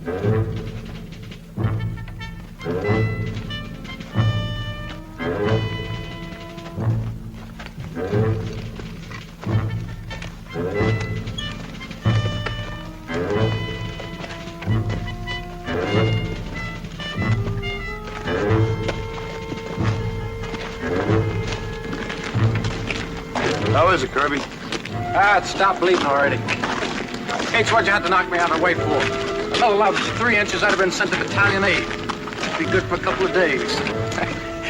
How is it, Kirby? Ah, it stopped bleeding already. Gates, what'd you have to knock me out of the way for? Another loud 3 inches, I'd have been sent to battalion 8. Be good for a couple of days.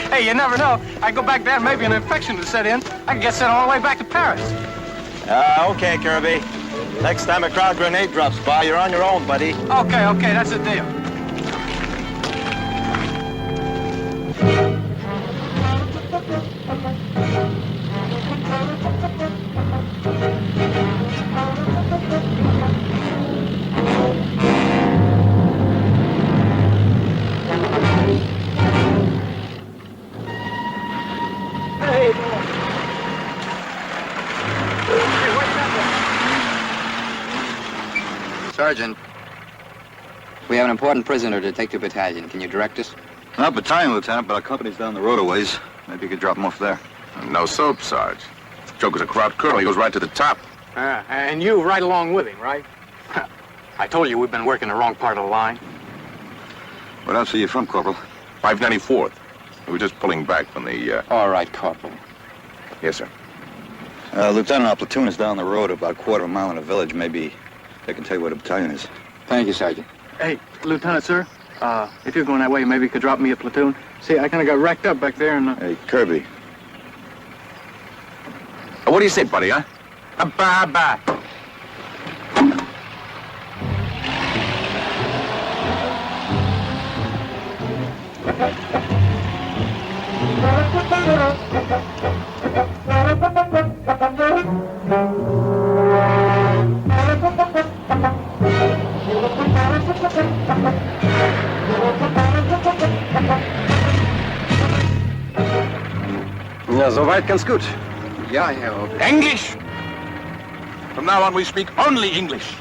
Hey, you never know. I go back there, maybe an infection would set in. I could get sent all the way back to Paris. Okay, Kirby. Next time a crowd grenade drops by, you're on your own, buddy. Okay, that's the deal. Sergeant, we have an important prisoner to take to battalion. Can you direct us? Not battalion, Lieutenant, but our company's down the road a ways. Maybe you could drop him off there. No soap, Sarge. Joker's a crowd colonel. He goes right to the top. And you right along with him, right? I told you we've been working the wrong part of the line. What else are you from, Corporal? 594th. We were just pulling back from the, All right, Corporal. Yes, sir. Lieutenant, our platoon is down the road about a quarter of a mile in a village. Maybe they can tell you where the battalion is. Thank you, Sergeant. Hey, Lieutenant, sir, if you're going that way, maybe you could drop me a platoon. See, I kind of got wrecked up back there and... Hey, Kirby. What do you say, buddy, huh? Bye-bye. Ja, soweit ganz gut. Ja, Herr Ober. English! From now on, we speak only English.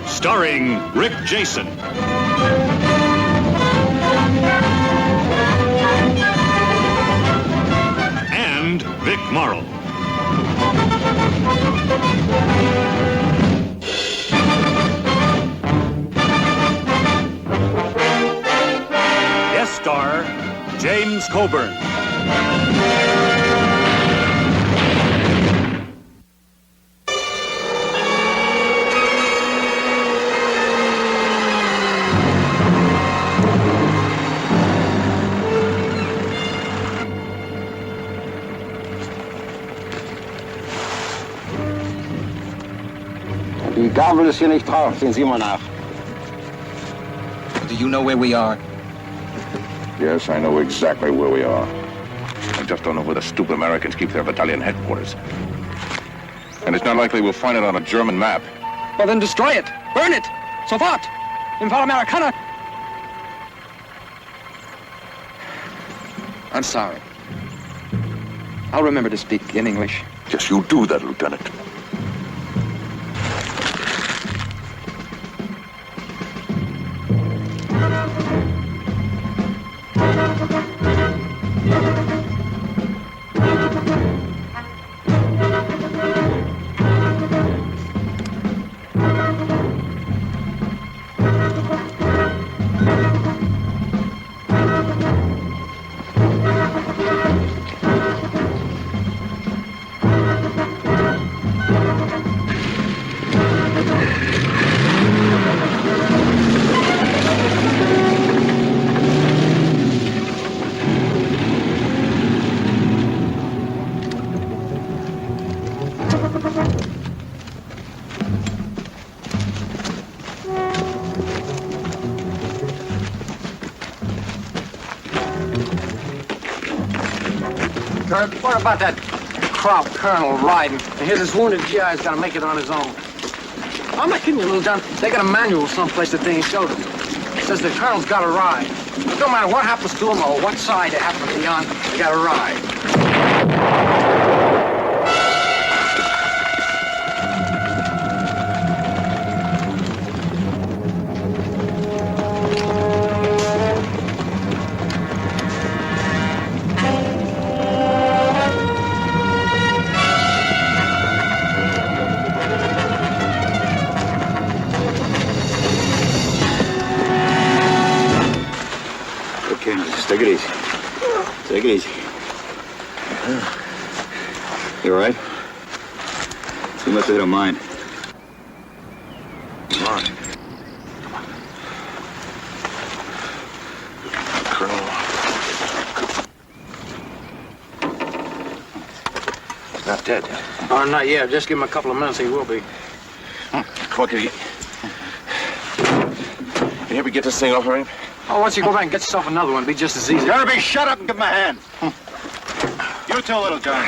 Starring Rick Jason. And Vic Morrow. Guest star, James Coburn. Die Gabel ist hier nicht drauf. Sehen Sie mal nach. Do you know where we are? Yes, I know exactly where we are. I just don't know where the stupid Americans keep their battalion headquarters. And it's not likely we'll find it on a German map. Well, then destroy it. Burn it. Sofort. Im Fall Amerikaner. I'm sorry. I'll remember to speak in English. Yes, you do that, Lieutenant. Herb. What about that crop colonel riding? And here's this wounded GI's got to make it on his own. I'm not kidding you, Little John. They got a manual someplace that they ain't showed him. It says the colonel's got to ride. No matter what happens to him or what side it happens to be on, they got to ride. Okay, just take it easy. Take it easy. You all right? You must have hit a mine. Come on. Colonel. He's not dead. Oh, not yet. Just give him a couple of minutes, he will be. Come on, can you help me get this thing off of him? Oh, once you go back and get yourself another one, it'll be just as easy. Kirby, shut up and give him a hand. You too, Little John.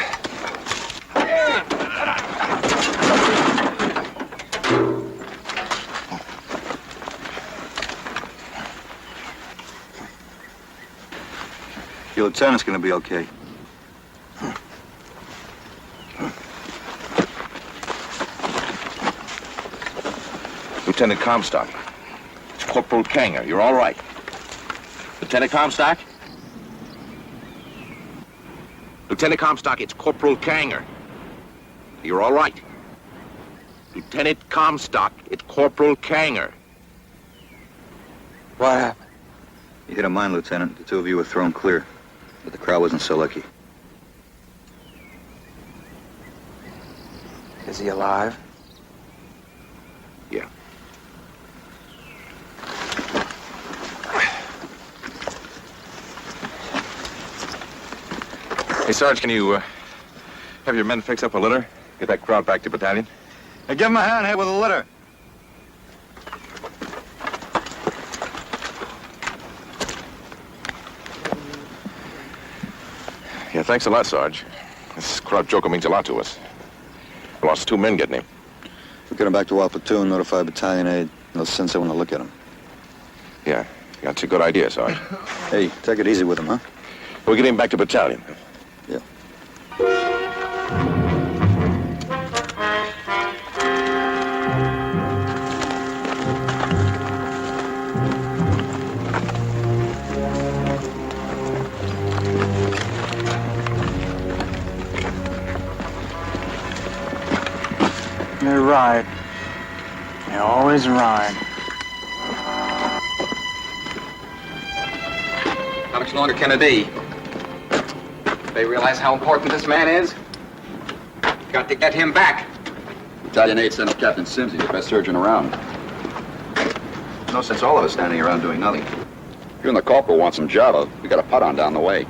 Your lieutenant's gonna be okay. Lieutenant Comstock. It's Corporal Kanger. You're all right. Lieutenant Comstock? Lieutenant Comstock, it's Corporal Kanger. You're all right. Lieutenant Comstock, it's Corporal Kanger. What happened? You hit a mine, Lieutenant. The two of you were thrown clear. But the crowd wasn't so lucky. Is he alive? Yeah. Hey, Sarge, can you have your men fix up a litter? Get that crowd back to battalion? Hey, give him a hand here with a litter. Yeah, thanks a lot, Sarge. This crowd joker means a lot to us. We lost 2 men getting him. We'll get him back to our platoon, notify battalion aid, and they'll send someone to look at him. Yeah, that's a good idea, Sarge. Hey, take it easy with him, huh? We'll get him back to battalion. Yeah. They ride. They always ride. How much longer can it be? They realize how important this man is? Got to get him back. Battalion 8 sent up Captain Sims. He's the best surgeon around. No sense all of us standing around doing nothing. You and the corporal want some Java. We got a putt on down the way.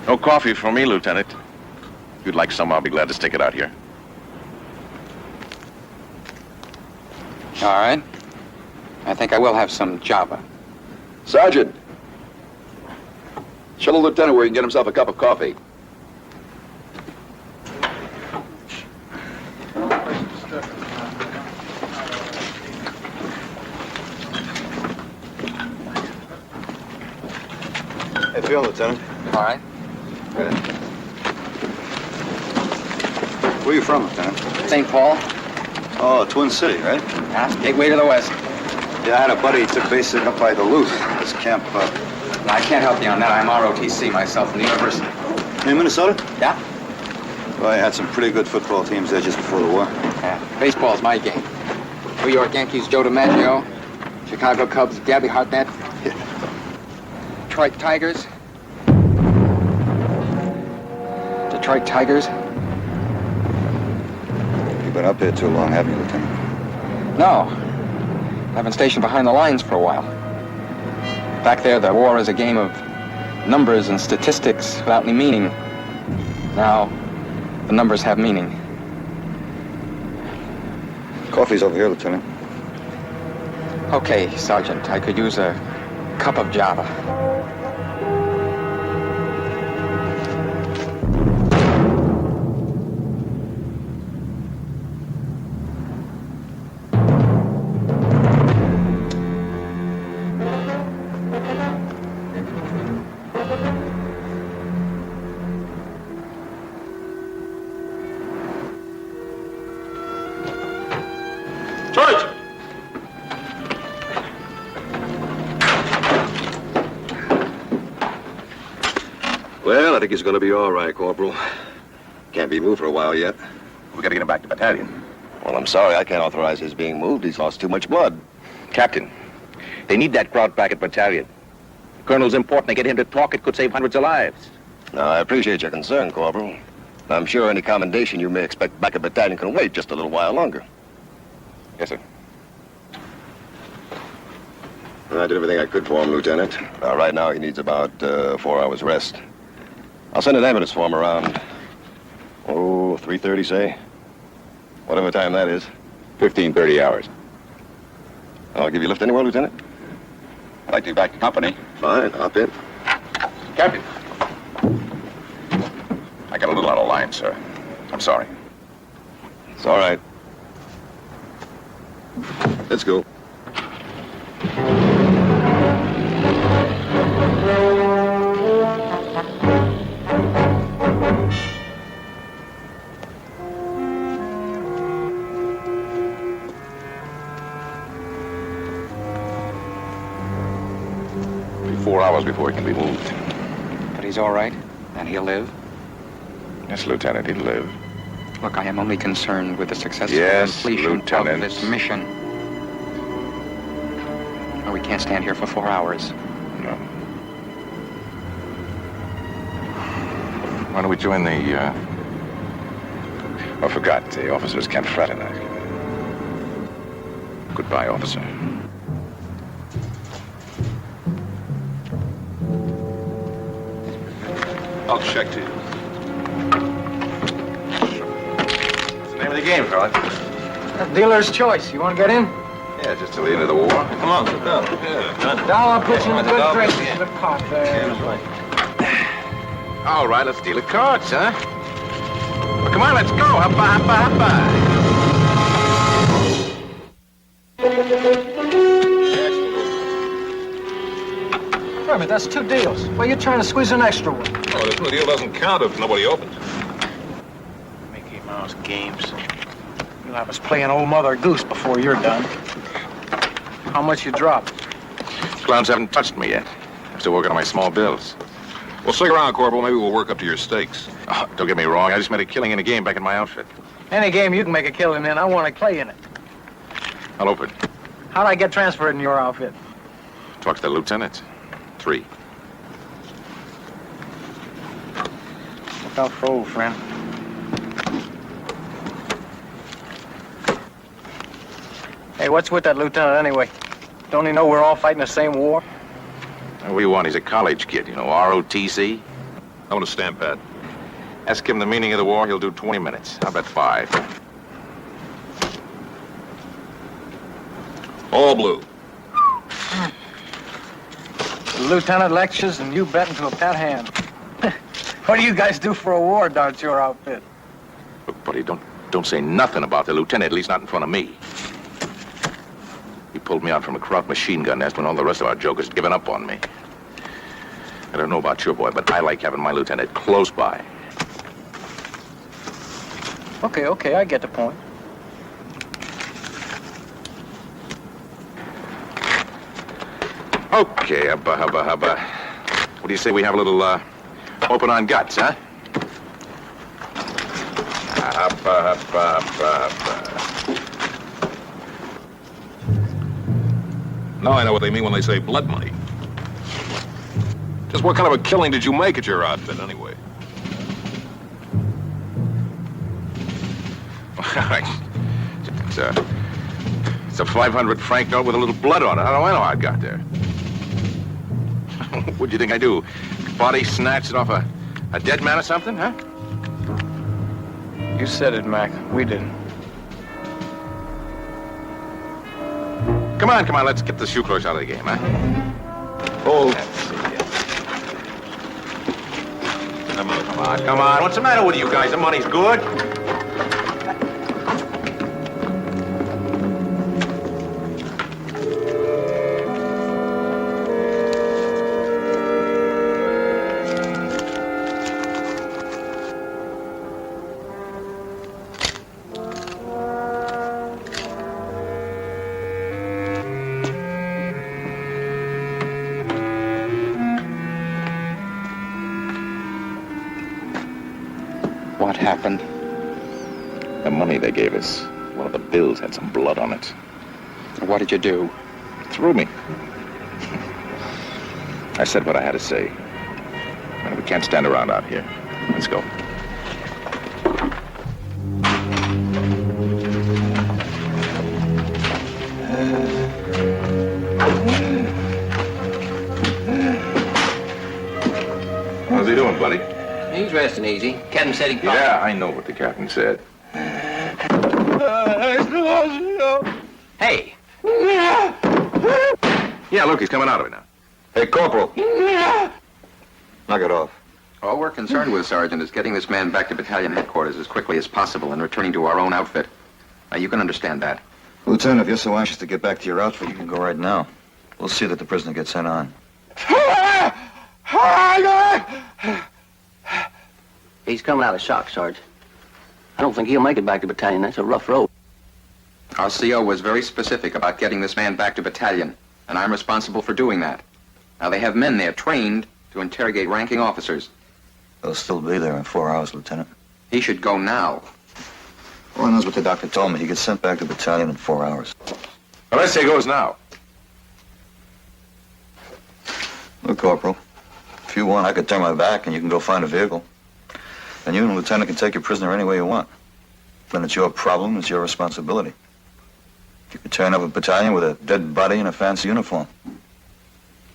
No coffee for me, Lieutenant. If you'd like some, I'll be glad to stick it out here. All right. I think I will have some Java. Sergeant! Show the lieutenant where he can get himself a cup of coffee. Hey, feel, Lieutenant. All right. Good. Where are you from, Lieutenant? St. Paul. Oh, Twin City, right? Yeah, gateway to the west. Yeah, I had a buddy. He took basic up by Duluth. This camp, No, I can't help you on that. I'm ROTC myself from the university. in Minnesota? Yeah? Well, I had some pretty good football teams there just before the war. Yeah. Baseball's my game. New York Yankees, Joe DiMaggio. Chicago Cubs, Gabby Hartnett. Detroit Tigers. Detroit Tigers. You've been up here too long, haven't you, Lieutenant? No. I've been stationed behind the lines for a while. Back there, the war is a game of numbers and statistics without any meaning. Now, the numbers have meaning. Coffee's over here, Lieutenant. Okay, Sergeant, I could use a cup of Java. think he's going to be all right, Corporal. Can't be moved for a while yet. We gotta get him back to battalion. Well, I'm sorry. I can't authorize his being moved. He's lost too much blood. Captain, they need that Kraut back at battalion. The colonel's important. They get him to talk. It could save hundreds of lives. Now, I appreciate your concern, Corporal. I'm sure any commendation you may expect back at battalion can wait just a little while longer. Yes, sir. I did everything I could for him, Lieutenant. Right now, he needs about 4 hours rest. I'll send an ambulance for him around, 3:30, say? Whatever time that is. 30 hours. I'll give you a lift anywhere, Lieutenant. I'd like to be back to company. Fine, hop in. Captain. I got a little out of line, sir. I'm sorry. It's all right. Let's go. It'll be 4 hours before he can be moved. But he's all right, and he'll live. Yes, Lieutenant, he'll live. Look, I am only concerned with the successful Yes, completion Lieutenant. of this mission. Oh, we can't stand here for 4 hours. No. Why don't we join the, I forgot. The officers can't fraternize. Goodbye, officer. I'll check to you. What's the name of the game, fella? Dealer's choice. You want to get in? Yeah, just till the end of the war. Come on, sit down. Yeah, done. Now I'll put you in a good graces of the cot there. All right, let's deal at cards, huh? Well, come on, let's go. Hoppa, hoppa, hoppa. Wait a minute, that's 2 deals. Well, you're trying to squeeze an extra one. Oh, this deal doesn't count if nobody opens. Mickey Mouse games. You'll have us playing old Mother Goose before you're done. How much you drop? Clowns haven't touched me yet. I'm still working on my small bills. Well, stick around, Corporal. Maybe we'll work up to your stakes. Oh, don't get me wrong. I just made a killing in a game back in my outfit. Any game you can make a killing in, I want to play in it. I'll open. How'd I get transferred in your outfit? Talk to the lieutenant. 3. Look out for old friend. Hey, what's with that lieutenant anyway? Don't he know we're all fighting the same war? What do you want? He's a college kid, you know, ROTC. I want a stamp pad. Ask him the meaning of the war, he'll do 20 minutes. I'll bet 5. All blue. The lieutenant lectures and you bet into a pat hand. What do you guys do for a war, darts your outfit? Look, buddy, don't say nothing about the lieutenant, at least not in front of me. He pulled me out from a Kraut machine gun nest when all the rest of our jokers had given up on me. I don't know about your boy, but I like having my lieutenant close by. Okay, I get the point. Okay, hubba. What do you say we have a little, open on guts, huh? Hubba. Now I know what they mean when they say blood money. Just what kind of a killing did you make at your outfit, anyway? It's a 500 franc note with a little blood on it. How do I know how it got there? What'd you think I do? Body snatched it off a dead man or something, huh? You said it, Mac. We didn't. Come on, let's get the shoe clerks out of the game, huh? Oh. Come on. What's the matter with you guys? The money's good. What happened? The money they gave us, one of the bills had some blood on it. What did you do? Threw me. I said what I had to say. And we can't stand around out here. Let's go. How's he doing, buddy? He's resting easy. Captain said he... Yeah, I know what the captain said. Hey, Yeah, look, he's coming out of it now. Hey, Corporal. Knock it off. All we're concerned with, Sergeant, is getting this man back to battalion headquarters as quickly as possible and returning to our own outfit. Now, you can understand that. Lieutenant, if you're so anxious to get back to your outfit, you can go right now. We'll see that the prisoner gets sent on. he's coming out of shock, Sarge. I don't think he'll make it back to battalion. That's a rough road. Our CO was very specific about getting this man back to battalion, and I'm responsible for doing that. Now, they have men there trained to interrogate ranking officers. They'll still be there in 4 hours, Lieutenant. He should go now. Well, knows what the doctor told me. He gets sent back to battalion in 4 hours. Well, I say he goes now. Look, Corporal, if you want, I could turn my back and you can go find a vehicle. And you and the Lieutenant can take your prisoner any way you want. Then it's your problem, it's your responsibility. You could turn up a battalion with a dead body in a fancy uniform.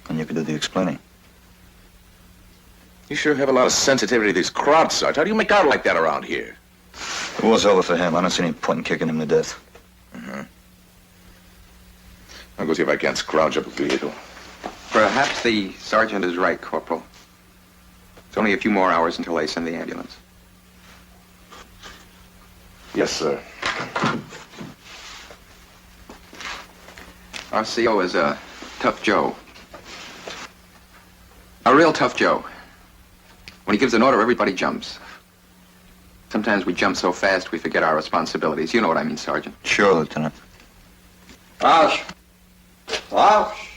And you could do the explaining. You sure have a lot of sensitivity to these crowds, Sarge. How do you make out like that around here? The war's over for him. I don't see any point in kicking him to death. I'll go see if I can't scrounge up a vehicle. Perhaps the sergeant is right, Corporal. It's only a few more hours until they send the ambulance. Yes, sir. Our CO is a tough Joe. A real tough Joe. When he gives an order, everybody jumps. Sometimes we jump so fast we forget our responsibilities. You know what I mean, Sergeant. Sure, Lieutenant. Ouch! Ouch!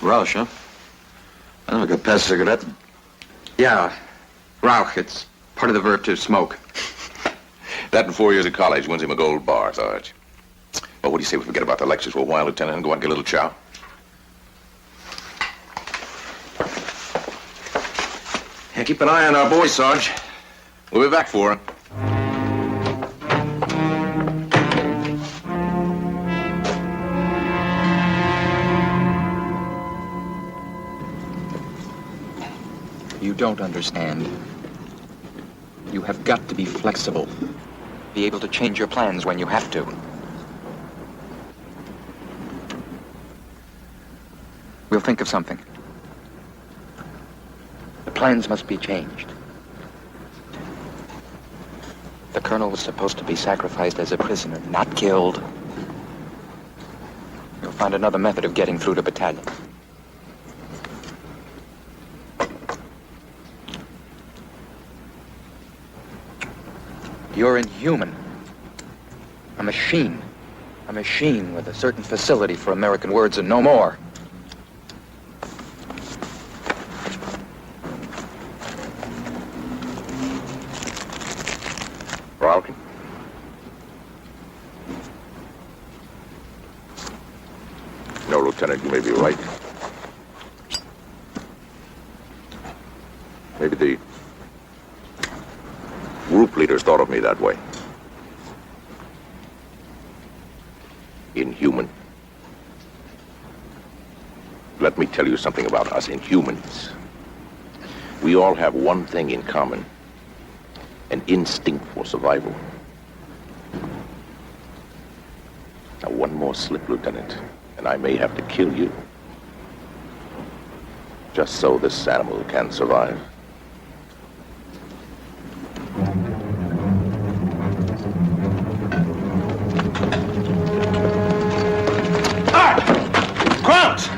Rausch, huh? I never got past cigarette. Yeah, Rauch. It's part of the verb to smoke. That in 4 years of college wins him a gold bar, Sarge. Well, what do you say we forget about the lectures for a while, Lieutenant, and go out and get a little chow? Yeah, keep an eye on our boy, Sarge. We'll be back for him. You don't understand. You have got to be flexible. Be able to change your plans when you have to. We'll think of something. The plans must be changed. The colonel was supposed to be sacrificed as a prisoner, not killed. You'll find another method of getting through to battalion. You're inhuman. A machine. A machine with a certain facility for American words and no more. Ralkin? No, Lieutenant, you may be right. Maybe the group leaders thought of me that way. Inhuman. Let me tell you something about us Inhumans. We all have one thing in common. An instinct for survival. Now, one more slip, Lieutenant, and I may have to kill you. Just so this animal can survive. Crowds!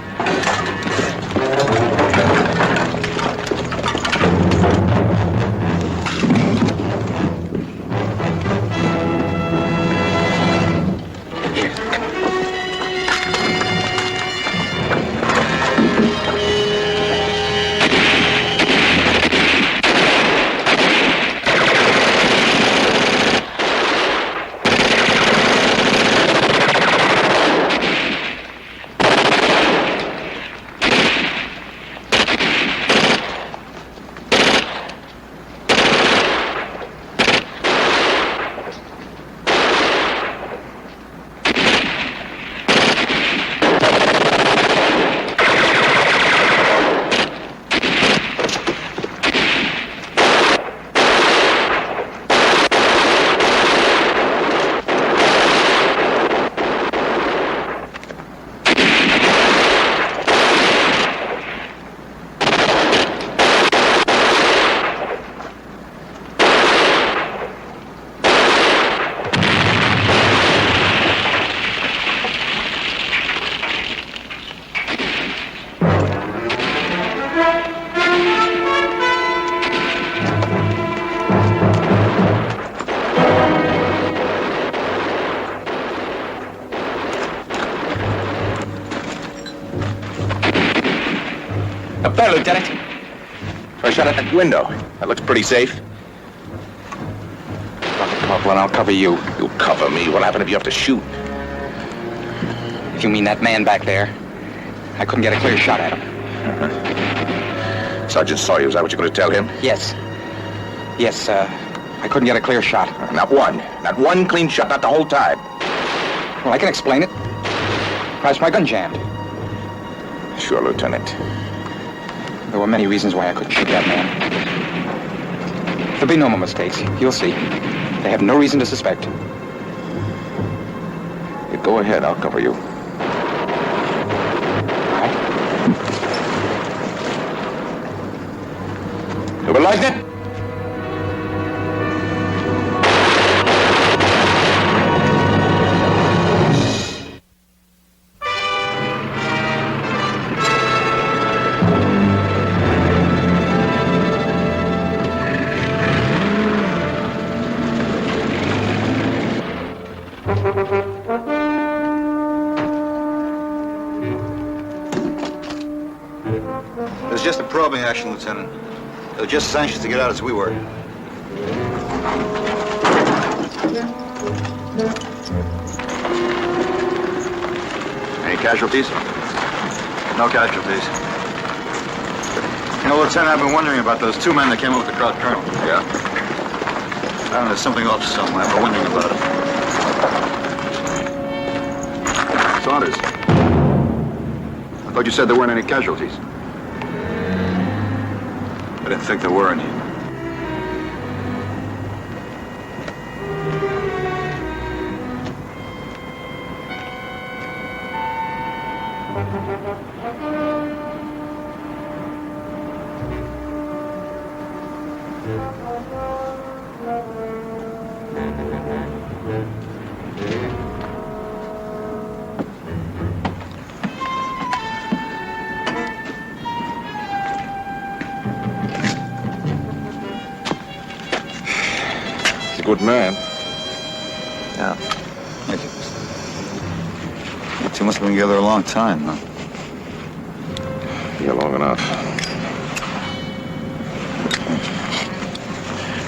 there, Lieutenant. I shot at that window. That looks pretty safe. Drop it, Corporal, and I'll cover you. You'll cover me. What happened if you have to shoot? If you mean that man back there, I couldn't get a clear shot at him. Sergeant saw you. Is that what you're going to tell him? Yes. Yes, I couldn't get a clear shot. Not one. Not one clean shot, not the whole time. Well, I can explain it. Perhaps my gun jammed. Sure, Lieutenant. There were many reasons why I couldn't shoot that man. There'll be no more mistakes. You'll see. They have no reason to suspect. You go ahead. I'll cover you. All right. You realize it? It was just a probing action, Lieutenant. They were just as anxious to get out as we were. Any casualties? No casualties. You know, Lieutenant, I've been wondering about those two men that came up with the crowd colonel. Yeah? I don't know, there's something off somewhere. I've been wondering about it. Saunders. I thought you said there weren't any casualties. I didn't think there were any. He's a good man. Yeah. Thank you. You two must have been together a long time, huh? Yeah, long enough.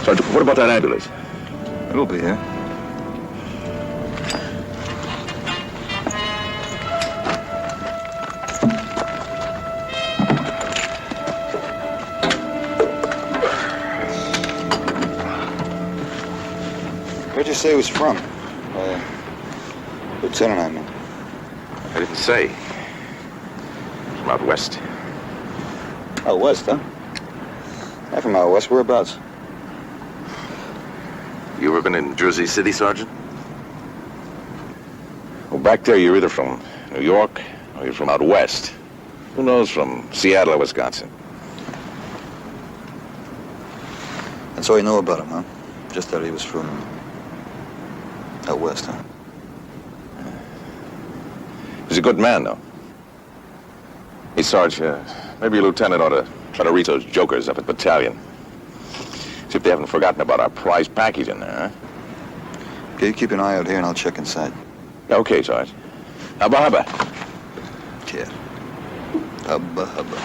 Sergeant, what about that ambulance? It'll be here. Where'd you say he was from? Lieutenant, I mean. I didn't say. From out west. Out west, huh? I'm from out west. Whereabouts? You ever been in Jersey City, Sergeant? Well, back there, you're either from New York or you're from out west. Who knows, from Seattle or Wisconsin. That's all you know about him, huh? Just that he was from out west, huh? He's a good man, though. Hey, Sarge, maybe a lieutenant ought to try to reach those jokers up at battalion. See if they haven't forgotten about our prize package in there, huh? Okay, you keep an eye out here and I'll check inside. Okay, Sarge. Hubba hubba. Yeah. Hubba hubba.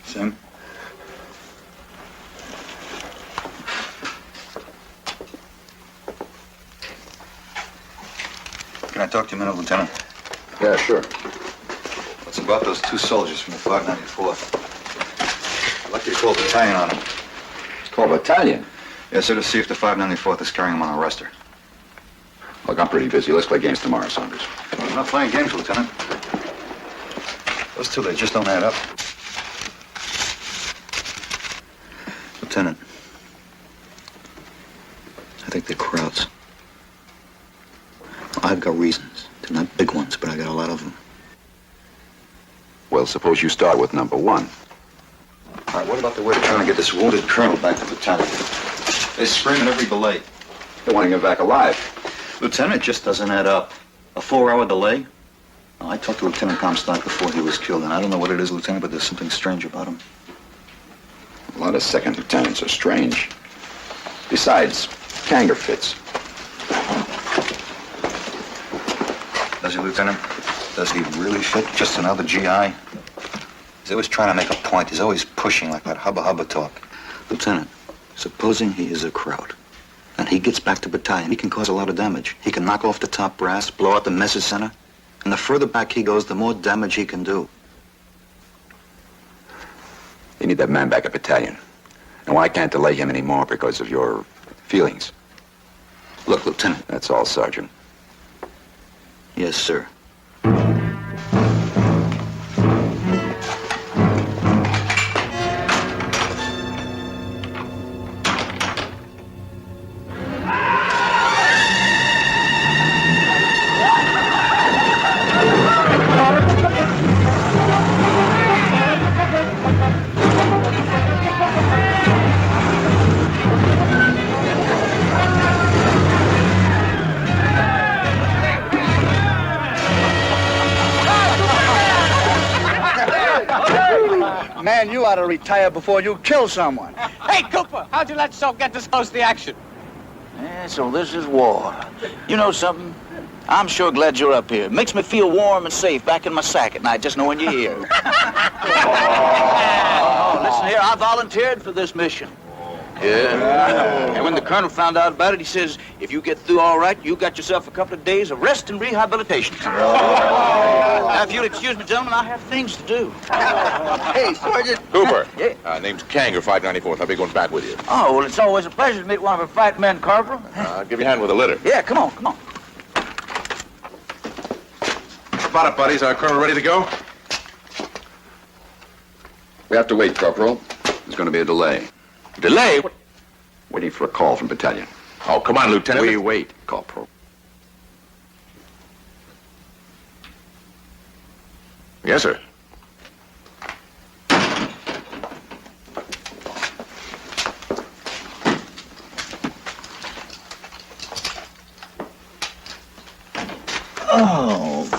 Sim? Can I talk to you a minute, Lieutenant? Yeah, sure. What's about those two soldiers from the 594th? I'd like you to call a battalion on them. Call battalion. Yes, sir, to see if the 594th is carrying them on a arrestor. Look, I'm pretty busy. Let's play games tomorrow, Saunders. I'm not playing games, Lieutenant. Those two, they just don't add up. Lieutenant, I think they're crowds. I've got reasons. They're not big ones, but I got a lot of them. Well, suppose you start with number one. All right, what about the way they're trying to get this wounded colonel back to the battalion? They're screaming every delay. They want to get back alive. Lieutenant, it just doesn't add up. A 4-hour delay? Oh, I talked to Lieutenant Comstock before he was killed, and I don't know what it is, Lieutenant, but there's something strange about him. A lot of second lieutenants are strange. Besides, Kanger fits. Does he, Lieutenant? Does he really fit? Just another GI? He's always trying to make a point. He's always pushing like that hubba-hubba talk. Lieutenant, supposing he is a Kraut, and he gets back to battalion, he can cause a lot of damage. He can knock off the top brass, blow out the message center, and the further back he goes, the more damage he can do. You need that man back at battalion. And I can't delay him anymore because of your feelings. Look, Lieutenant. That's all, Sergeant. Yes, sir. Man, you ought to retire before you kill someone. Hey, Cooper, how'd you let yourself get this close to the action? Yeah, so this is war. You know something? I'm sure glad you're up here. It makes me feel warm and safe back in my sack at night just knowing you're here. Oh, listen here, I volunteered for this mission. Yeah. And when the colonel found out about it, he says, if you get through all right, you got yourself a couple of days of rest and rehabilitation. Now, if you'll excuse me, gentlemen, I have things to do. Hey, Sergeant. Cooper. Yeah. Name's Kanger, 594th. I'll be going back with you. Oh, well, it's always a pleasure to meet one of our fighting men, Corporal. I'll give you a hand with a litter. Yeah, come on, come on. About it, buddies. Our colonel ready to go? We have to wait, Corporal. There's going to be a delay. Delay? Waiting for a call from battalion. Oh, come on, Lieutenant. We wait, Corporal. Yes, sir. Oh,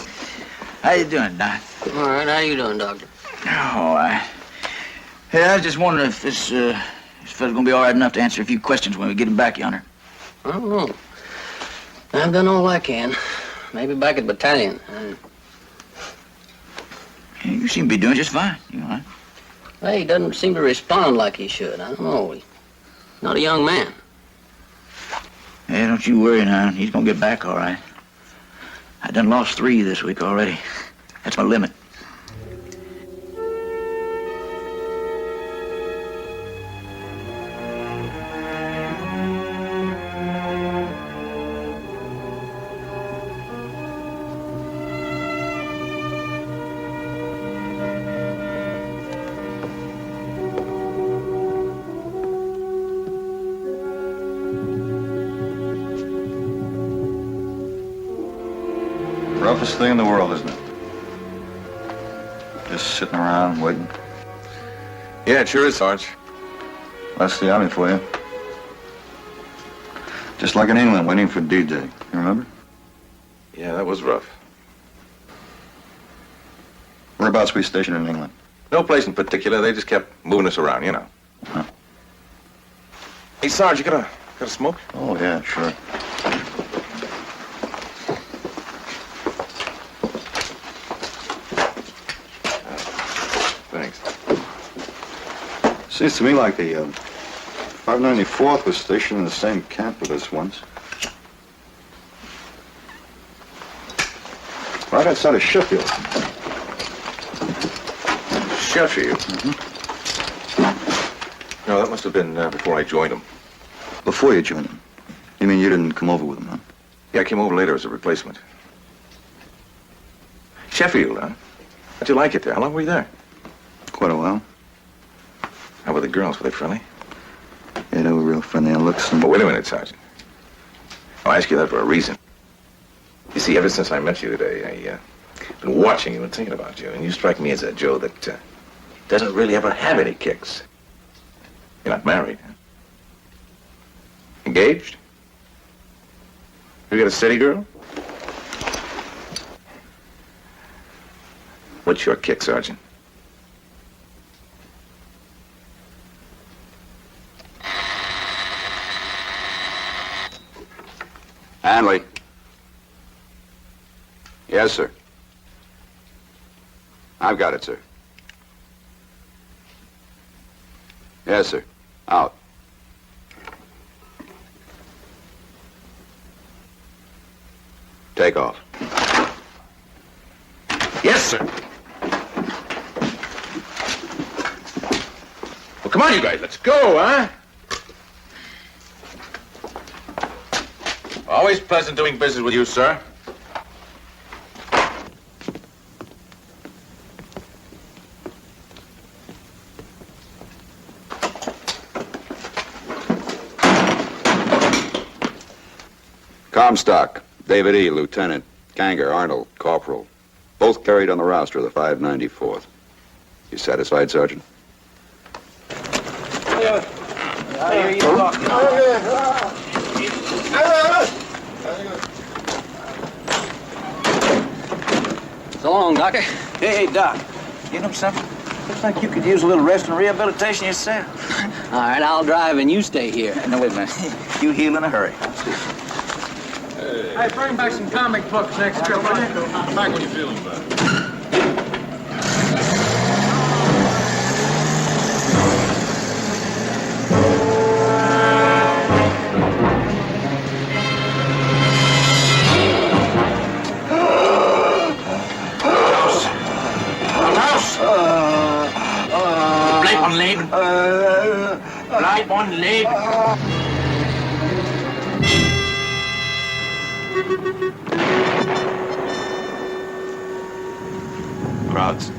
how you doing, Doc? All right, how you doing, Doctor? Oh, Hey, I was just wondering if this fella's gonna be all right enough to answer a few questions when we get him back yonder. I don't know. I've done all I can. Maybe back at battalion. Yeah, you seem to be doing just fine. You all right? Hey, he doesn't seem to respond like he should. I don't know. He's not a young man. Hey, don't you worry now. He's gonna get back all right. I done lost 3 this week already. That's my limit. Roughest thing in the world, isn't it? Just sitting around waiting. Yeah, it sure is, Sarge. That's the army for you. Just like in England, waiting for D-Day. You remember? Yeah, that was rough. Whereabouts we stationed in England? No place in particular. They just kept moving us around, you know. Huh. Hey, Sarge, you got a smoke? Oh, yeah, sure. Thanks. Seems to me like the 594th was stationed in the same camp with us once. Right outside of Sheffield. Sheffield? No, that must have been before I joined them. Before you joined him? You mean you didn't come over with him, huh? Yeah, I came over later as a replacement. Sheffield, huh? How'd you like it there? How long were you there? Quite a while. How were the girls? Were they friendly? Yeah, they were real friendly on looks and... But wait a minute, Sergeant. I'll ask you that for a reason. You see, ever since I met you today, I've been watching you and thinking about you, and you strike me as a Joe that doesn't really ever have any kicks. You're not married, huh? Engaged? You got a steady girl? What's your kick, Sergeant? Hanley. Yes, sir. I've got it, sir. Yes, sir. Out. Take off. Yes, sir. Well, come on, you guys. Let's go, huh? Always pleasant doing business with you, sir. Comstock, David E., Lieutenant. Ganger, Arnold, Corporal. Both carried on the roster of the 594th. You satisfied, Sergeant? I hear you talking. So long, Doctor. Hey, Doc. You know something? Looks like you could use a little rest and rehabilitation yourself. All right, I'll drive and you stay here. No, wait a minute. You heal in a hurry. Hey, bring back some comic books next trip, will you? Back when you're feeling better. Bleib on Leben. Bleib on Leben. Crowds.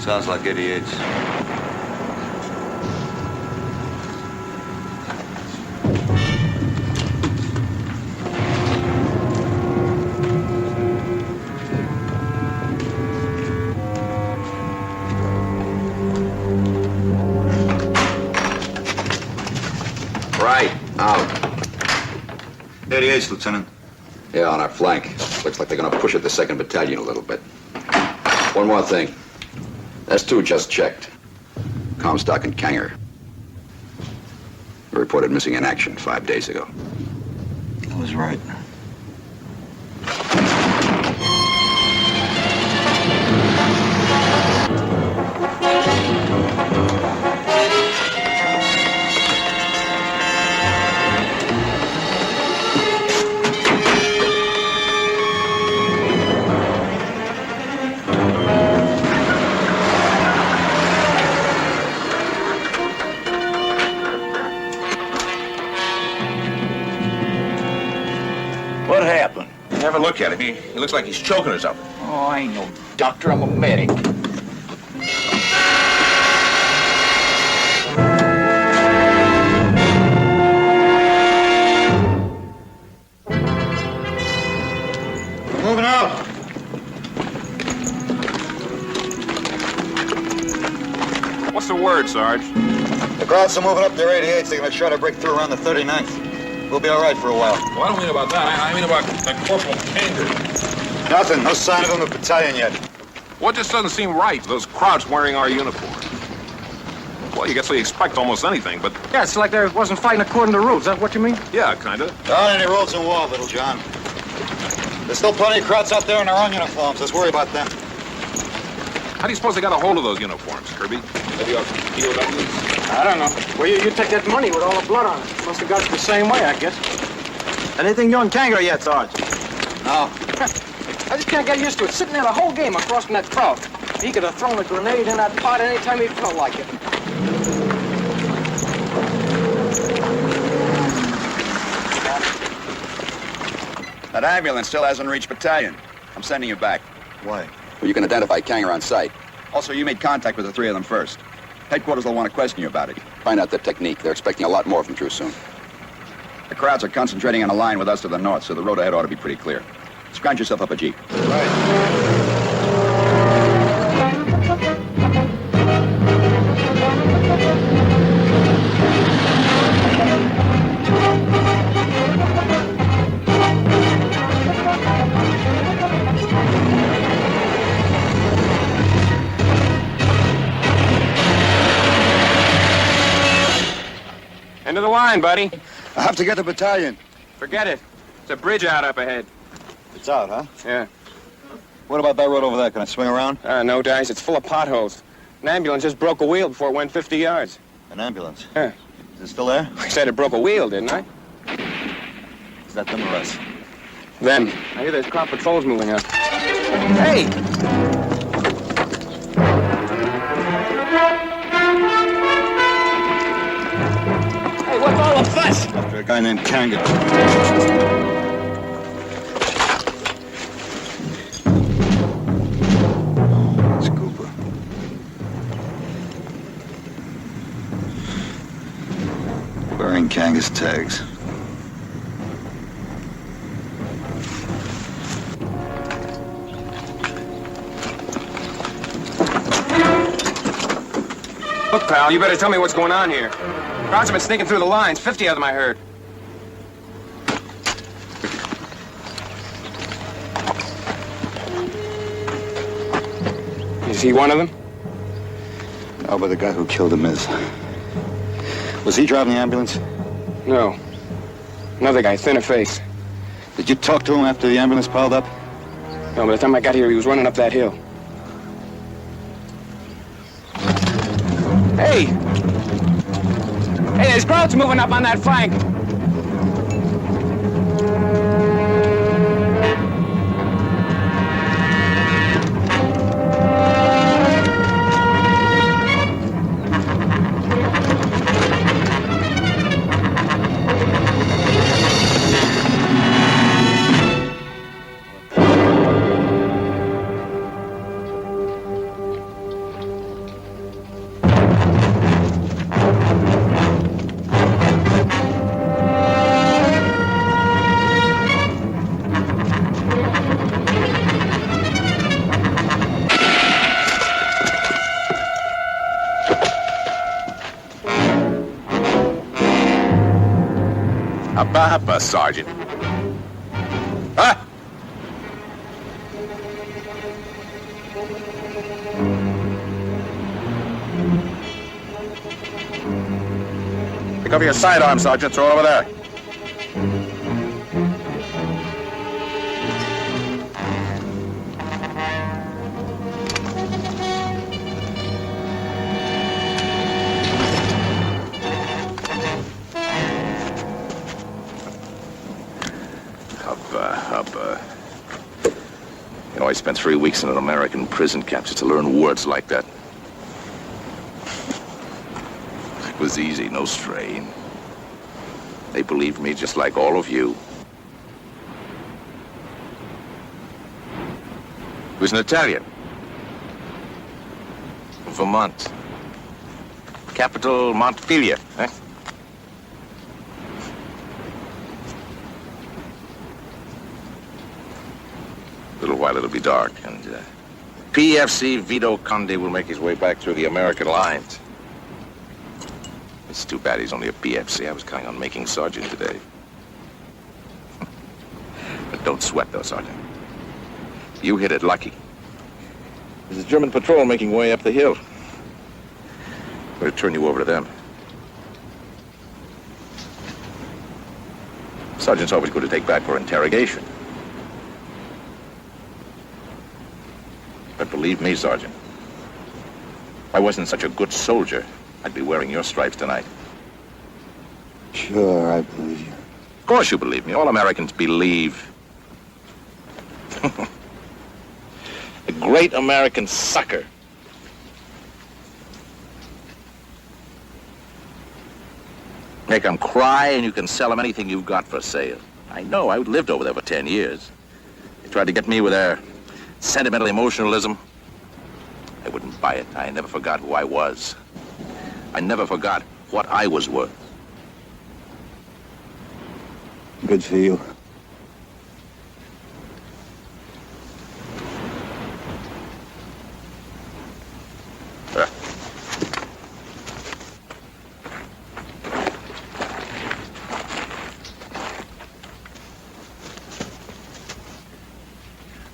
Sounds like 88s. Right. Out. 88s, Lieutenant. Yeah, on our flank. Looks like they're gonna push at the 2nd Battalion a little bit. One more thing. S2 just checked. Comstock and Kanger. Were reported missing in action 5 days ago. I was right. What happened? Have a look at him. He looks like he's choking or something. Oh, I ain't no doctor. I'm a medic. Moving out. What's the word, Sarge? The crowds are moving up their 88s. They're going to try to break through around the 39th. We'll be all right for a while. Well, I don't mean about that. I mean about that Corporal Kanger. Nothing. No sign of him in the battalion yet. What just doesn't seem right? Those crowds wearing our uniform. Well, you guess we expect almost anything, but Yeah, it's like they wasn't fighting according to rules. Is that what you mean? yeah, kind of. There aren't any roads in war, little John. There's still plenty of crowds out there in their own uniforms. Let's worry about them. How do you suppose they got a hold of those uniforms, Kirby? Maybe our POWs? I don't know. Well, you take that money with all the blood on it. Must have got it the same way, I guess. Anything young Kanger yet, Sarge? No. I just can't get used to it. Sitting there the whole game across from that crowd. He could have thrown a grenade in that pot any time he felt like it. That ambulance still hasn't reached battalion. I'm sending you back. Why? Well, you can identify Kanger on sight. Also, you made contact with the 3 of them first. Headquarters will want to question you about it. Find out their technique. They're expecting a lot more from Drew soon. The crowds are concentrating on a line with us to the north, so the road ahead ought to be pretty clear. Scrounge yourself up a jeep. Right. End of the line, buddy. I have to get the battalion. Forget it. It's a bridge out up ahead. It's out, huh? Yeah. What about that road over there? Can I swing around? No, Dice. It's full of potholes. An ambulance just broke a wheel before it went 50 yards. An ambulance? Yeah. Is it still there? I said it broke a wheel, didn't I? Is that them or us? Them. I hear there's crop patrols moving up. Hey! Hey, what's all the fuss? After a guy named Kangan. It's Cooper. Wearing Kangas tags. Look, pal, you better tell me what's going on here. Crowds have been sneaking through the lines. 50 of them, I heard. Is he one of them? Oh, but the guy who killed him is. Was he driving the ambulance? No. Another guy, thinner face. Did you talk to him after the ambulance piled up? No, by the time I got here, he was running up that hill. Hey! Hey, there's crowds moving up on that flank. Hoppa, Sergeant. Huh? Pick up your sidearm, Sergeant. Throw it over there. You know, I spent 3 weeks in an American prison camp just to learn words like that. It was easy, no strain. They believed me just like all of you. He was an Italian. From Vermont. Capital Montpelier, eh? A little while it'll be dark, and PFC Vito Conde will make his way back through the American lines. It's too bad he's only a PFC. I was counting on making sergeant today. But don't sweat, though, Sergeant. You hit it lucky. There's a German patrol making way up the hill. I'm going to turn you over to them. Sergeant's always good to take back for interrogation. But believe me, Sergeant, if I wasn't such a good soldier, I'd be wearing your stripes tonight. Sure, I believe you. Of course you believe me. All Americans believe. A great American sucker. Make them cry and you can sell them anything you've got for sale. I know, I lived over there for 10 years. They tried to get me with their sentimental emotionalism. I wouldn't buy it. I never forgot who I was. I never forgot what I was worth. Good for you.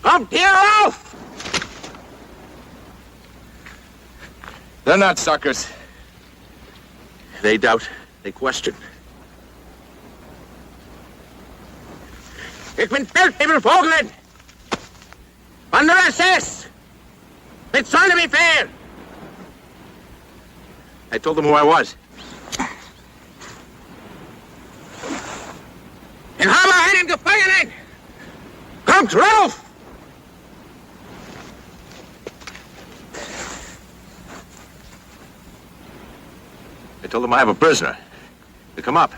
Come here, Ralph! They're not suckers. They doubt They question. Ich bin Feldwebel under SS. Mit trying to be fair. I told them who I was. In habe einen Gefangenen. Kommt rauf! I told them I have a prisoner. They come up.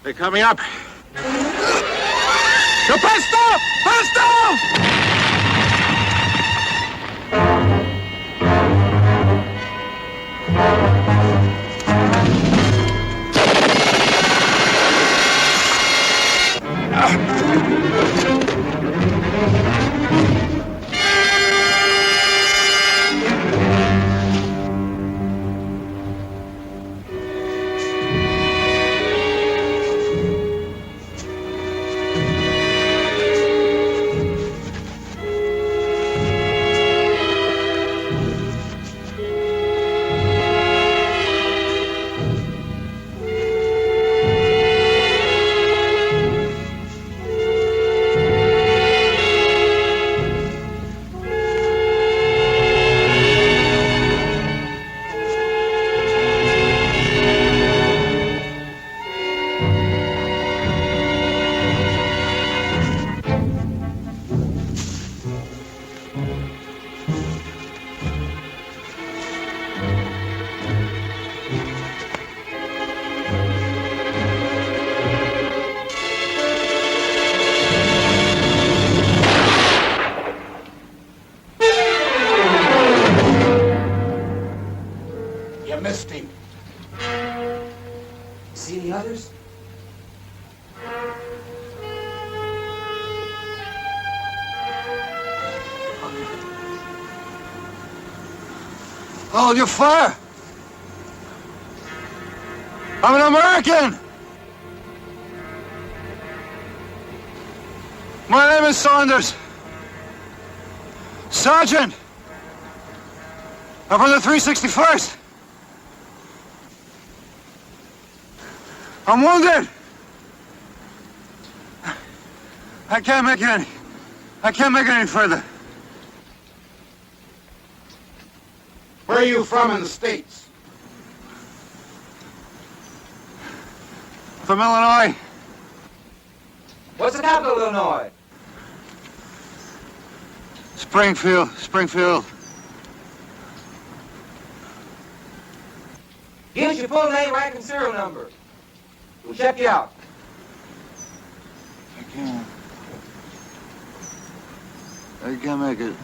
They're coming up. To Pesto! Pesto! See any others? Hold your fire! I'm an American! My name is Saunders. Sergeant! I'm from the 361st. I'm wounded! I can't make it any further. Where are you from in the States? From Illinois. What's the capital of Illinois? Springfield. Give us your full name, rank, and serial number. We'll check you out. I can't make it.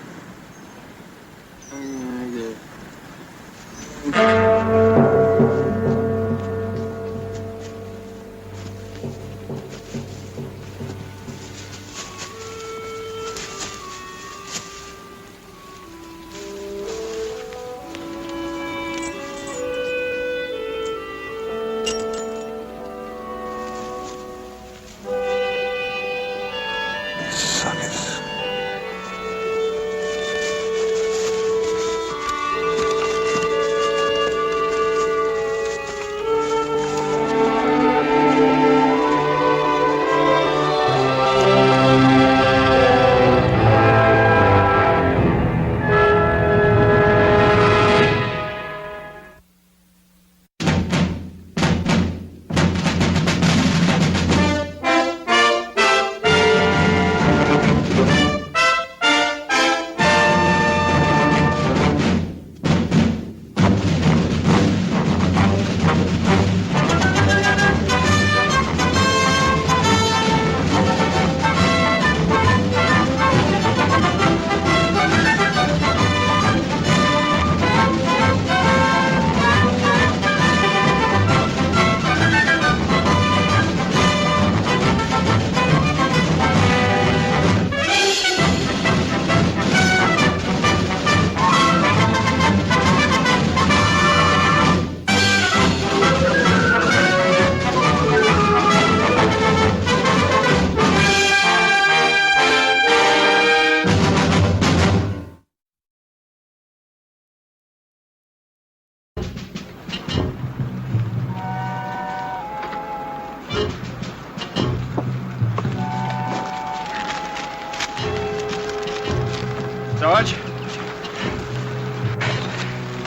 Sarge.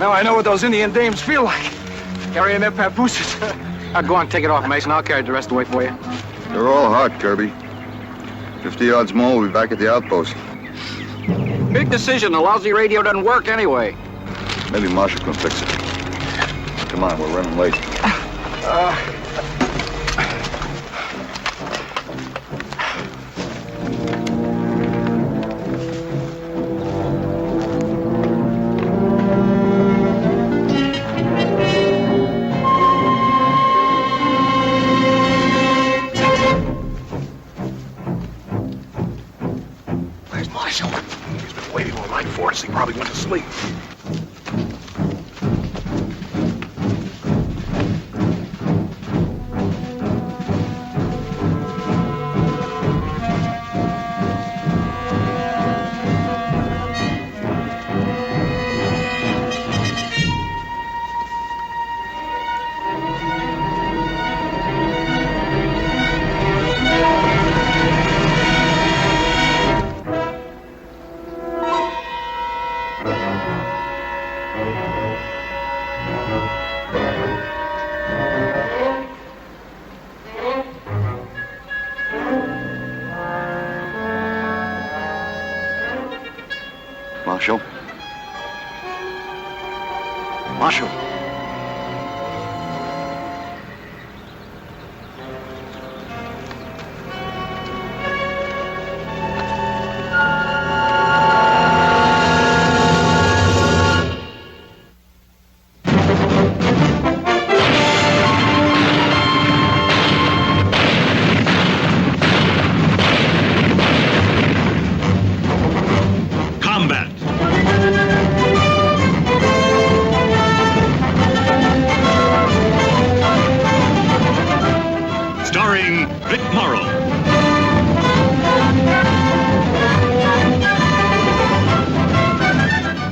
Now I know what those Indian dames feel like, carrying their papooses. Go on, take it off, Mason. I'll carry the rest away for you. They're all hot, Kirby. 50 yards more, we'll be back at the outpost. Big decision. The lousy radio doesn't work anyway. Maybe Marshall can fix it. Come on, we're running late. Where's Marshall? He's been waiting all night for us. He probably went to sleep. Marshall? Marshall? Combat. Starring Vic Morrow.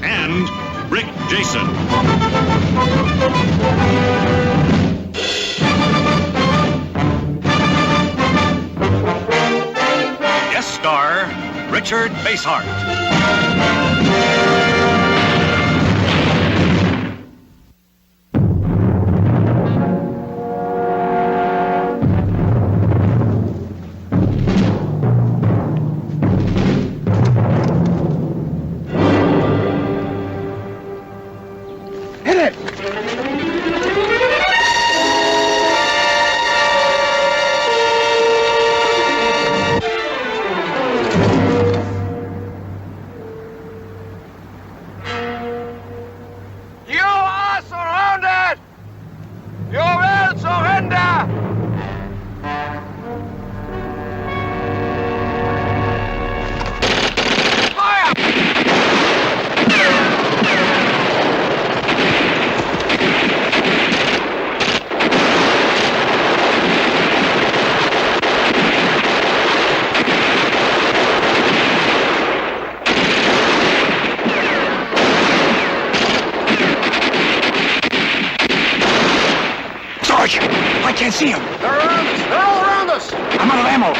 And Rick Jason. Guest star Richard Basehart. You are surrounded! You will surrender! Fire! Sarge! I can't see him. They're around us! They're all around us! I'm out of ammo.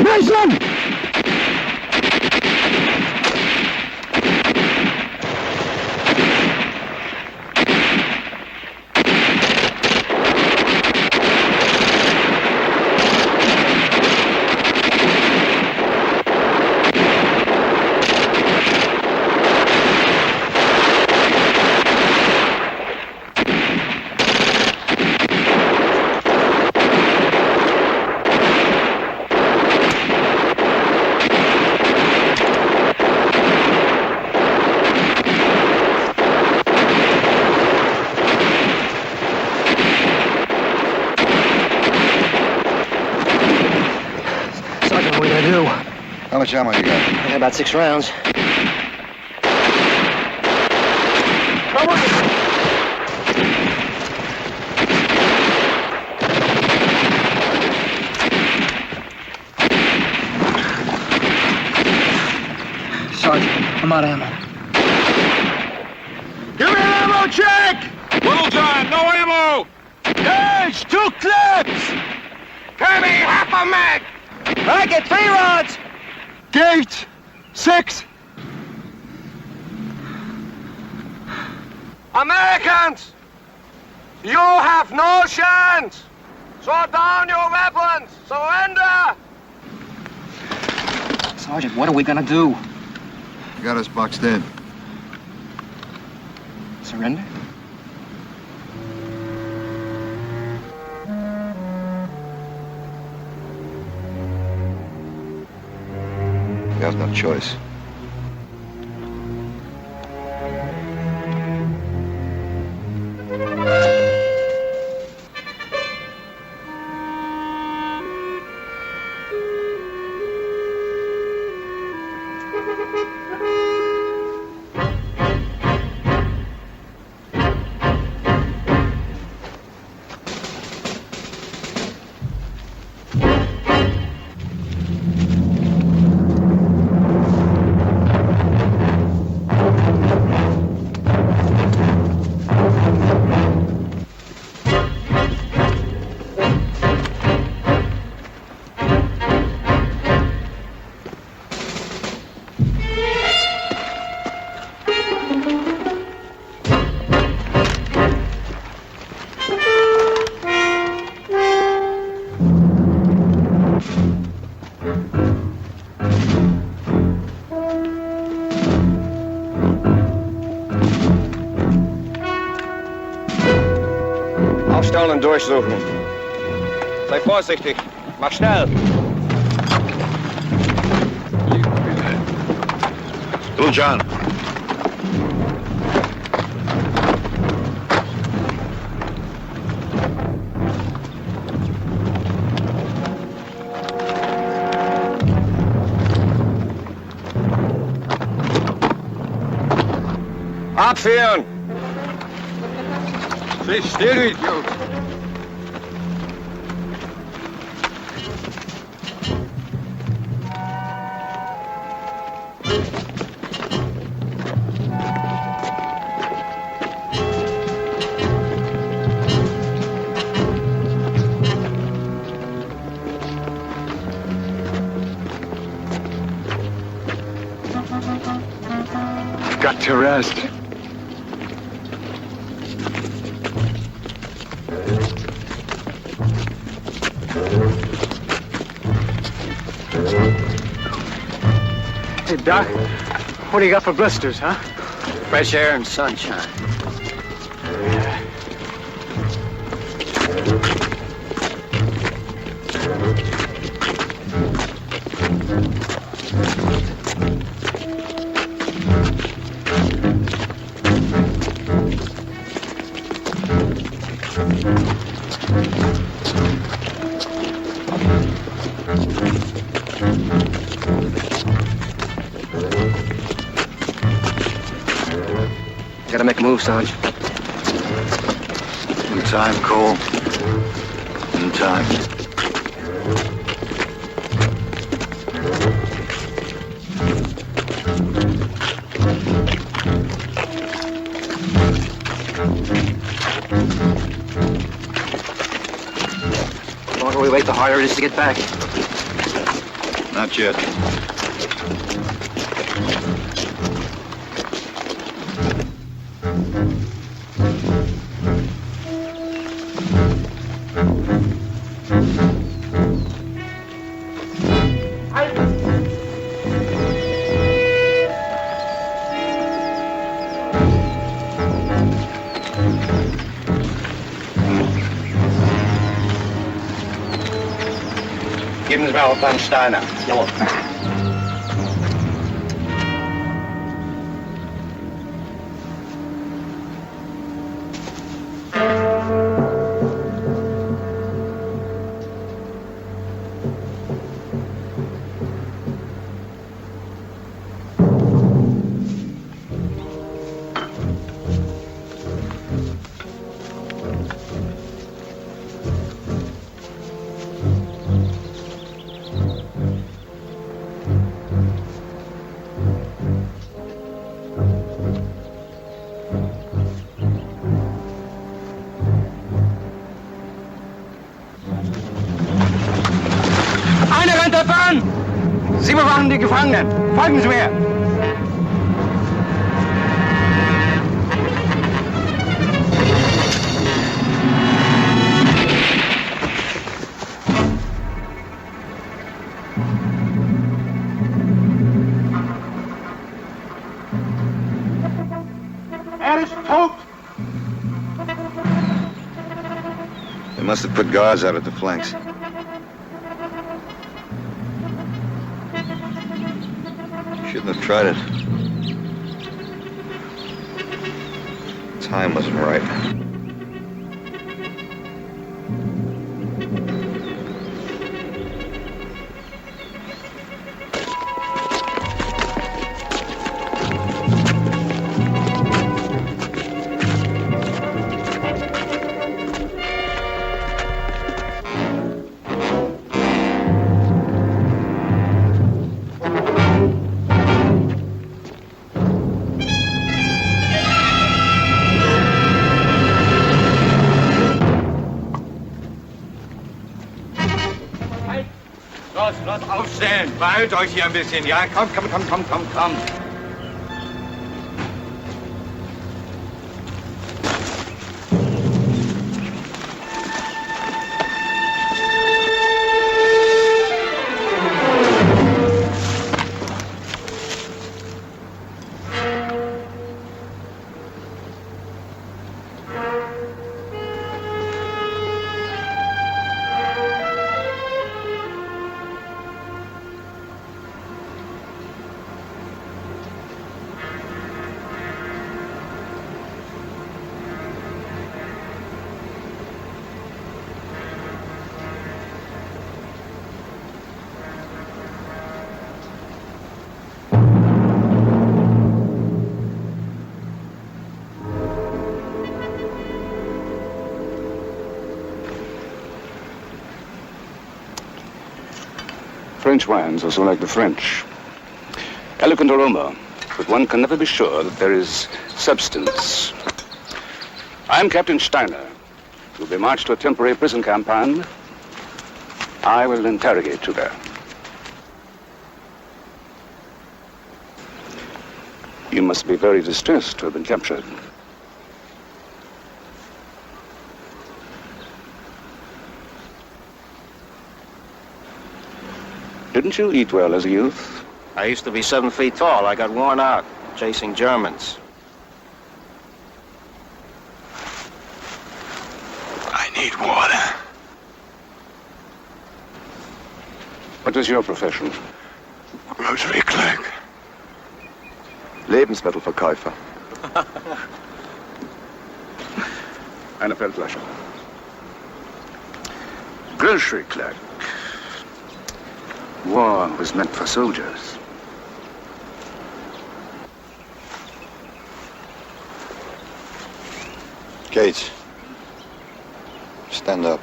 Mason! Sergeant, what are you gonna do? How much ammo you got? I got about 6 rounds. Sergeant, I'm out of ammo. Give me an ammo check! Little time, no ammo! Gauge 2! Two clips! Kirby, half a mag! Racket, 3 rods! Gage, 6! Americans! You have no chance! Throw down your weapons! Surrender! Sergeant, what are we gonna do? You got us boxed in. Surrender? You have no choice. Aufstellen und durchsuchen. Sei vorsichtig. Mach schnell. Little John. Abführen! Steh still, du Idiot! You've got to rest. Hey, Doc, what do you got for blisters, huh? Fresh air and sunshine. Gotta make a move, Sarge. In time, Cole. In time. The longer we wait, the harder it is to get back. Not yet. Geben Sie mir auch einen Steiner. Jawohl. Gefangenen. Folgen Sie mir. They must have put guards out at the flanks. Shouldn't have tried it. Time wasn't right. Los, aufstellen. Beeilt euch hier ein bisschen, ja? Komm. French wines are so like the French. Eloquent aroma, but one can never be sure that there is substance. I'm Captain Steiner. You'll be marched to a temporary prison campaign. I will interrogate you there. You must be very distressed to have been captured. Didn't you eat well as a youth? I used to be 7 feet tall. I got worn out chasing Germans. I need water. What is your profession? Grocery clerk. Lebensmittelverkäufer. Eine Feldflasche. Grocery clerk. War was meant for soldiers. Gates. Stand up.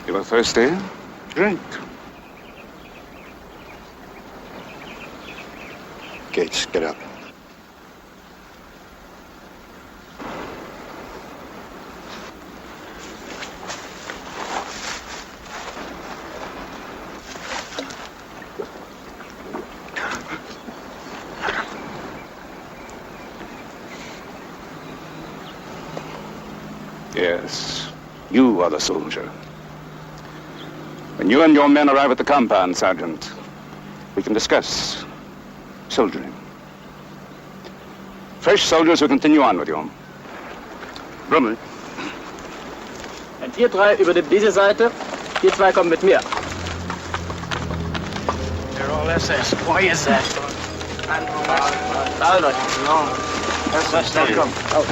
You are thirsty? Drink. Gates, get up. Yes, you are the soldier. When you and your men arrive at the compound, Sergeant, we can discuss soldiering. Fresh soldiers will continue on with you. Brummel. Und ihr drei übernimmt diese Seite, ihr zwei kommen mit mir. They're all SS. Why is that? No. SS, come. Oh.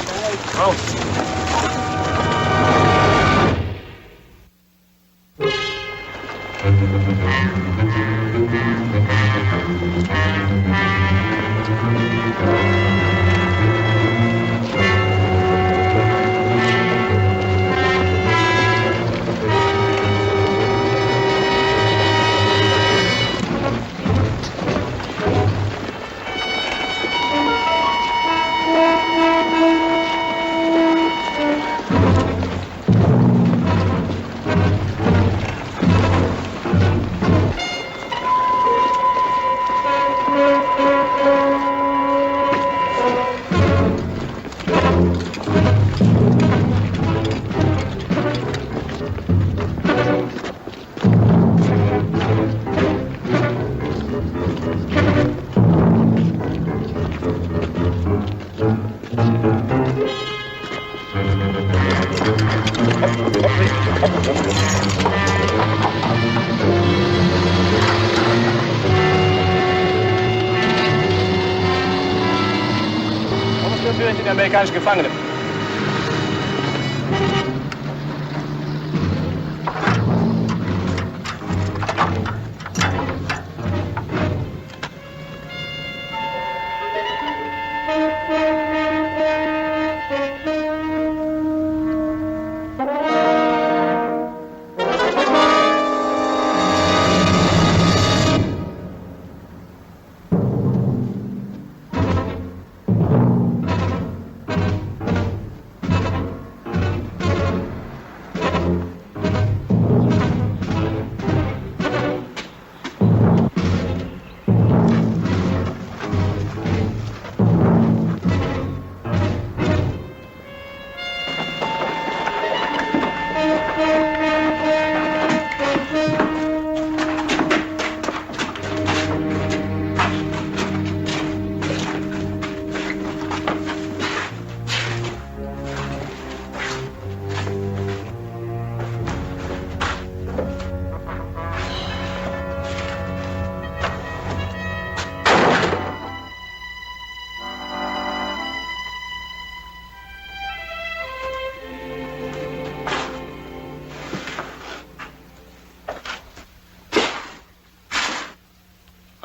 Amerikaanse gevangenen.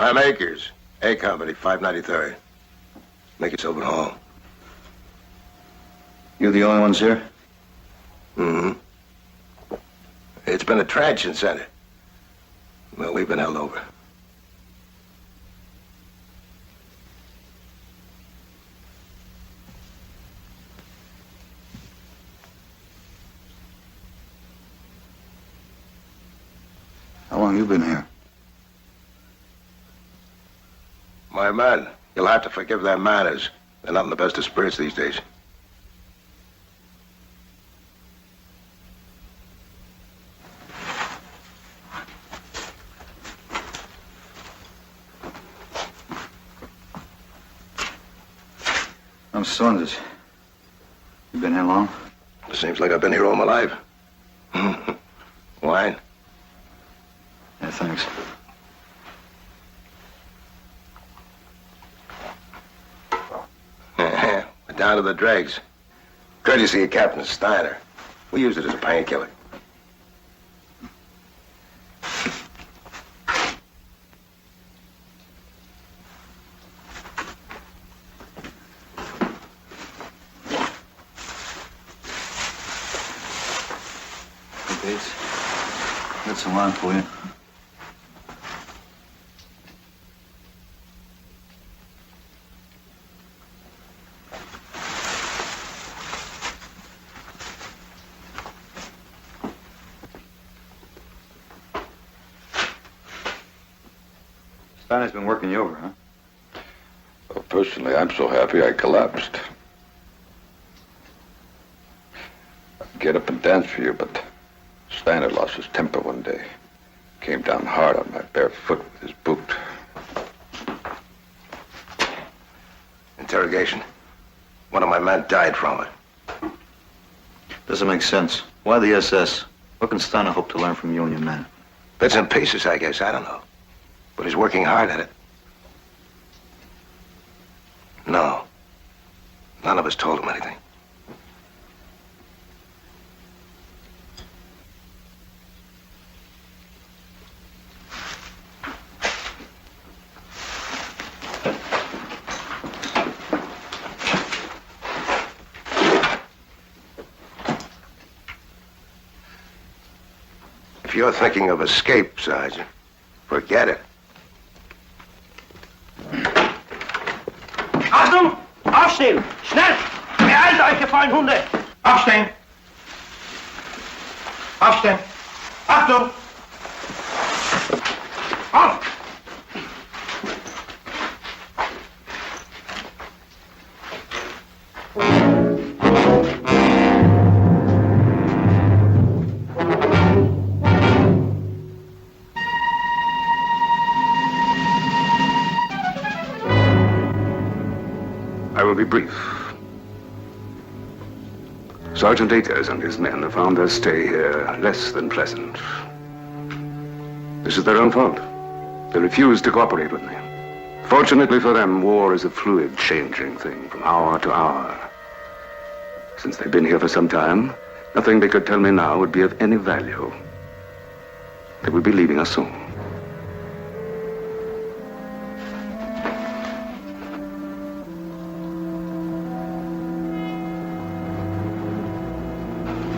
I'm Akers, A Company, 593rd. Make yourself at home. You the only ones here? Mm-hmm. It's been a transit center. Well, we've been held over. How long you been here? My men, you'll have to forgive their manners. They're not in the best of spirits these days. I'm Saunders. You been here long? Seems like I've been here all my life. Wine? Yeah, thanks. We're down to the dregs. Courtesy of Captain Steiner. We use it as a painkiller. Hey, Bates. Got some wine for you. Steiner's been working you over, huh? Well, personally, I'm so happy I collapsed. I'd get up and dance for you, but Steiner lost his temper one day. Came down hard on my bare foot with his boot. Interrogation. One of my men died from it. Doesn't make sense. Why the SS? What can Steiner hope to learn from you and your men? Bits and pieces, I guess. I don't know. But he's working hard at it. No. None of us told him anything. If you're thinking of escape, Sergeant, forget it. Achtung! Aufstehen! Schnell! Beeilt euch, ihr faulen Hunde! Aufstehen! Aufstehen! Achtung! Auf! I will be brief. Sergeant Akers and his men have found their stay here less than pleasant. This is their own fault. They refused to cooperate with me. Fortunately for them, war is a fluid, changing thing from hour to hour. Since they've been here for some time, nothing they could tell me now would be of any value. They will be leaving us soon.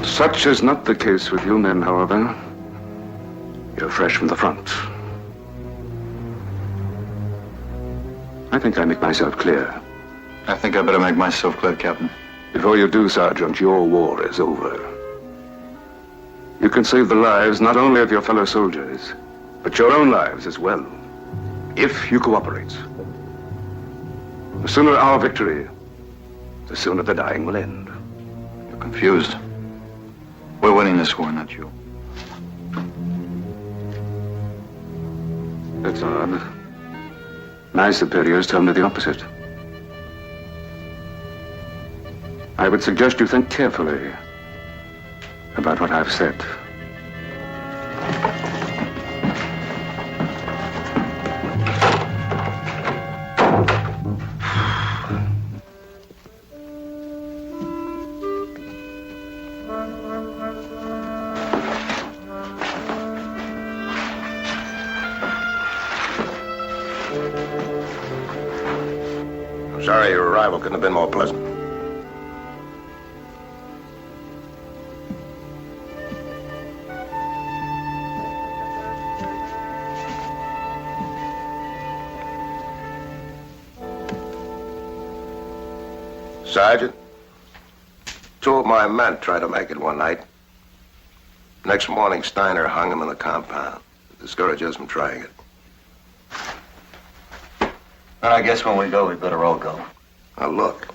Such is not the case with you men, however. You're fresh from the front. I think I make myself clear. I think I better make myself clear, Captain. Before you do, Sergeant, your war is over. You can save the lives not only of your fellow soldiers, but your own lives as well, if you cooperate. The sooner our victory, the sooner the dying will end. You're confused. We're winning this war, not you. That's odd. My superiors tell me the opposite. I would suggest you think carefully about what I've said. I'm sorry your arrival couldn't have been more pleasant. Sergeant, two of my men tried to make it one night. Next morning, Steiner hung him in the compound to discourage us from trying it. And I guess when we go, we better all go. Now, look,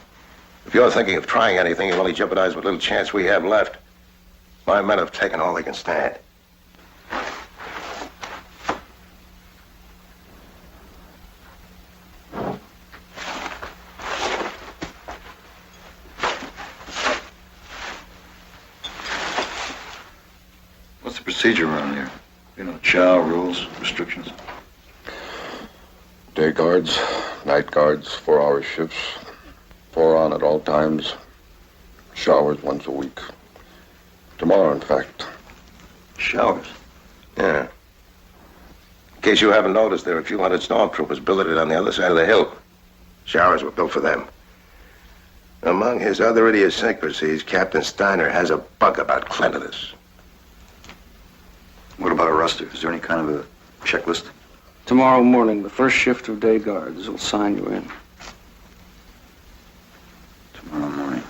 if you're thinking of trying anything, you'll only jeopardize what little chance we have left. My men have taken all they can stand. What's the procedure around here? You know, chow, rules, restrictions? Day guards, night guards, 4-hour shifts, 4 on at all times, showers once a week. Tomorrow, in fact. Showers? Yeah. In case you haven't noticed, there are a few hundred stormtroopers billeted on the other side of the hill. Showers were built for them. Among his other idiosyncrasies, Captain Steiner has a bug about cleanliness. What about a roster? Is there any kind of a checklist? Tomorrow morning, the first shift of day guards will sign you in. Tomorrow morning.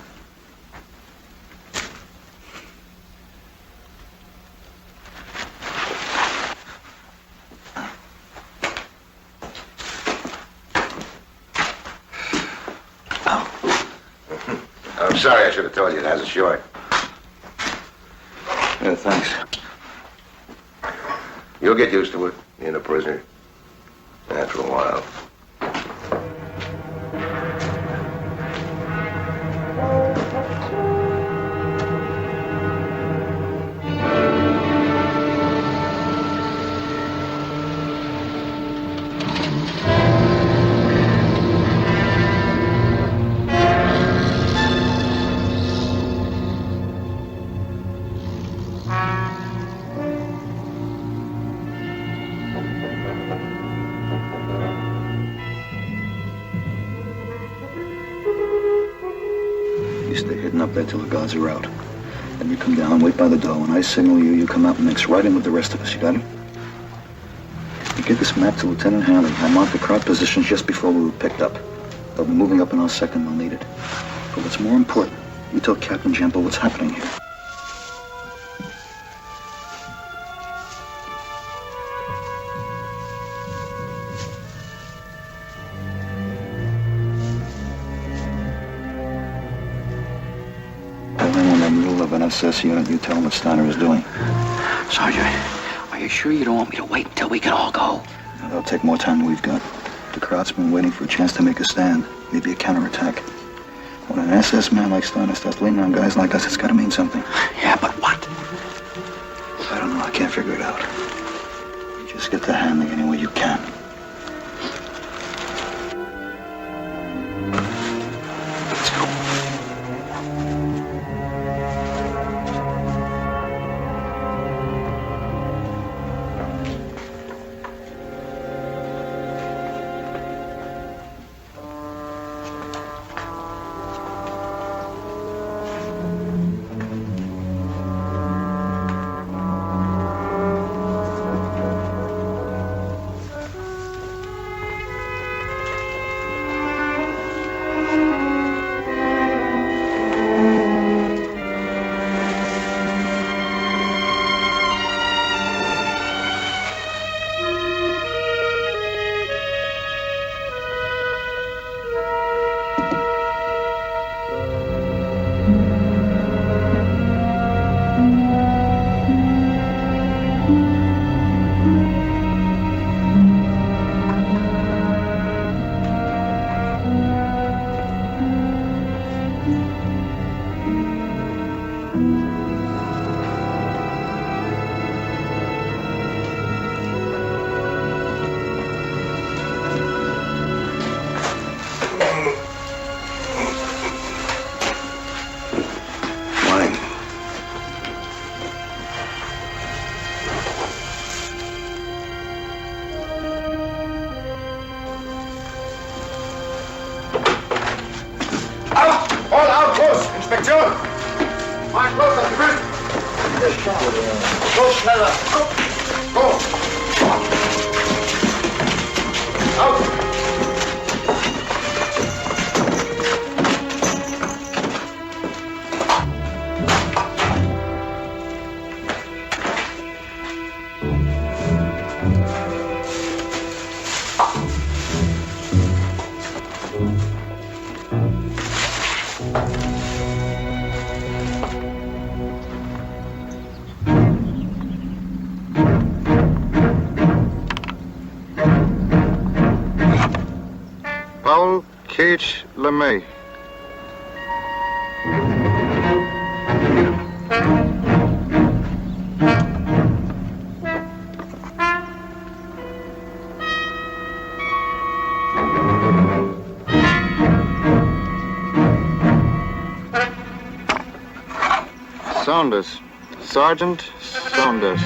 I'm sorry, I should have told you it has a short. Yeah, thanks. You'll get used to it, being a prisoner. After a while. You stay hidden up there till the guards are out. Then you come down, wait by the door. When I signal you, you come out and mix right in with the rest of us. You got it? You give this map to Lieutenant Hanley. I marked the crowd positions just before we were picked up. They'll be moving up in our second. We'll need it. But what's more important, you tell Captain Jampo what's happening here. SS unit, you tell him what Steiner is doing. Sergeant, are you sure you don't want me to wait until we can all go? No, that'll take more time than we've got. The crowd's been waiting for a chance to make a stand, maybe a counterattack. When an SS man like Steiner starts leaning on guys like us, it's got to mean something. Yeah, but what? I don't know. I can't figure it out. You just get the Hanley any way you can. Let's go. Cage LeMay. Saunders. Sergeant Saunders.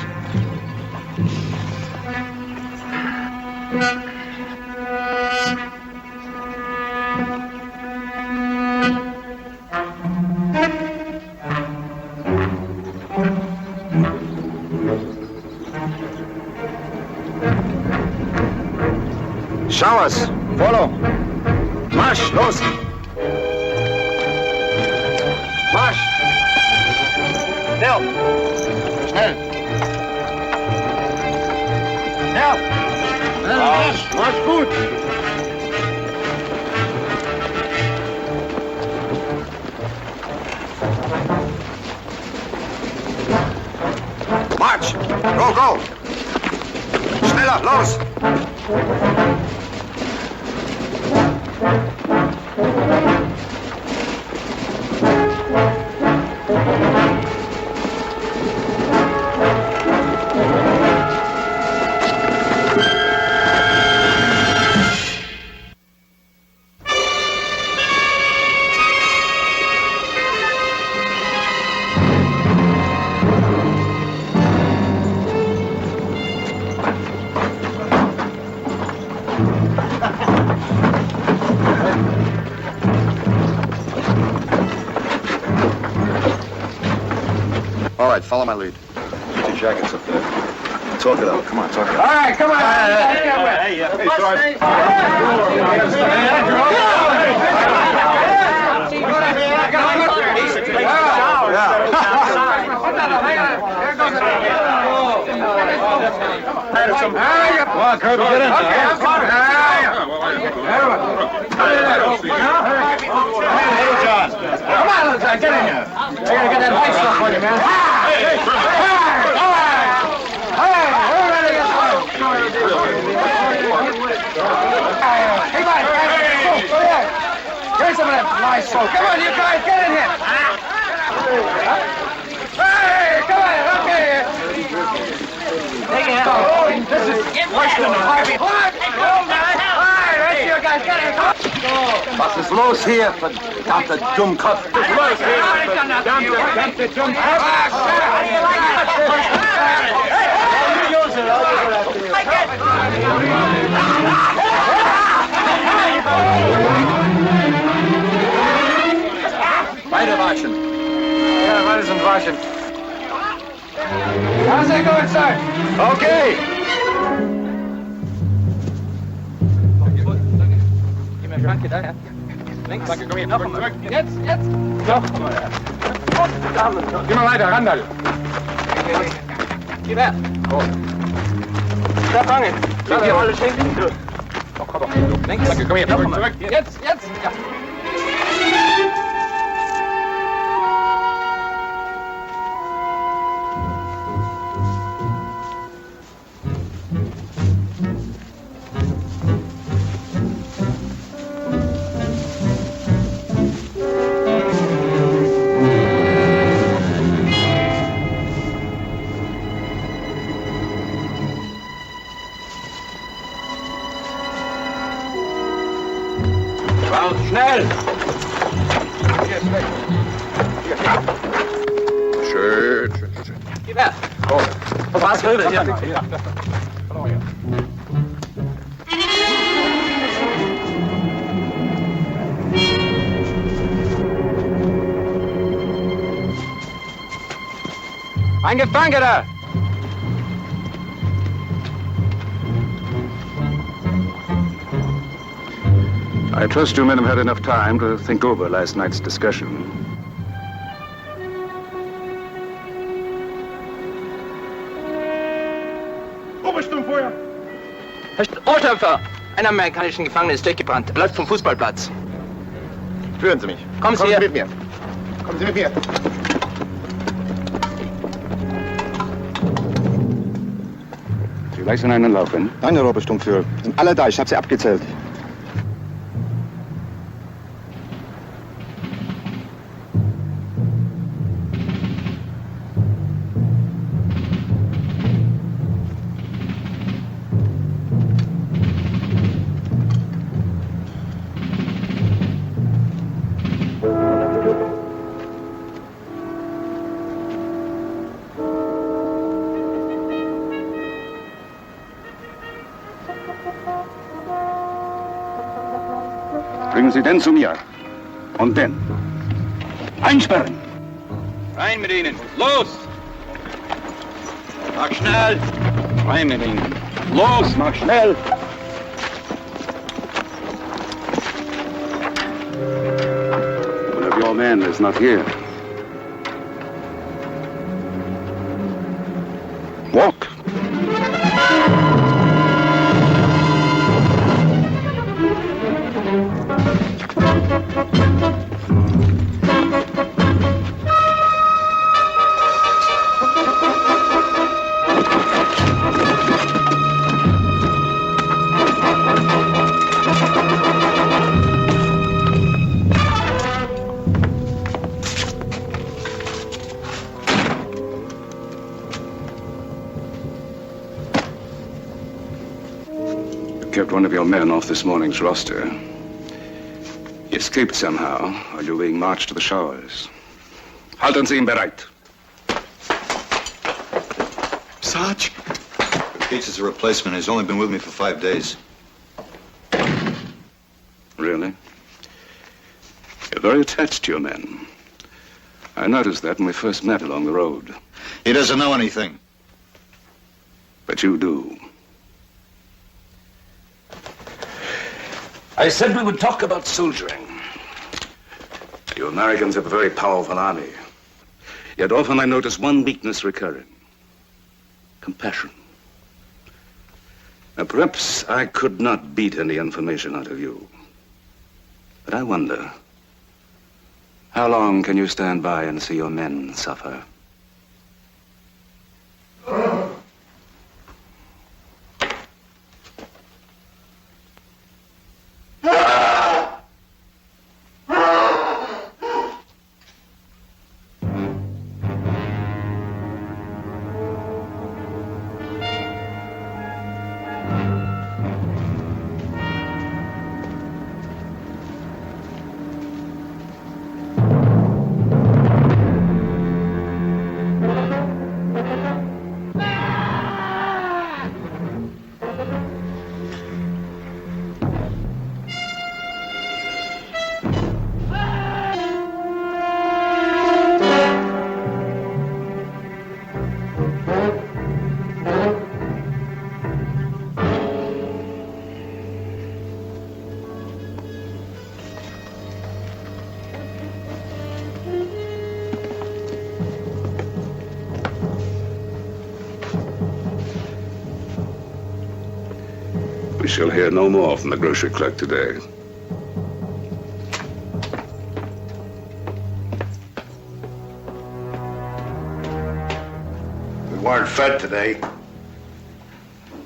Showers, follow. Marsch, los. Marsch. Schnell. Schnell. Schnell. Marsch, marsch gut. Marsch. Go, go. Schneller, los. All right, follow my lead. Get your jackets up there. Talk it out. Come on, talk it out. All right, come on. Hey, Come on, Kurt, get in. John. Come on, Lieutenant, get in here. I gotta get that white stuff for you, man. Hey, we're ready to get started. Hey, buddy, go there. Here's some of that fly soap. Come on, you guys, get in here. Hey, come on, okay. Take it out. This is worse than the Harvey. All right, rest of you guys, get in. Was ist los hier, verdammter Dummkopf? Was ist los hier, verdammter Dummkopf? Beide watschen. Ja, beide sind watschen. How's that going, sir? Okay. Gib mir Schranke da, ja. Links. Komm hier, noch einmal. Jetzt. Noch mal. Geh mal weiter, Randall. Gib her. Da fangen. Lass die Rolle schenken. Doch, komm doch. Links. Komm hier, zurück. Jetzt. Ja. Gib her. Was will denn hier? Ein Gefangener! I trust you men have had enough time to think over last night's discussion. Oberstdämpfer! Einer amerikanischen Gefangenen ist durchgebrannt. Er läuft vom Fußballplatz. Führen Sie mich. Kommen Sie Kommen her. Sie mit mir. Kommen Sie mit mir. Vielleicht in einen Laufen. Nein, Herr Obersturmführer. Sind alle da. Ich habe sie abgezählt. Bringen Sie den zu mir. Und den. Einsperren! Rein mit ihnen. Los! Mach schnell! Rein mit ihnen. Los, mach schnell! One of your men is not here. Walk! Kept one of your men off this morning's roster. He escaped somehow while you were being marched to the showers. Halten Sie ihn bereit. Sarge? Gates is a replacement. He's only been with me for 5 days. Really? You're very attached to your men. I noticed that when we first met along the road. He doesn't know anything. But you do. I said we would talk about soldiering. You Americans have a very powerful army. Yet often I notice one weakness recurring. Compassion. Now, perhaps I could not beat any information out of you. But I wonder, how long can you stand by and see your men suffer? We shall hear no more from the grocery clerk today. We weren't fed today.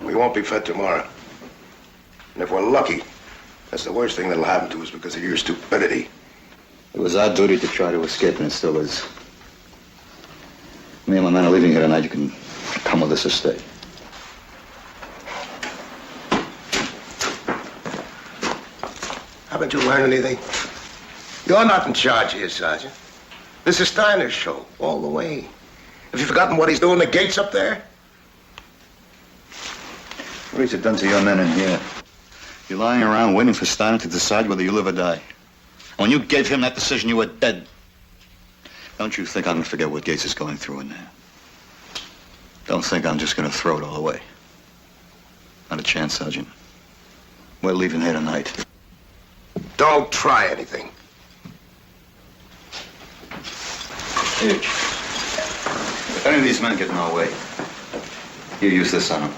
We won't be fed tomorrow. And if we're lucky, that's the worst thing that'll happen to us because of your stupidity. It was our duty to try to escape, and it still is. Me and my men are leaving here tonight. You can come with us or stay. Haven't you learned anything? You're not in charge here, Sergeant. This is Steiner's show, all the way. Have you forgotten what he's doing the gates up there? What has it done to your men in here? You're lying around waiting for Steiner to decide whether you live or die. When you gave him that decision, you were dead. Don't you think I'm going to forget what Gates is going through in there? Don't think I'm just going to throw it all away. Not a chance, Sergeant. We're leaving here tonight. Don't try anything. Huge. If any of these men get in our way, you use this on them.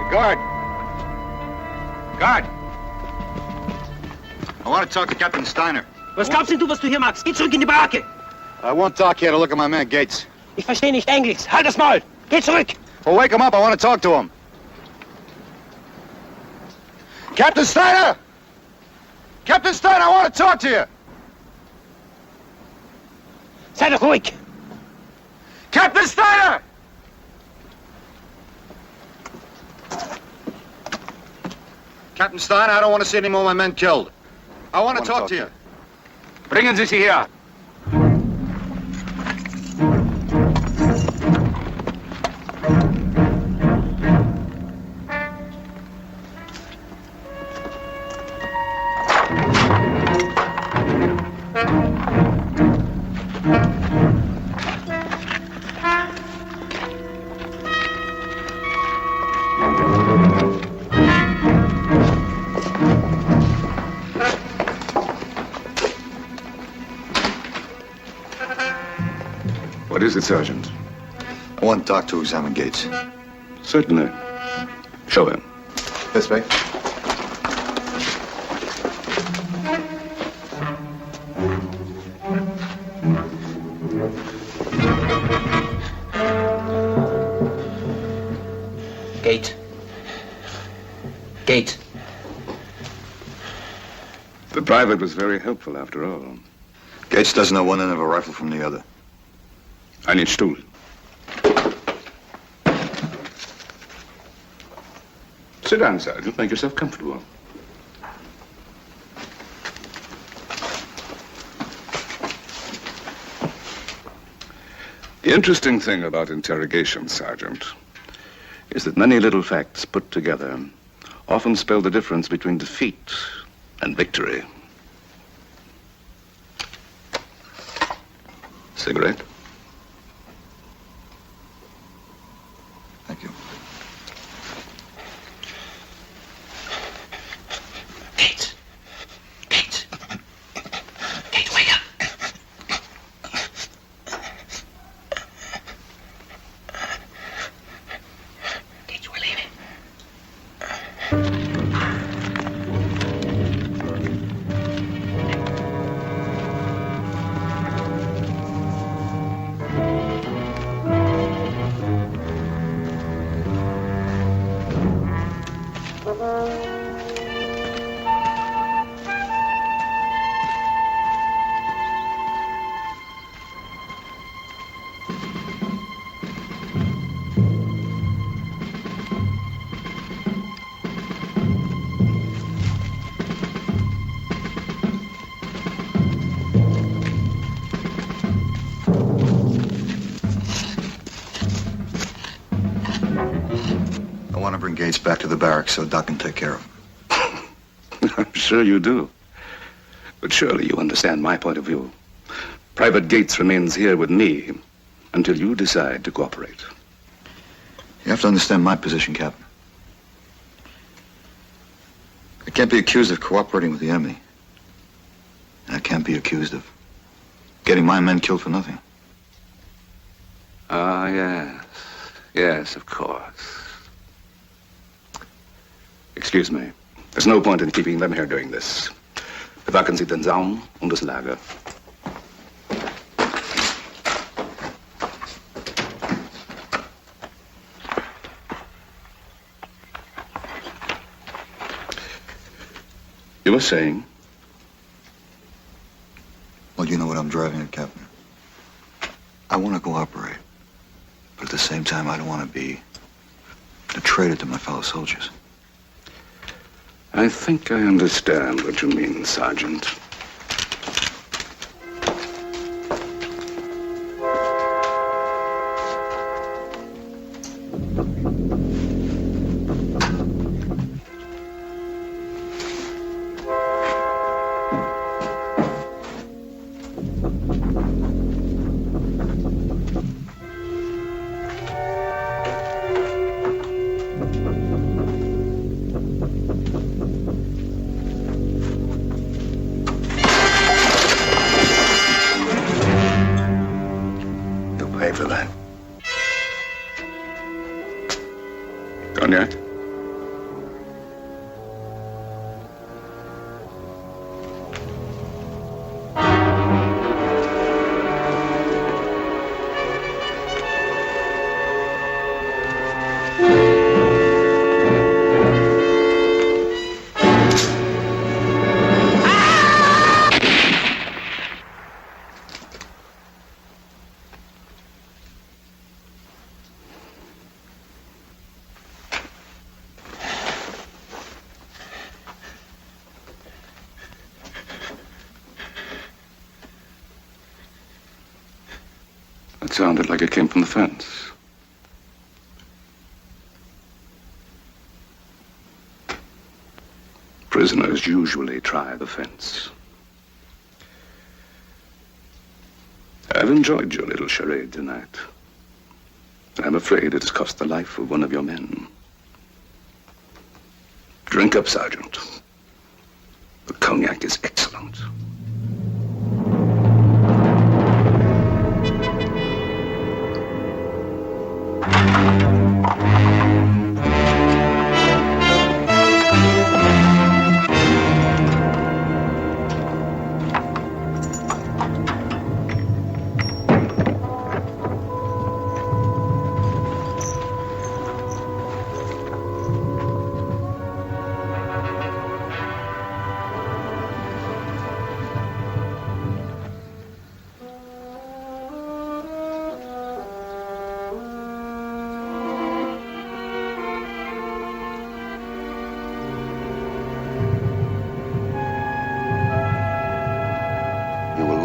Guard! Guard! I want to talk to Captain Steiner. Was glaubst denn du, was du hier machst? Geh zurück in die Baracke! I won't talk here to look at my man Gates. Ich verstehe nicht Englisch. Halt das Maul! Geh zurück! Well, wake him up. I want to talk to him. Captain Steiner! Captain Steiner, I want to talk to you! Sei doch ruhig! Captain Steiner! Captain Steiner, I don't want to see any more of my men killed. I want to talk to you. Bringen Sie sie her. What is it, Sergeant? I want to talk to Examine Gates. Certainly. Show him. This way. Gate. Gate. The private was very helpful, after all. Gates doesn't know one end of a rifle from the other. Ein Stuhl. Sit down, Sergeant. Make yourself comfortable. The interesting thing about interrogation, Sergeant, is that many little facts put together often spell the difference between defeat and victory. Cigarette? Thank you. Gates. Gates. Gates, wake up. Gates, we're leaving. I want to bring Gates back to the barracks so Doc can take care of him. I'm sure you do. But surely you understand my point of view. Private Gates remains here with me until you decide to cooperate. You have to understand my position, Captain. can't be accused of cooperating with the enemy. And I can't be accused of getting my men killed for nothing. Ah, yes. Yes, of course. Excuse me. There's no point in keeping them here doing this. Bewachen Sie den Zaun und das Lager. You were saying? Well, you know what I'm driving at, Captain. I want to cooperate. But at the same time, I don't want to be a traitor to my fellow soldiers. I think I understand what you mean, Sergeant. For that. Cognac? It sounded like it came from the fence. Prisoners usually try the fence. I've enjoyed your little charade tonight. I'm afraid it has cost the life of one of your men. Drink up, Sergeant. The cognac is excellent.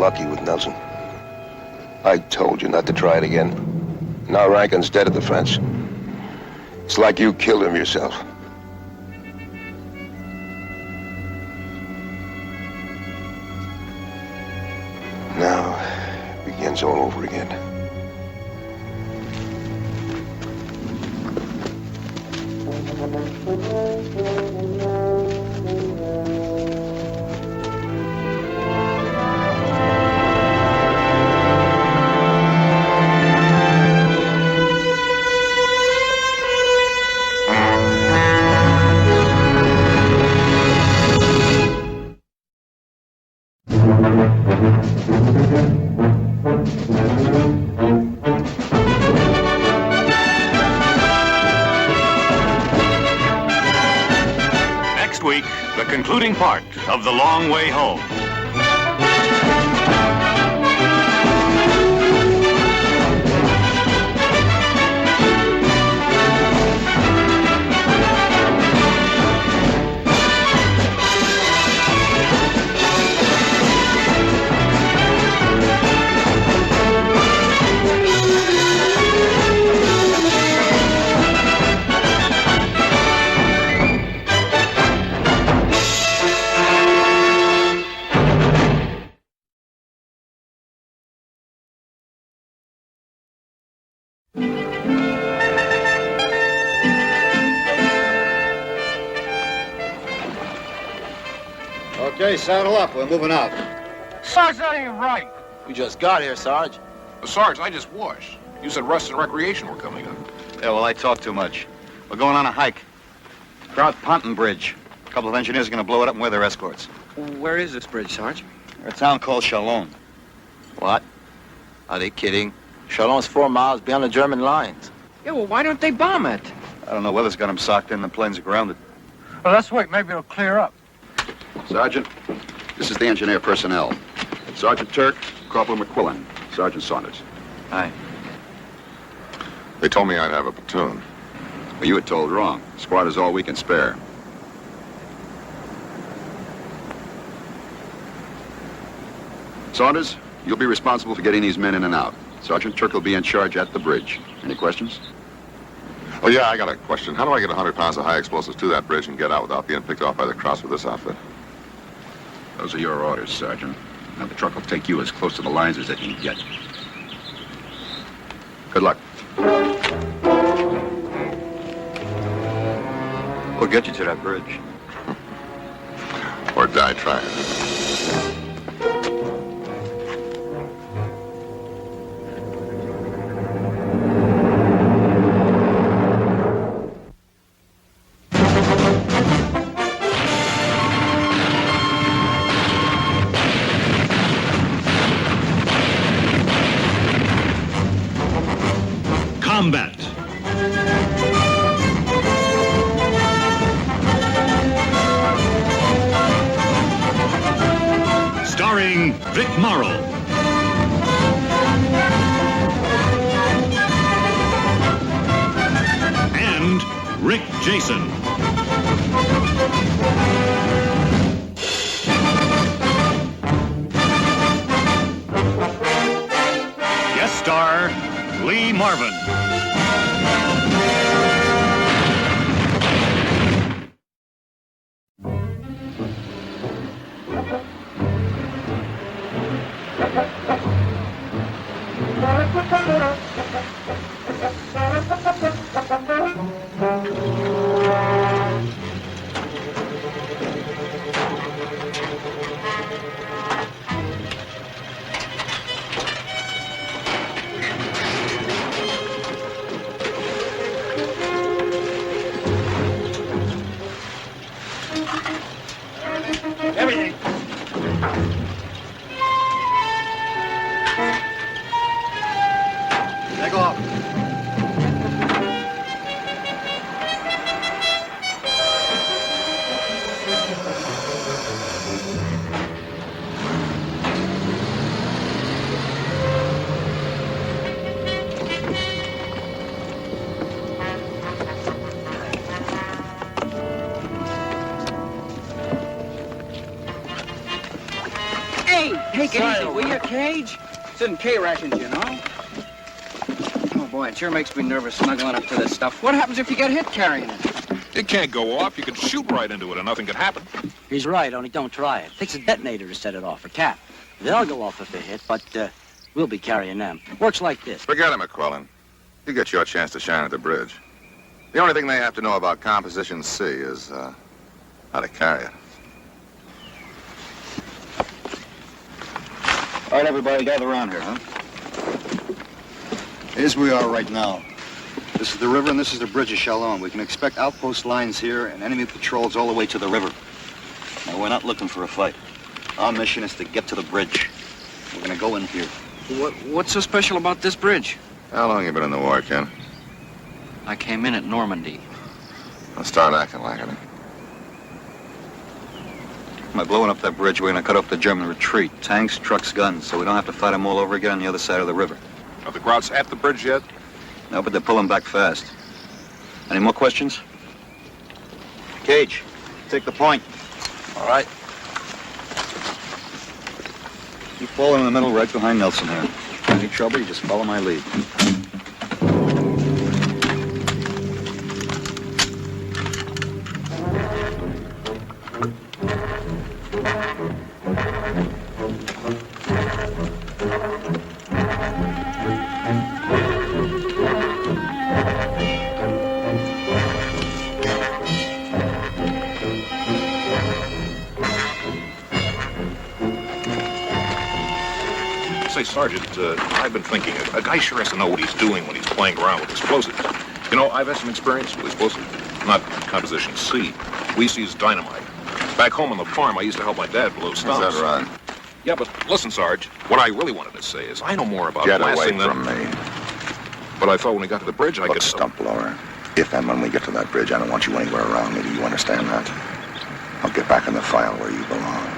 Lucky with Nelson. I told you not to try it again. Now Rankin's dead at the fence. It's like you killed him yourself. Now it begins all over again. Next week, the concluding part of The Long Way Home. Okay, saddle up. We're moving out. Sarge, that ain't right. We just got here, Sarge. Sarge, I just washed. You said rest and recreation were coming up. Yeah, well, I talk too much. We're going on a hike. Trout Ponton Bridge. A couple of engineers are going to blow it up and we're their escorts. Where is this bridge, Sarge? A town called Chalon. What? Are they kidding? Chalon's 4 miles beyond the German lines. Yeah, well, why don't they bomb it? I don't know. Weather's got them socked in. The planes are grounded. Well, let's wait. Maybe it'll clear up. Sergeant, this is the engineer personnel. Sergeant Turk, Corporal McQuillan, Sergeant Saunders. Hi. They told me I'd have a platoon. Well, you were told wrong. Squad is all we can spare. Saunders, you'll be responsible for getting these men in and out. Sergeant Turk will be in charge at the bridge. Any questions? Oh, yeah, I got a question. How do I get 100 pounds of high explosives to that bridge and get out without being picked off by the Krauts with this outfit? Those are your orders, Sergeant. Now, the truck will take you as close to the lines as it can get. Good luck. We'll get you to that bridge. Or die trying. Combat. Starring Vic Morrow. And Rick Jason. Guest star Lee Marvin. Everything. Take off. Hey, take it easy, will you, Cage? It's in K-rations, you know. Oh, boy, it sure makes me nervous snuggling up to this stuff. What happens if you get hit carrying it? It can't go off. You can shoot right into it and nothing can happen. He's right, only don't try it. Takes a detonator to set it off, a cap. They'll go off if they hit, but we'll be carrying them. Works like this. Forget it, McQuillan. You get your chance to shine at the bridge. The only thing they have to know about Composition C is how to carry it. All right, everybody, gather around here, huh? Here's where we are right now. This is the river, and this is the bridge of Chalon. We can expect outpost lines here and enemy patrols all the way to the river. Now, we're not looking for a fight. Our mission is to get to the bridge. We're going to go in here. What's so special about this bridge? How long you been in the war, Ken? I came in at Normandy. Don't start acting like it. By blowing up that bridge, we're going to cut off the German retreat. Tanks, trucks, guns, so we don't have to fight them all over again on the other side of the river. Are the Krauts at the bridge yet? No, but they're pulling back fast. Any more questions? Cage, take the point. All right. You fall in the middle right behind Nelson here. Any trouble, you just follow my lead. Say, Sergeant, I've been thinking, a guy sure has to know what he's doing when he's playing around with explosives. You know, I've had some experience with explosives. Not composition C. We use dynamite. Back home on the farm, I used to help my dad blow stumps. Is that right? Yeah, but listen, Sarge, what I really wanted to say is I know more about Get away blasting than... from me. But I thought when we got to the bridge, I Look, could... stump blower. If and when we get to that bridge, I don't want you anywhere around me. Do you understand that? I'll get back in the file where you belong.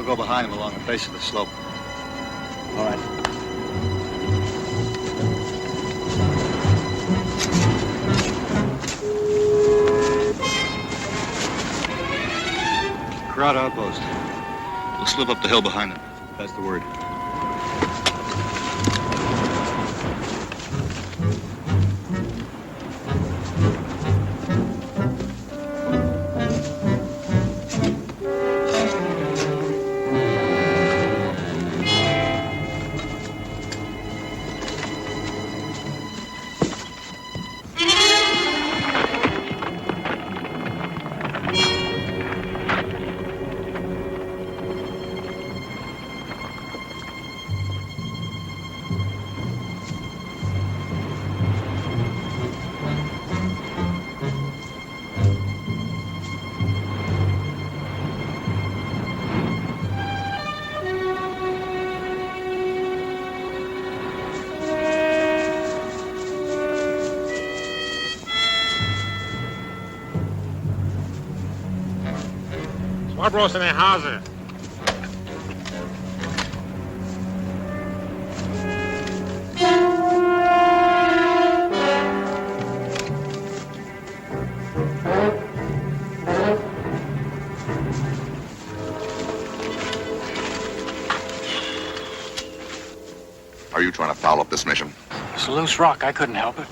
Go behind him along the face of the slope. All right. Crowd outpost. We'll slip up the hill behind them. That's the word. Barbros in der Hase. Are you trying to foul up this mission? It's a loose rock. I couldn't help it.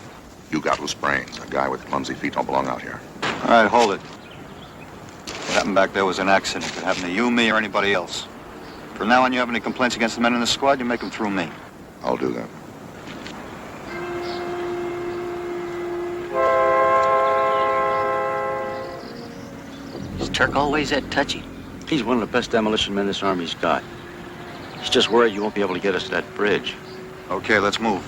You got loose brains. A guy with clumsy feet don't belong out here. All right, hold it. What happened back there was an accident. It could happen to you, me, or anybody else. From now on, you have any complaints against the men in the squad, you make them through me. I'll do that. Is Turk always that touchy? He's one of the best demolition men this army's got. He's just worried you won't be able to get us to that bridge. Okay, let's move.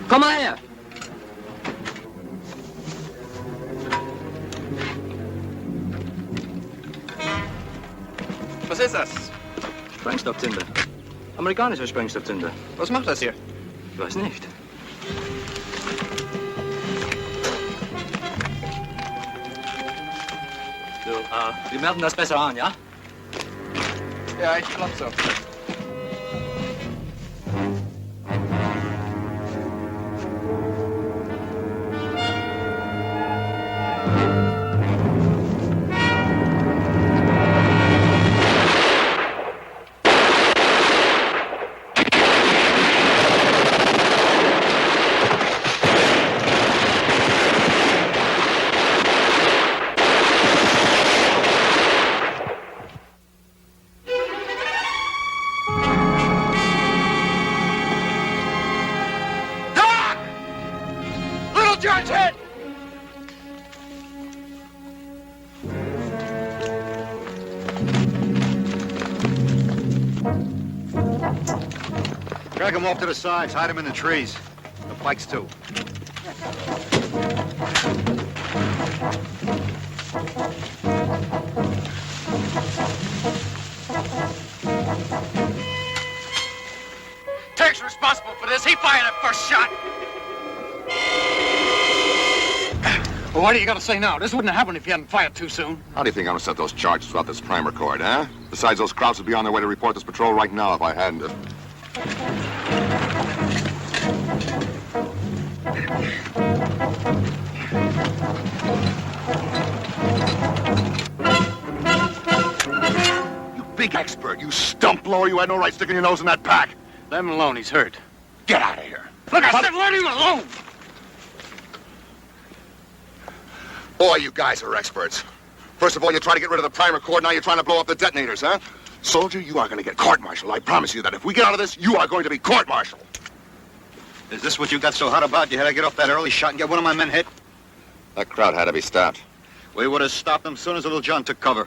Kom maar her. Was ist das? Sprengstofftinte. Amerikanische Sprengstofftinte. Was macht das hier? Ich weiß nicht. So, wir melden das besser an, ja? Yeah, I thought so. Drag him off to the sides, hide him in the trees. The pikes, too. Turk's responsible for this. He fired that first shot. Well, what are you going to say now? This wouldn't have happened if you hadn't fired too soon. How do you think I'm gonna set those charges without this primer cord, huh? Besides, those Krauts would be on their way to report this patrol right now if I hadn't. You big expert, you stump blower, you had no right sticking your nose in that pack. Let him alone. He's hurt. Get out of here. Look, I said let him alone. Boy, you guys are experts. First of all, you try to get rid of the primer cord, now you're trying to blow up the detonators, huh? Soldier, you are going to get court-martialed. I promise you that. If we get out of this, you are going to be court-martialed. Is this what you got so hot about? You had to get off that early shot and get one of my men hit? That crowd had to be stopped. We would have stopped them as soon as Little John took cover.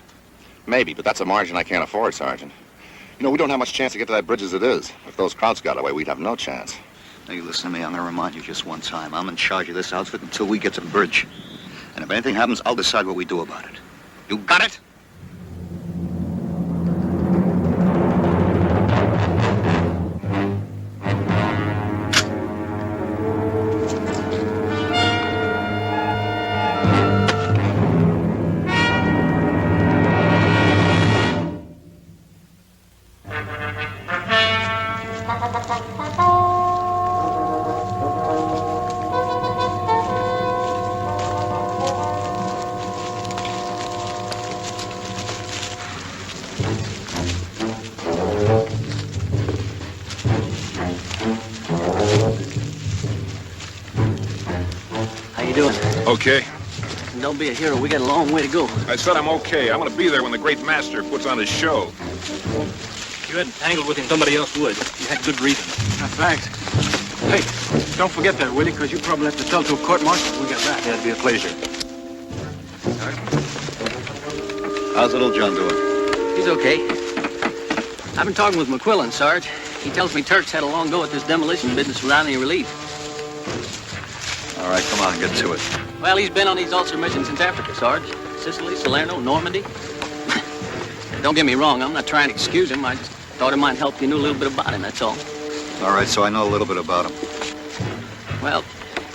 Maybe, but that's a margin I can't afford, Sergeant. You know, we don't have much chance to get to that bridge as it is. If those Krauts got away, we'd have no chance. Now, you listen to me. I'm going to remind you just one time. I'm in charge of this outfit until we get to the bridge. And if anything happens, I'll decide what we do about it. You got it? Okay. Don't be a hero. We got a long way to go. I said I'm okay. I'm going to be there when the great master puts on his show. If you hadn't tangled with him, somebody else would. You had good reason. Thanks. Hey, don't forget that, will you? Because you probably have to tell to a court-martial when we get back. That'd be a pleasure. How's Little John doing? He's okay. I've been talking with McQuillan, Sarge. He tells me Turk's had a long go at this demolition business without any relief. All right, come on, get to it. Well, he's been on these ulcer missions since Africa, Sarge. Sicily, Salerno, Normandy. Don't get me wrong, I'm not trying to excuse him. I just thought it might help you knew a little bit about him, that's all. All right, so I know a little bit about him. Well,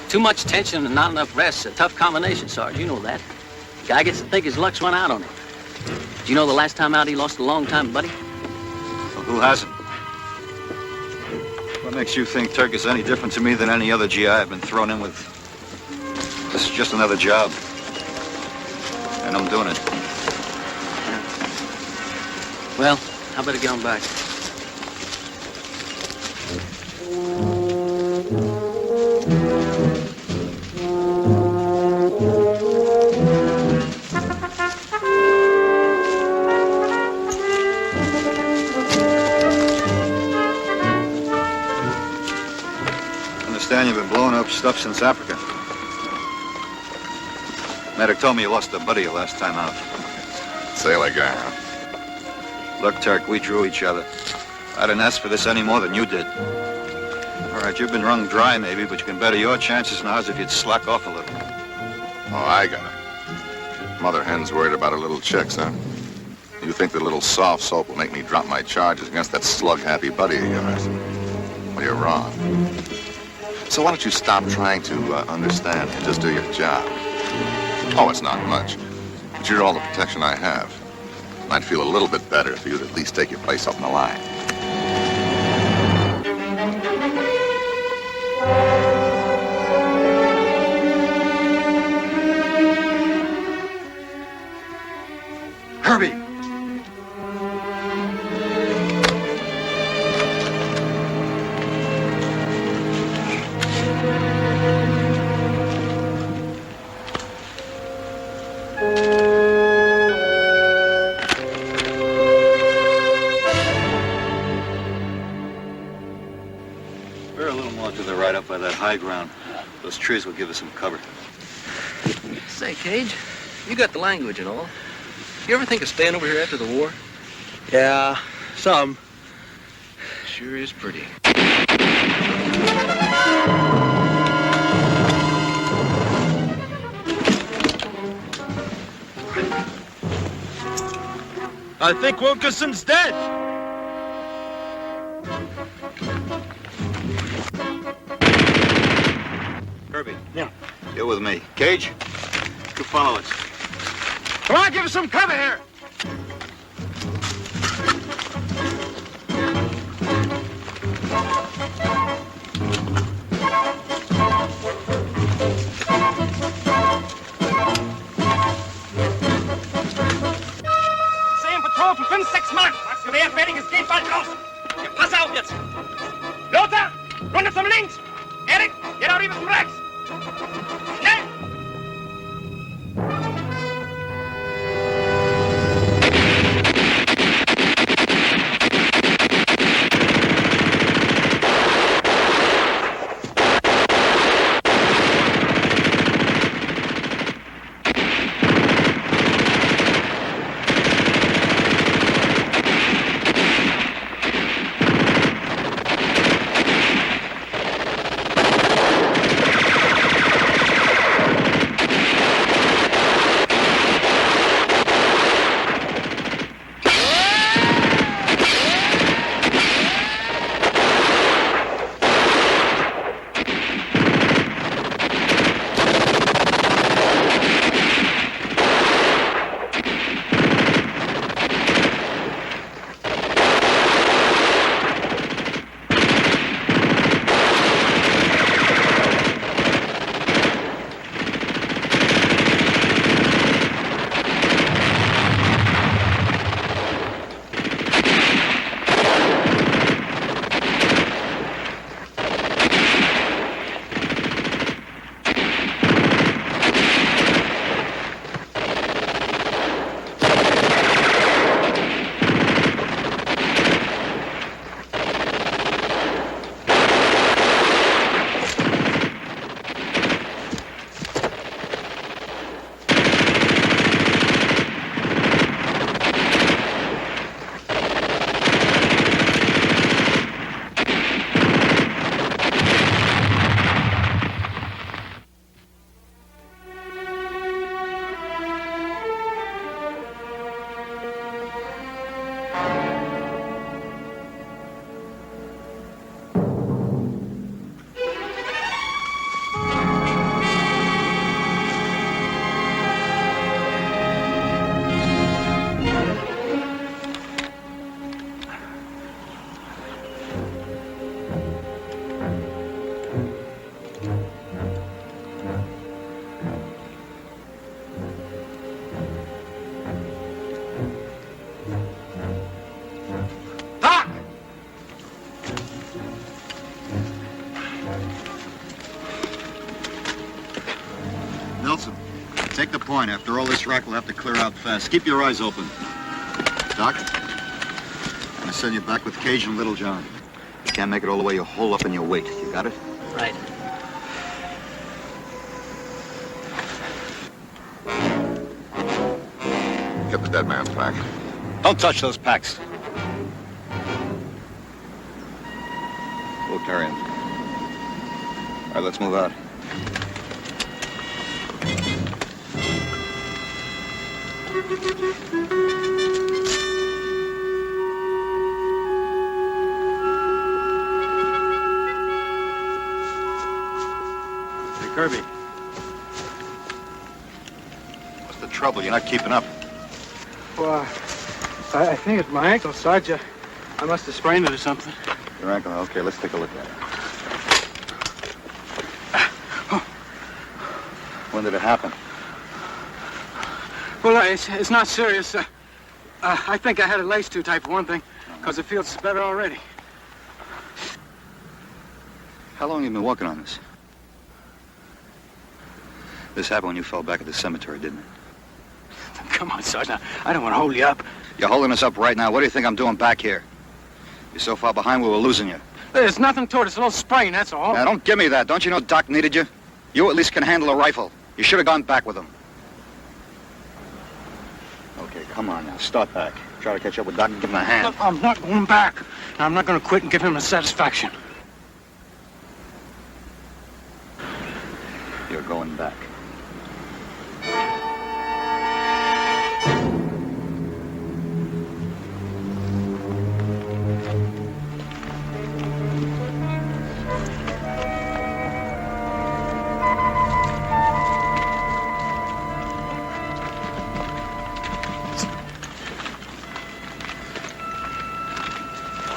too much tension and not enough rest's a tough combination, Sarge. You know that. Guy gets to think his luck's run out on him. Do you know the last time out he lost a long time, buddy? Well, who hasn't? What makes you think Turk is any different to me than any other GI I've been thrown in with? This is just another job. And I'm doing it. Well, I better get on back. I understand you've been blowing up stuff since Africa. Medic told me you lost a buddy last time out. Sailor guy, huh? Look, Turk, we drew each other. I didn't ask for this any more than you did. All right, you've been wrung dry, maybe, but you can better your chances now as if you'd slack off a little. Oh, I got it. Mother hen's worried about her little chicks, huh? You think the little soft soap will make me drop my charges against that slug-happy buddy of yours? Well, you're wrong. So why don't you stop trying to understand and just do your job? Oh, it's not much, but you're all the protection I have. I'd feel a little bit better if you'd at least take your place up in the line. Herbie! We're a little more to the right up by that high ground. Those trees will give us some cover. Say, Cage, you got the language and all. You ever think of staying over here after the war? Yeah, some. Sure is pretty. I think Wilkerson's dead. Herbie. Yeah. You're with me. Cage, you follow us. Come on, give us some cover here. Sehen Patrol für 5, 6 Mann. Masquerade fertig, es geht bald los. Ja, pass auf jetzt. Lothar, Runde zum Links. Erik, genau rüber zum Rechts. Schnell! Nelson, take the point. After all this rack, we'll have to clear out fast. Keep your eyes open. Doc, I'm gonna send you back with Cage and Little John. You can't make it all the way, you hole up in your weight. You got it? Right. Get the dead man's pack. Don't touch those packs. We'll carry him. All right, let's move out. Hey, Kirby. What's the trouble? You're not keeping up. Well, I think it's my ankle, Sarge. I must have sprained it or something. Your ankle? Okay, let's take a look at it. When did it happen? Well, it's not serious. I think I had a lace too tight for one thing, because it feels better already. How long have you been working on this? This happened when you fell back at the cemetery, didn't it? Come on, Sarge. Now, I don't want to hold you up. You're holding us up right now. What do you think I'm doing back here? You're so far behind, we were losing you. There's nothing to it. It's a little sprain, that's all. Now, don't give me that. Don't you know Doc needed you? You at least can handle a rifle. You should have gone back with him. Okay, come on now. Start back. Try to catch up with Doc and give him a hand. Look, I'm not going back. Now, I'm not going to quit and give him a satisfaction. You're going back.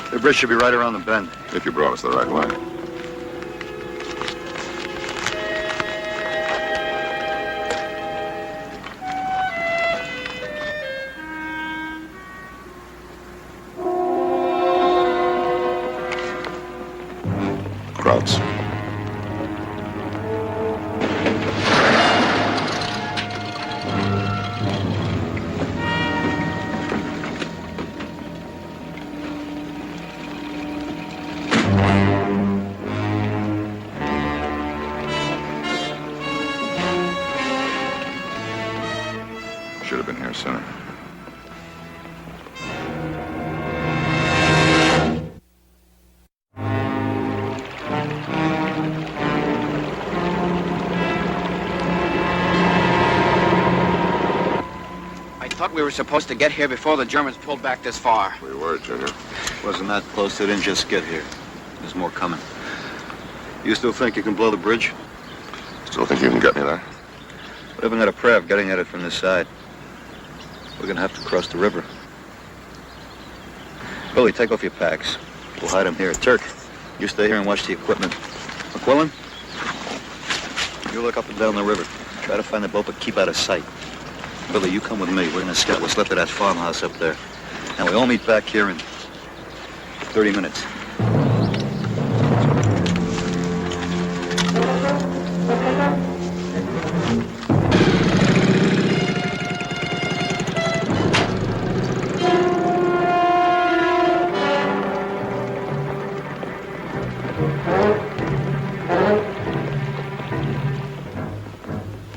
The bridge should be right around the bend. If you brought us the right way. Krauts. Should have been here sooner. I thought we were supposed to get here before the Germans pulled back this far. We were, Junior. Wasn't that close? They didn't just get here. There's more coming. You still think you can blow the bridge? Still think you can get me there? We haven't got a prayer of getting at it from this side. We're gonna have to cross the river. Billy, take off your packs. We'll hide them here. Turk, you stay here and watch the equipment. McQuillan, you look up and down the river. Try to find the boat, but keep out of sight. Billy, you come with me. We're gonna scout what's left of that farmhouse up there. And we all meet back here in 30 minutes.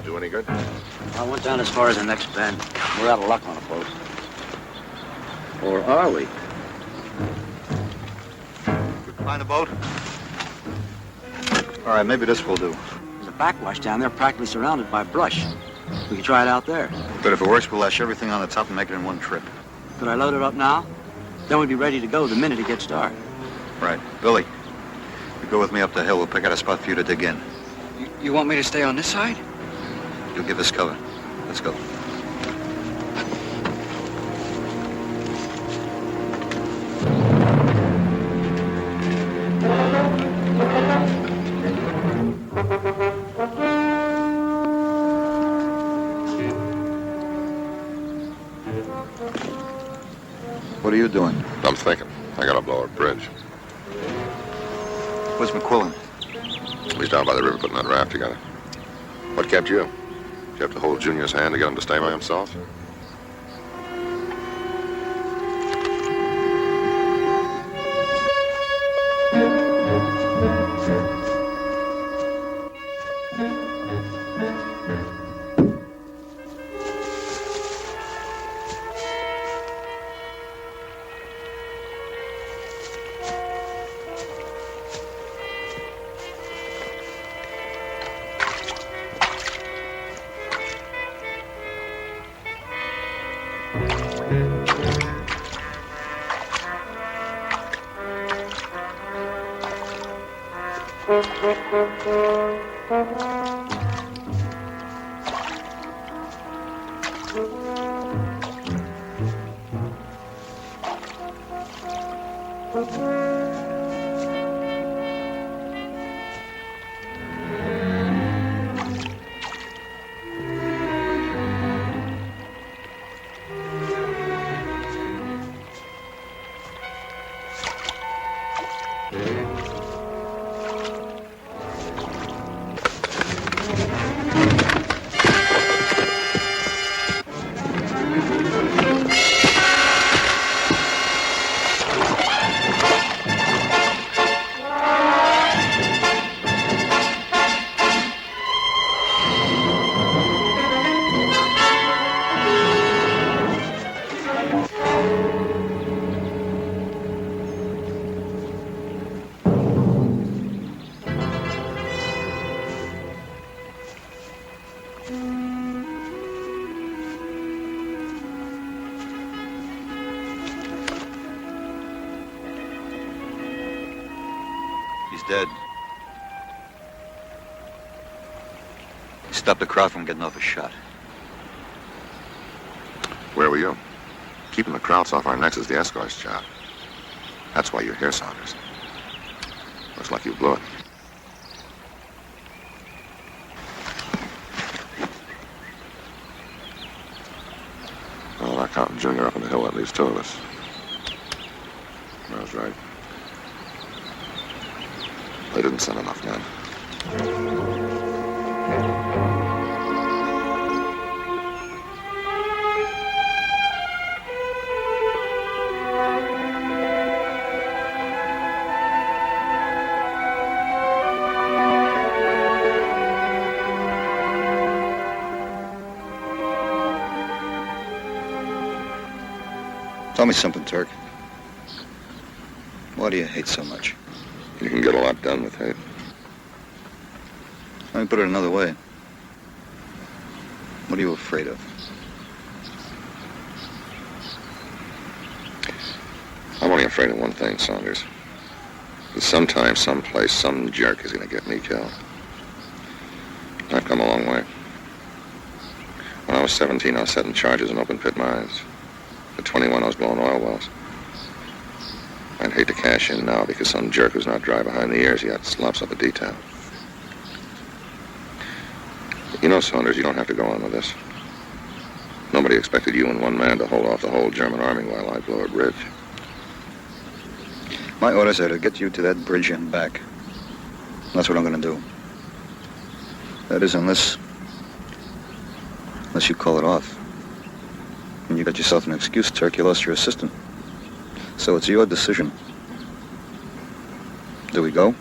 Do any good? I went down as far as the next bend. We're out of luck on a boat. Or are we? Find the boat? All right, maybe this will do. There's a backwash down there practically surrounded by brush. We could try it out there. But if it works, we'll lash everything on the top and make it in one trip. Could I load it up now? Then we'd be ready to go the minute it gets dark. Right. Billy, you go with me up the hill. We'll pick out a spot for you to dig in. You want me to stay on this side? You'll give us cover. Let's go. What are you doing? I'm thinking. I gotta blow a bridge. Where's McQuillan? He's down by the river putting that raft together. What kept you? Did you have to hold Junior's hand to get him to stay by himself? He's dead. He stopped the crowd from getting off a shot. Where were you? Keeping the crowds off our necks is the escort's job. That's why you're here, Saunders. Looks like you blew it. Well, that Compton Jr. up on the hill, that leaves two of us. I was right. They didn't send enough men. Tell me something, Turk. Why do you hate so much? You can get a lot done with hate. Let me put it another way. What are you afraid of? I'm only afraid of one thing, Saunders. That sometime, someplace, some jerk is going to get me killed. I've come a long way. When I was 17, I was setting charges in open pit mines. At 21, I was blowing oil wells. I'd hate to cash in now because some jerk who's not dry behind the ears yet slops up a detail. You know, Saunders, you don't have to go on with this. Nobody expected you and one man to hold off the whole German army while I blow a bridge. My orders are to get you to that bridge and back. That's what I'm going to do. That is, unless you call it off. When you got yourself an excuse, Turk, you lost your assistant. So it's your decision. Do we go?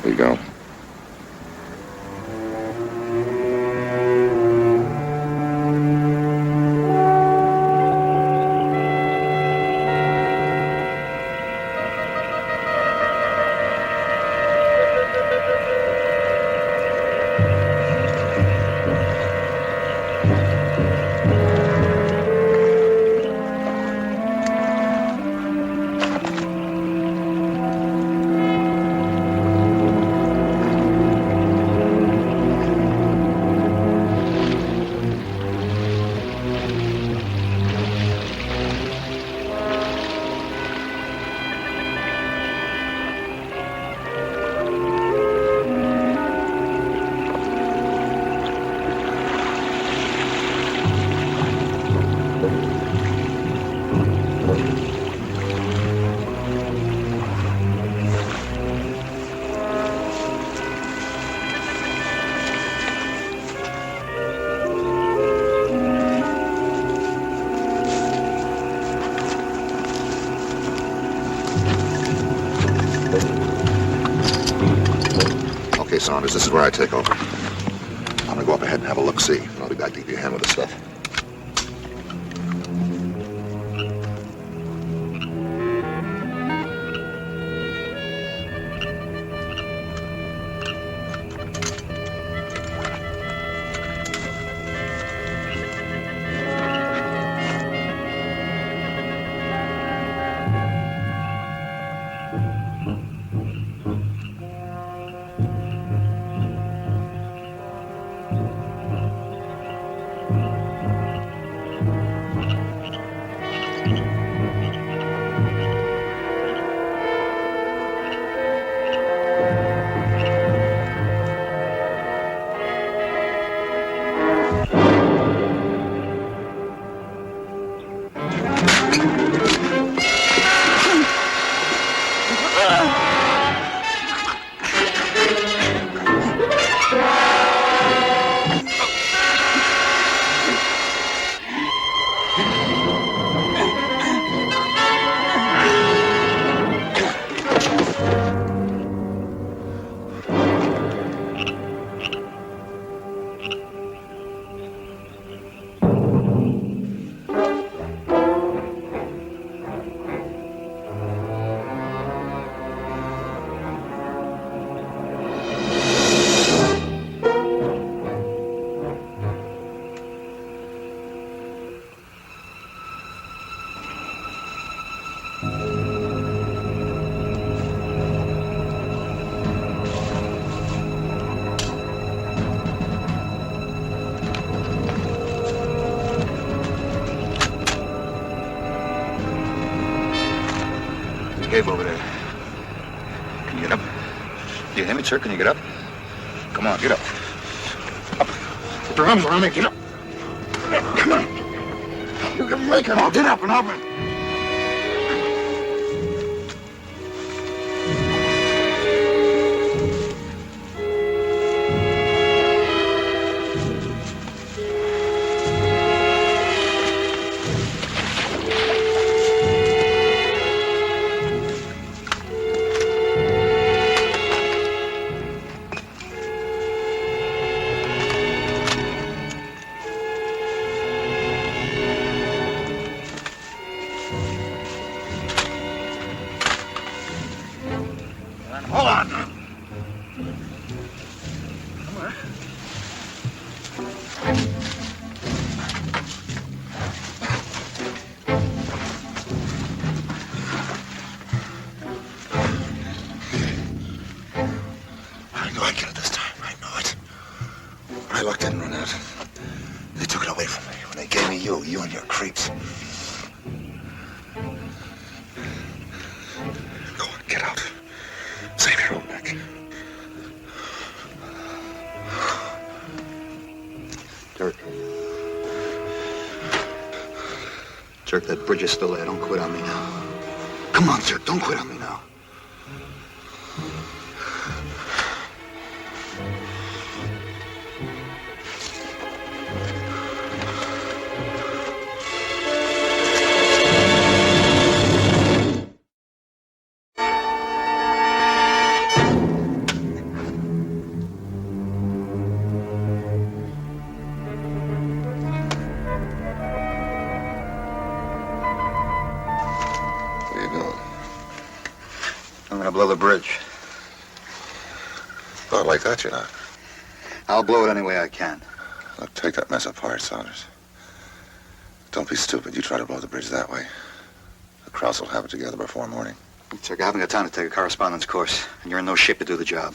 We go. Okay, Saunders, this is where I take over. I'm gonna go up ahead and have a look-see, and I'll be back to give you a hand with the stuff. cave over there. Can you get up? Do you hear me, sir? Can you get up? Come on, get up. Up. Put your arms around me. Get up. Come on. You can make it. Now get up and help me. Hold on. I knew I'd get it this time. I knew it. My luck didn't run out. They took it away from me when they gave me you and your creeps. Go on, get out. Save your own neck. Jerk. Jerk, that bridge is still there. Don't quit on me now. Come on, Jerk. Don't quit on me now. What are you doing? I'm gonna blow the bridge. Not like that, you're not. I'll blow it any way I can. Look, take that mess apart, Saunders. Don't be stupid. You try to blow the bridge that way. The Krauss will have it together before morning. Jerk, I haven't got time to take a correspondence course, and you're in no shape to do the job.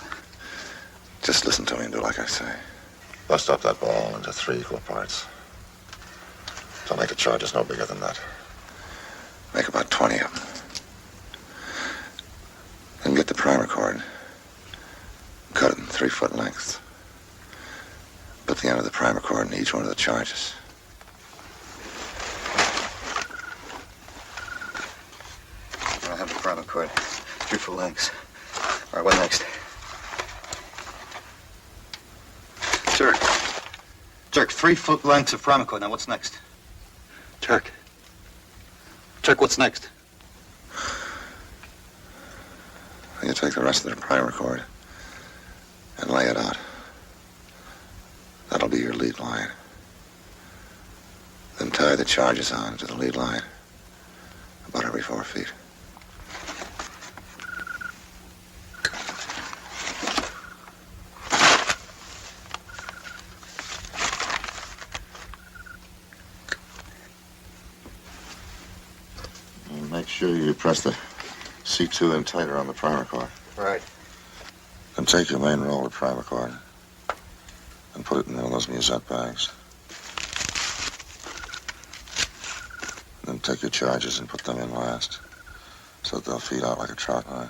Just listen to me and do like I say. Bust up that ball into 3 equal parts. Don't make the charges no bigger than that. Make about 20 of them. Then get the primer cord. Cut it in 3-foot lengths. Put the end of the primer cord in each one of the charges. I have the primer cord. 3-foot lengths. All right, what next? Jerk. Jerk, 3-foot lengths of primer cord. Now, what's next? Jerk. Jerk, what's next? You take the rest of the primer cord and lay it out. That'll be your lead line. Then tie the charges on to the lead line about every 4 feet. And make sure you press the C2 in tighter on the primer cord. Right. Then take your main roll of primer cord and put it in one of those musette bags. Then take your charges and put them in last so that they'll feed out like a trout line.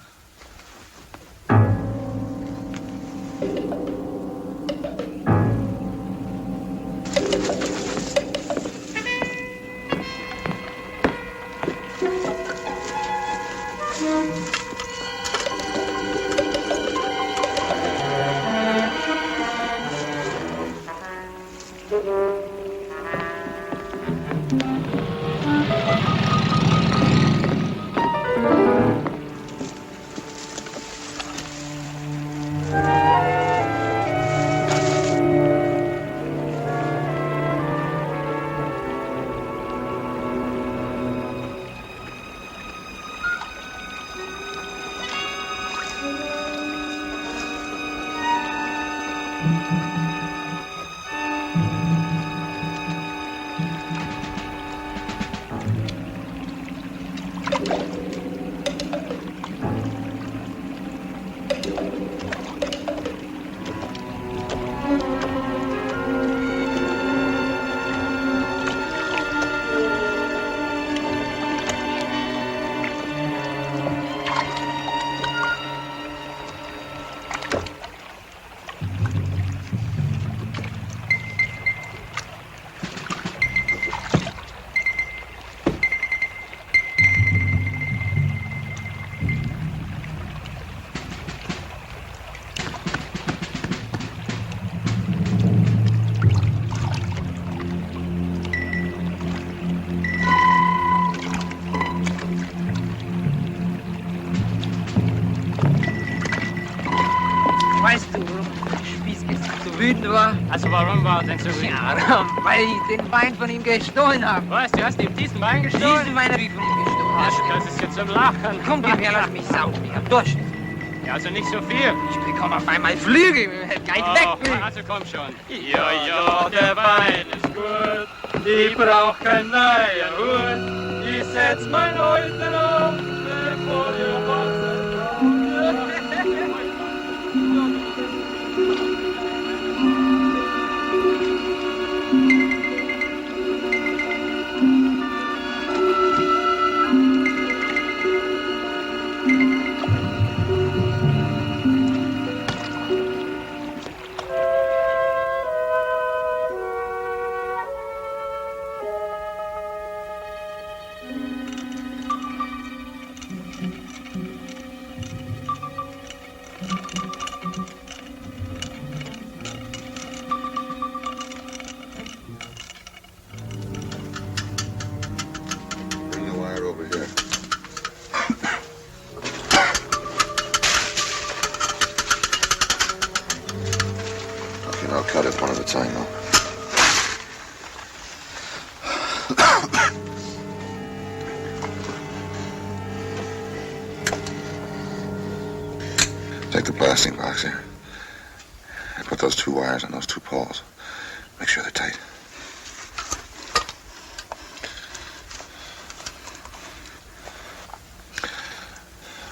Weißt du, warum der Spieß gestern so wütend war? Also warum war er denn so wütend? Ja, weil ich den Wein von ihm gestohlen habe. Was, du hast ihm diesen Wein gestohlen? Diesen Wein habe ich von ihm gestohlen. Das ist jetzt zum Lachen. Komm, gib her, lass mich saufen. Ich hab Durst. Ja, also nicht so viel. Ich bekomme auf einmal Flügel. Gleich weg. Also komm schon. Ja, ja, der Wein ist gut. Ich brauch keinen neuen Hut. Ich setz mein Häuten auf, bevor ihr Wasser kommt. Bring the wire over here. Okay, now cut it one at a time, though. Take the blasting box here. And put those two wires on those two poles. Make sure they're tight.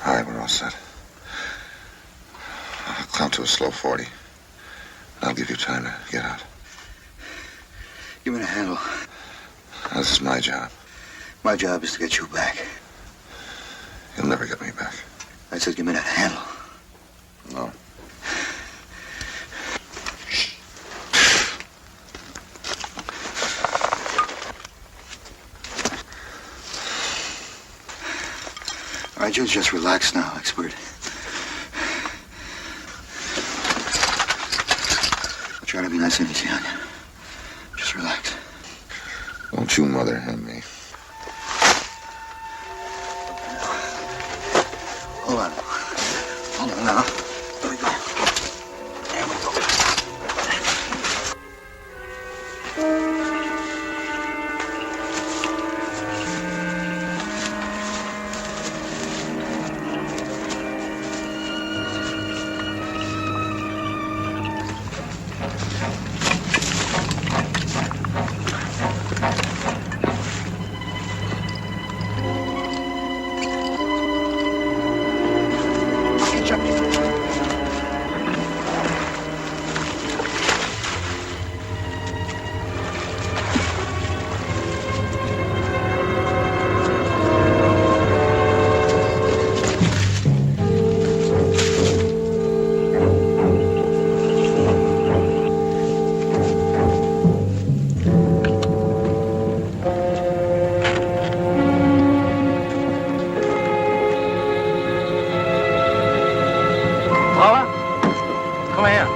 All right, we're all set. I'll count to a slow 40. I'll give you time to get out. Give me the handle. This is my job. My job is to get you back. You'll never get me back. I said give me that handle. No. All right, you just relax now, expert. I'm trying to be nice and easy on you. Just relax. Don't you mother hen me. Hold on. Hold on now. There we go. There we go. Paula? Komm mal her.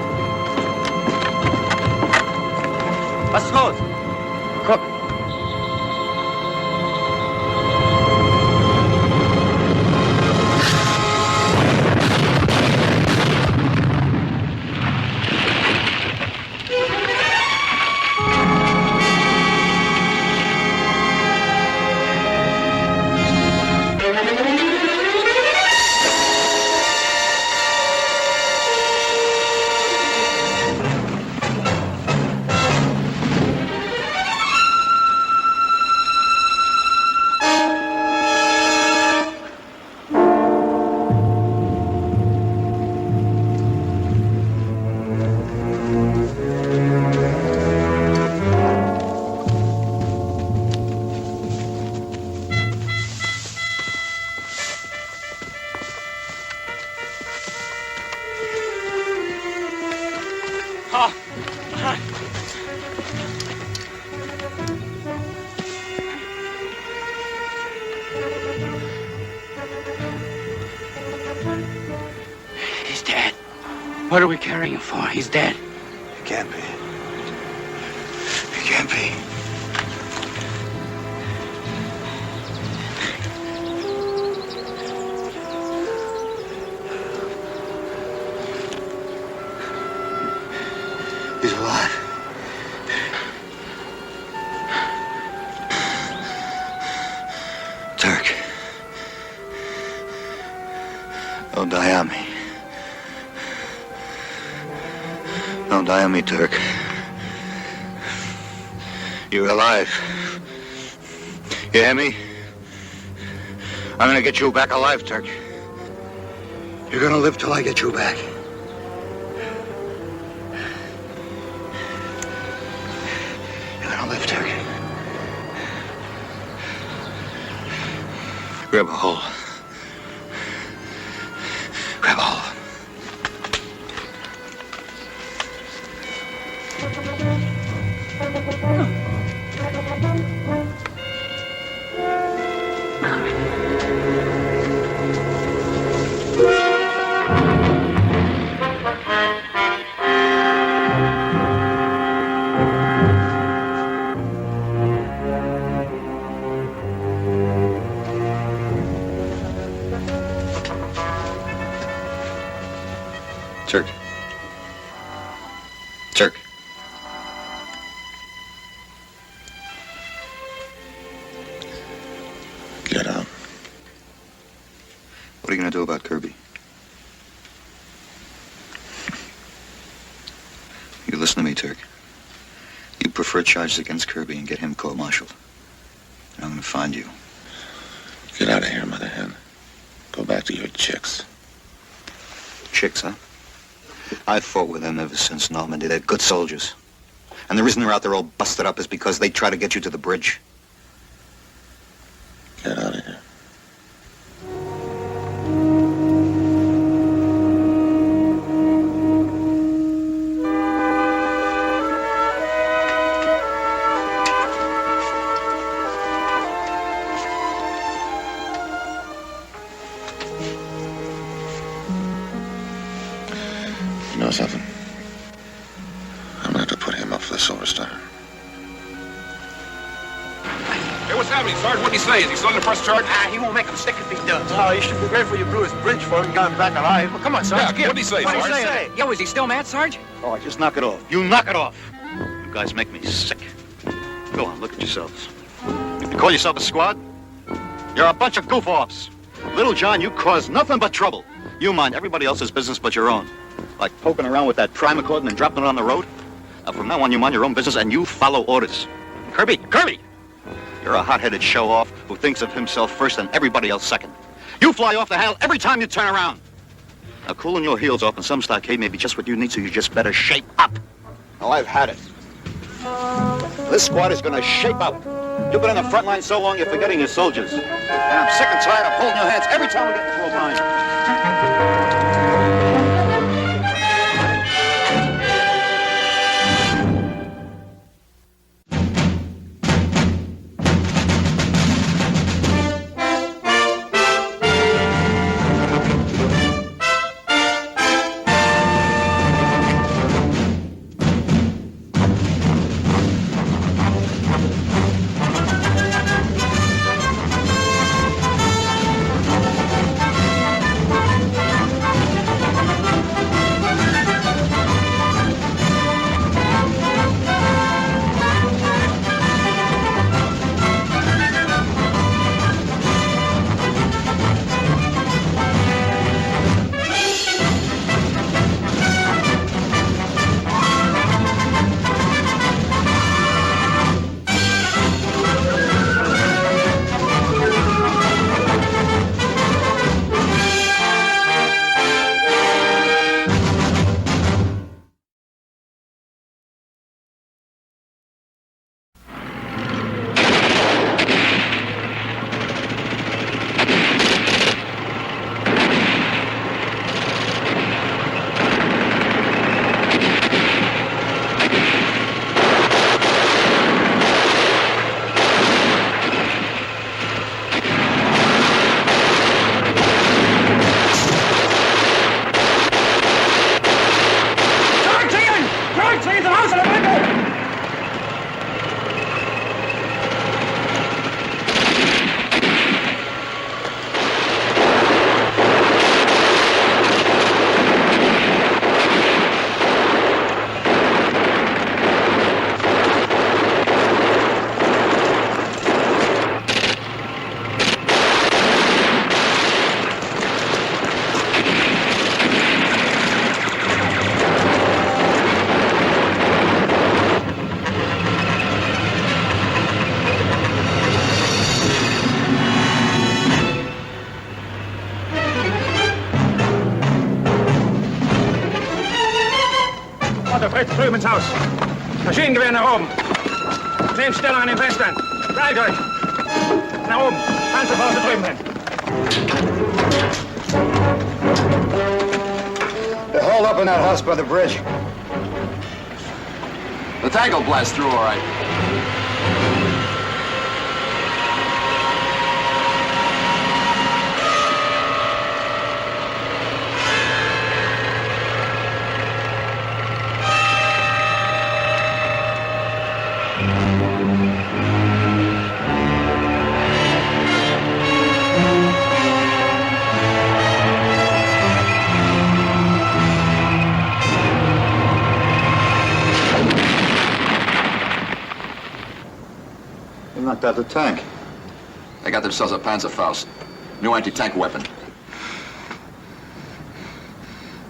Was ist los? Guck. He's dead. What are we carrying him for? He's dead. He can't be. He can't be. He's alive. Turk. Don't die on me. Don't die on me, Turk. You're alive. You hear me? I'm gonna get you back alive, Turk. You're gonna live till I get you back. You're gonna live, Turk. Grab a hole. Grab a hole. Turk. Turk. Get out. What are you going to do about Kirby? You listen to me, Turk. You prefer charges against Kirby and get him court-martialed. And I'm going to find you. Get out of here, Mother Hen. Go back to your chicks. Chicks, huh? I've fought with them ever since Normandy. They're good soldiers. And the reason they're out there all busted up is because they try to get you to the bridge. Get out of here. You know something? I'm gonna have to put him up for the Silver Star. Hey, what's happening, Sarge? What'd he say? Is he still in the press charge? He won't make him stick if he does. Oh, you should be grateful you blew his bridge for him and got him back alive. Well, come on, Sarge. Yeah, get what'd he say, What'd he Sarge? say? Yo, is he still mad, Sarge? Oh, just knock it off. You knock it off. You guys make me sick. Go on, look at yourselves. You call yourself a squad? You're a bunch of goof-offs. Little John, you cause nothing but trouble. You mind everybody else's business but your own. Like poking around with that trimacord and dropping it on the road. Now, from now on, you mind your own business and you follow orders. Kirby! You're a hot-headed show-off who thinks of himself first and everybody else second. You fly off the handle every time you turn around. Now, cooling your heels off in some stockade may be just what you need, so you just better shape up. Oh, I've had it. This squad is going to shape up. You've been on the front line so long, you're forgetting your soldiers. And I'm sick and tired of holding your hands every time we get into a bind. Otto, Fritz, drüben ins Haus. Maschinengewehr nach oben. Nehmt Stellung an den Fenstern. Beeilt euch. Nach oben. Panzerfaust drüben hin. They're holed up in that house by the bridge. The tank will blast through all right. They knocked out the tank. They got themselves a Panzerfaust. New anti-tank weapon.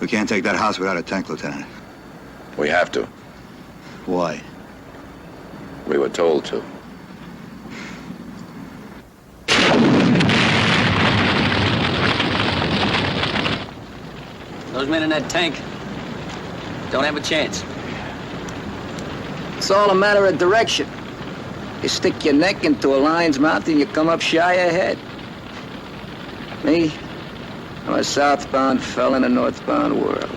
We can't take that house without a tank, Lieutenant. We have to. Why? We were told to. Those men in that tank don't have a chance. It's all a matter of direction. You stick your neck into a lion's mouth and you come up shy ahead. Me, I'm a southbound fella in a northbound world.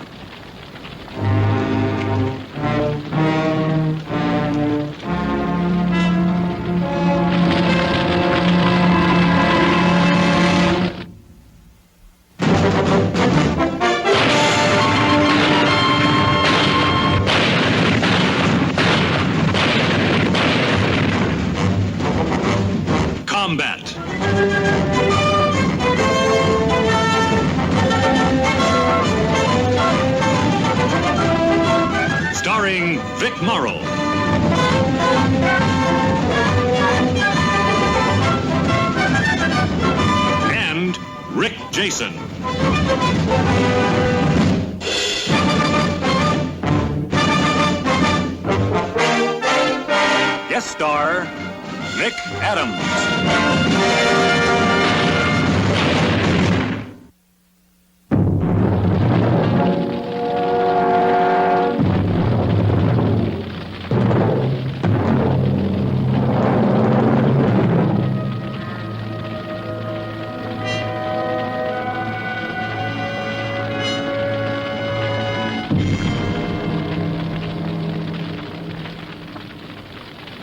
Combat. Starring Vic Morrow. And Rick Jason. Guest star Nick Adams.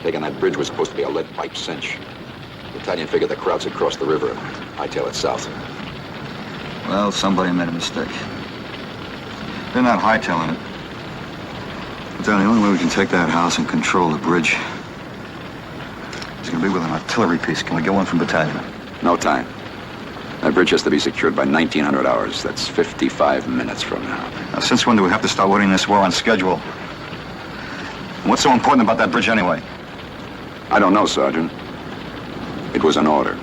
Taking that bridge was supposed to be a lead pipe cinch. The battalion figured the Krauts had crossed the river and hightail it south. Well, somebody made a mistake. They're not hightailing it. But then the only way we can take that house and control the bridge is going to be with an artillery piece. Can we get one from battalion? No time. That bridge has to be secured by 1900 hours. That's 55 minutes from now. Now, since when do we have to start winning this war on schedule? And what's so important about that bridge anyway? I don't know, Sergeant. It was an order.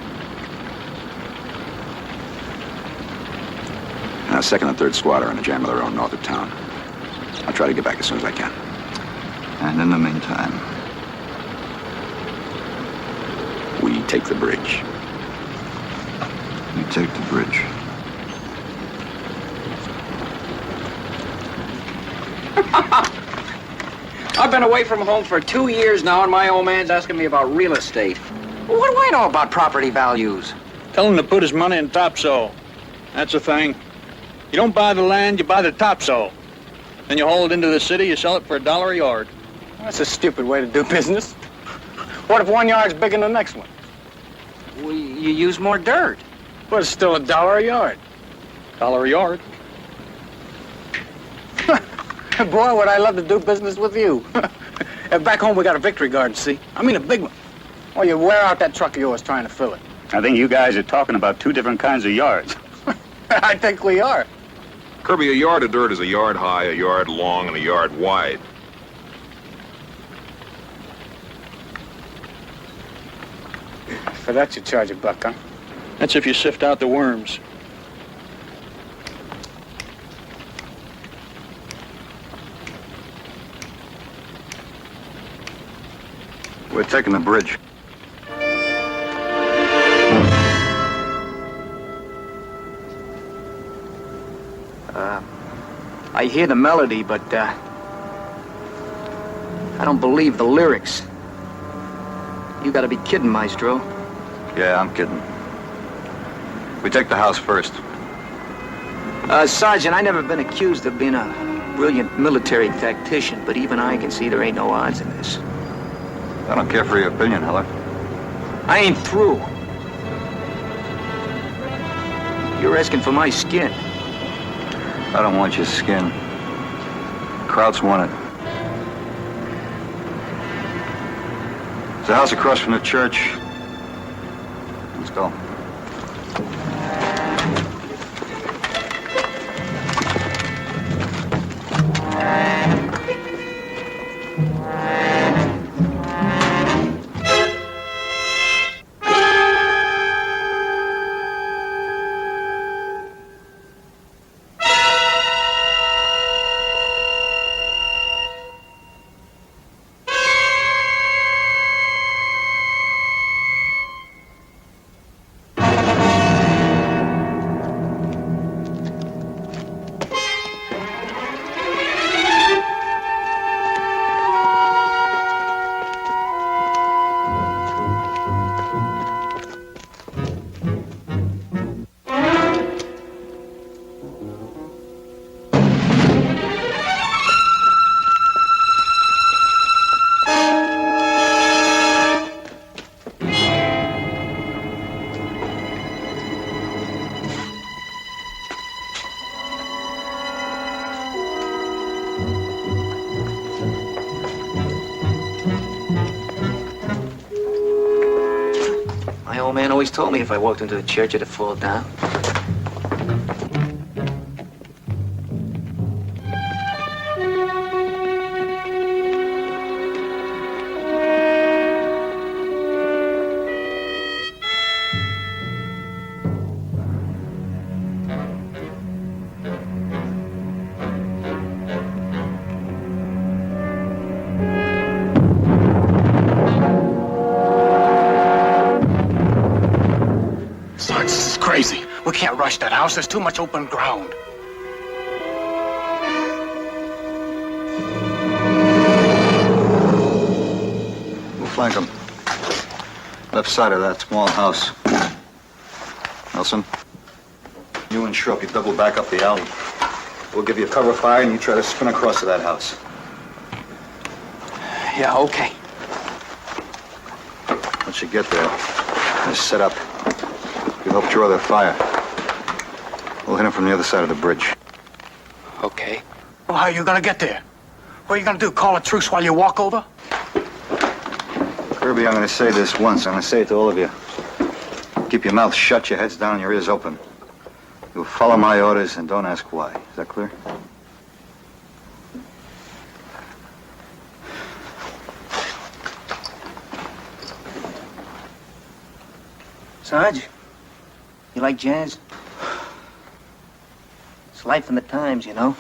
Now, 2nd and 3rd Squad are in a jam of their own north of town. I'll try to get back as soon as I can. And in the meantime, we take the bridge. You take the bridge. I've been away from home for 2 years now, and my old man's asking me about real estate. Well, what do I know about property values? Tell him to put his money in topsoil. That's the thing. You don't buy the land, you buy the topsoil. Then you haul it into the city, you sell it for $1 a yard. That's a stupid way to do business. What if one yard's bigger than the next one? Well, you use more dirt. But it's still $1 a yard. $1 a yard. Boy, would I love to do business with you. Back home, we got a victory garden, see? I mean a big one. Well, you wear out that truck of yours trying to fill it. I think you guys are talking about two different kinds of yards. I think we are. Kirby, a yard of dirt is a yard high, a yard long, and a yard wide. For that, you charge $1, huh? That's if you sift out the worms. We're taking the bridge. I hear the melody, but I don't believe the lyrics. You gotta be kidding, Maestro. Yeah, I'm kidding. We take the house first. Sergeant, I never been accused of being a brilliant military tactician, but even I can see there ain't no odds in this. I don't care for your opinion, Heller. I ain't through. You're asking for my skin. I don't want your skin. Krauts want it. There's a house across from the church. Let's go. My old man always told me if I walked into a church, it'd fall down. Sarge, this is crazy. We can't rush that house. There's too much open ground. We'll flank them. Left side of that small house. Nelson, you and Shrupp, you double back up the alley. We'll give you cover fire and you try to spin across to that house. Yeah, okay. Once you get there, just set up. You help draw their fire. We'll hit them from the other side of the bridge. Okay. Well, how are you gonna get there? What are you gonna do, call a truce while you walk over? Kirby, I'm gonna say this once. I'm gonna say it to all of you. Keep your mouth shut, your heads down, and your ears open. You'll follow my orders and don't ask why. Is that clear? Sarge, you like jazz? It's life in the times, you know.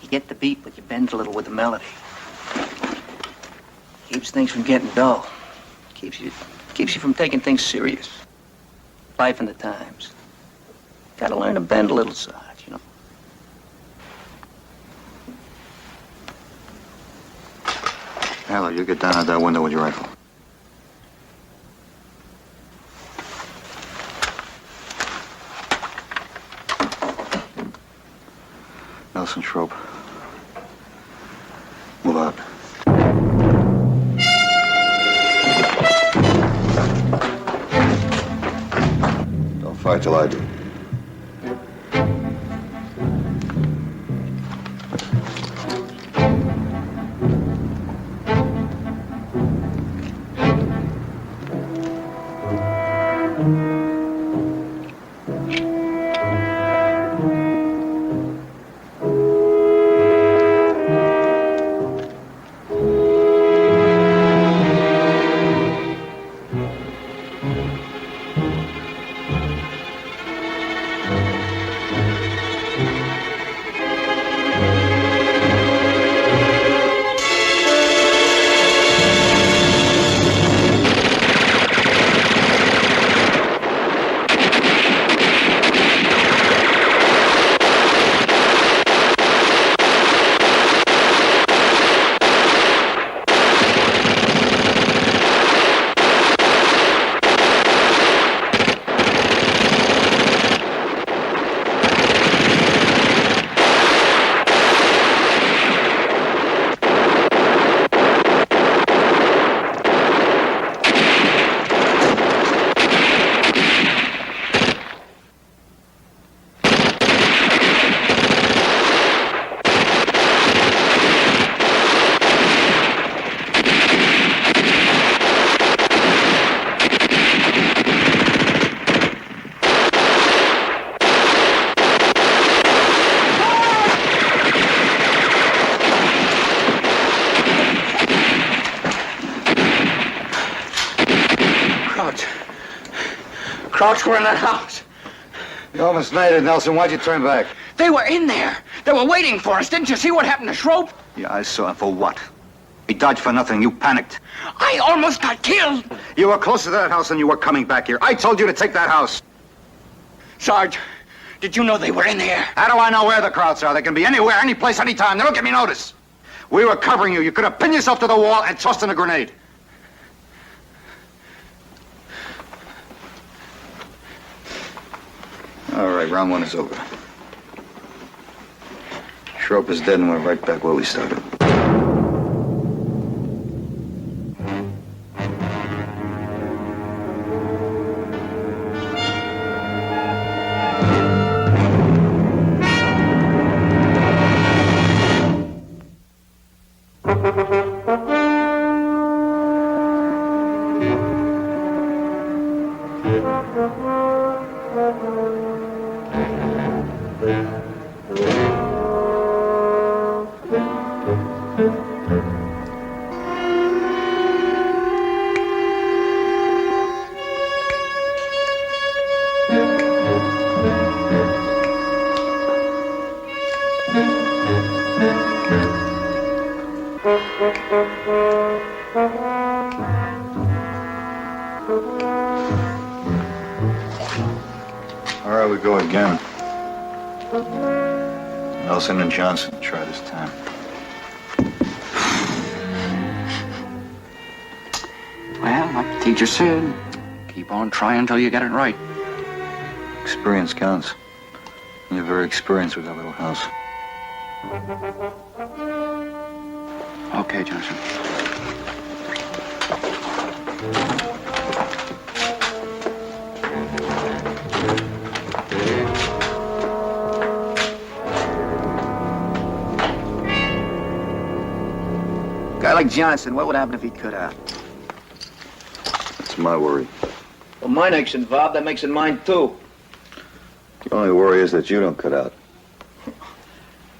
You get the beat, but you bend a little with the melody. Keeps things from getting dull. Keeps you from taking things serious. Life in the times. Gotta learn to bend a little, Sarge, you know. Hello, you get down out that window with your rifle. Nelson, Schroep. Move out. Don't fire till I do. Krauts were in that house. You almost made it, Nelson. Why'd you turn back? They were in there. They were waiting for us. Didn't you see what happened to Schroep? Yeah, I saw him. For what? He dodged for nothing. You panicked. I almost got killed. You were closer to that house than you were coming back here. I told you to take that house. Sarge, did you know they were in here? How do I know where the Krauts are? They can be anywhere, any place, anytime. They don't give me notice. We were covering you. You could have pinned yourself to the wall and tossed in a grenade. All right, round one is over. Schroep is dead and we're right back where we started. All right, we go again. Nelson and Johnson try this time. Well, like the teacher said, keep on trying until you get it right. Experience counts. You're very experienced with that little house. Okay, Johnson. A guy like Johnson, what would happen if he cut out? That's my worry. Well, my neck's involved. That makes it mine, too. The only worry is that you don't cut out.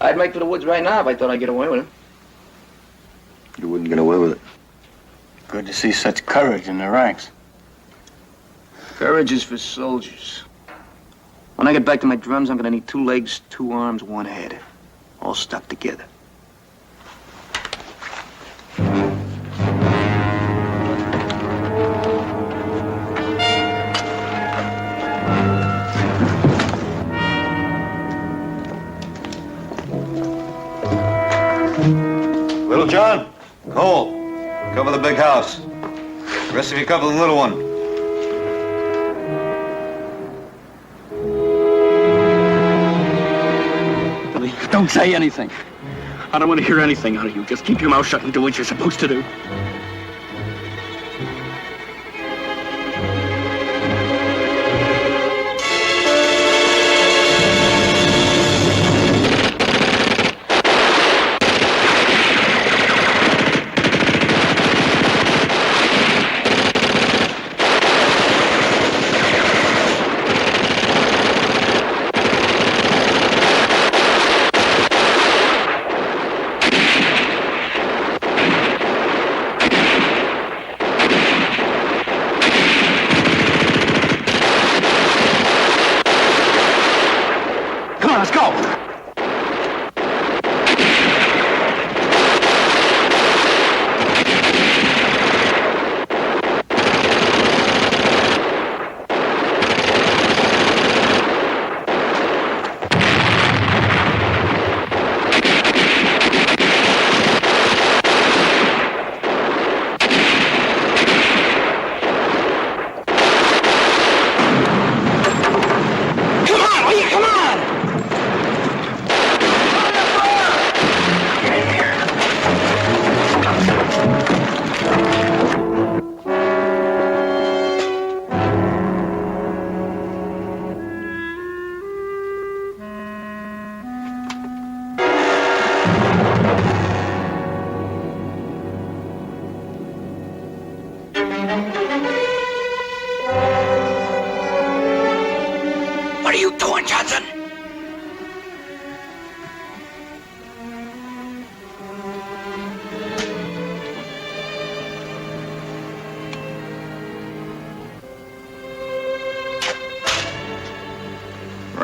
I'd make for the woods right now if I thought I'd get away with it. You wouldn't get away with it. Good to see such courage in the ranks. Courage is for soldiers. When I get back to my drums, I'm gonna need 2 legs, 2 arms, 1 head. All stuck together. Little John, Cole, cover the big house. The rest of you cover the little one. Billy, don't say anything. I don't want to hear anything out of you. Just keep your mouth shut and do what you're supposed to do.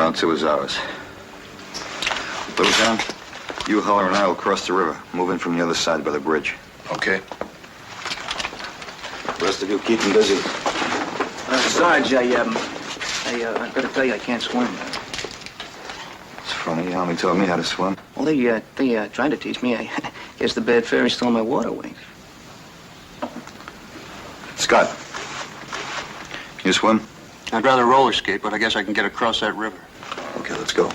Round 2 is ours. Little John, you, Holler, and I will cross the river. Move in from the other side by the bridge. Okay. The rest of you keep them busy. Sarge, I gotta tell you, I can't swim. It's funny, you only taught me how to swim. Well, they tried to teach me. I guess the bad fairy stole my water wings. Scott, can you swim? I'd rather roller skate, but I guess I can get across that river. Okay, let's go.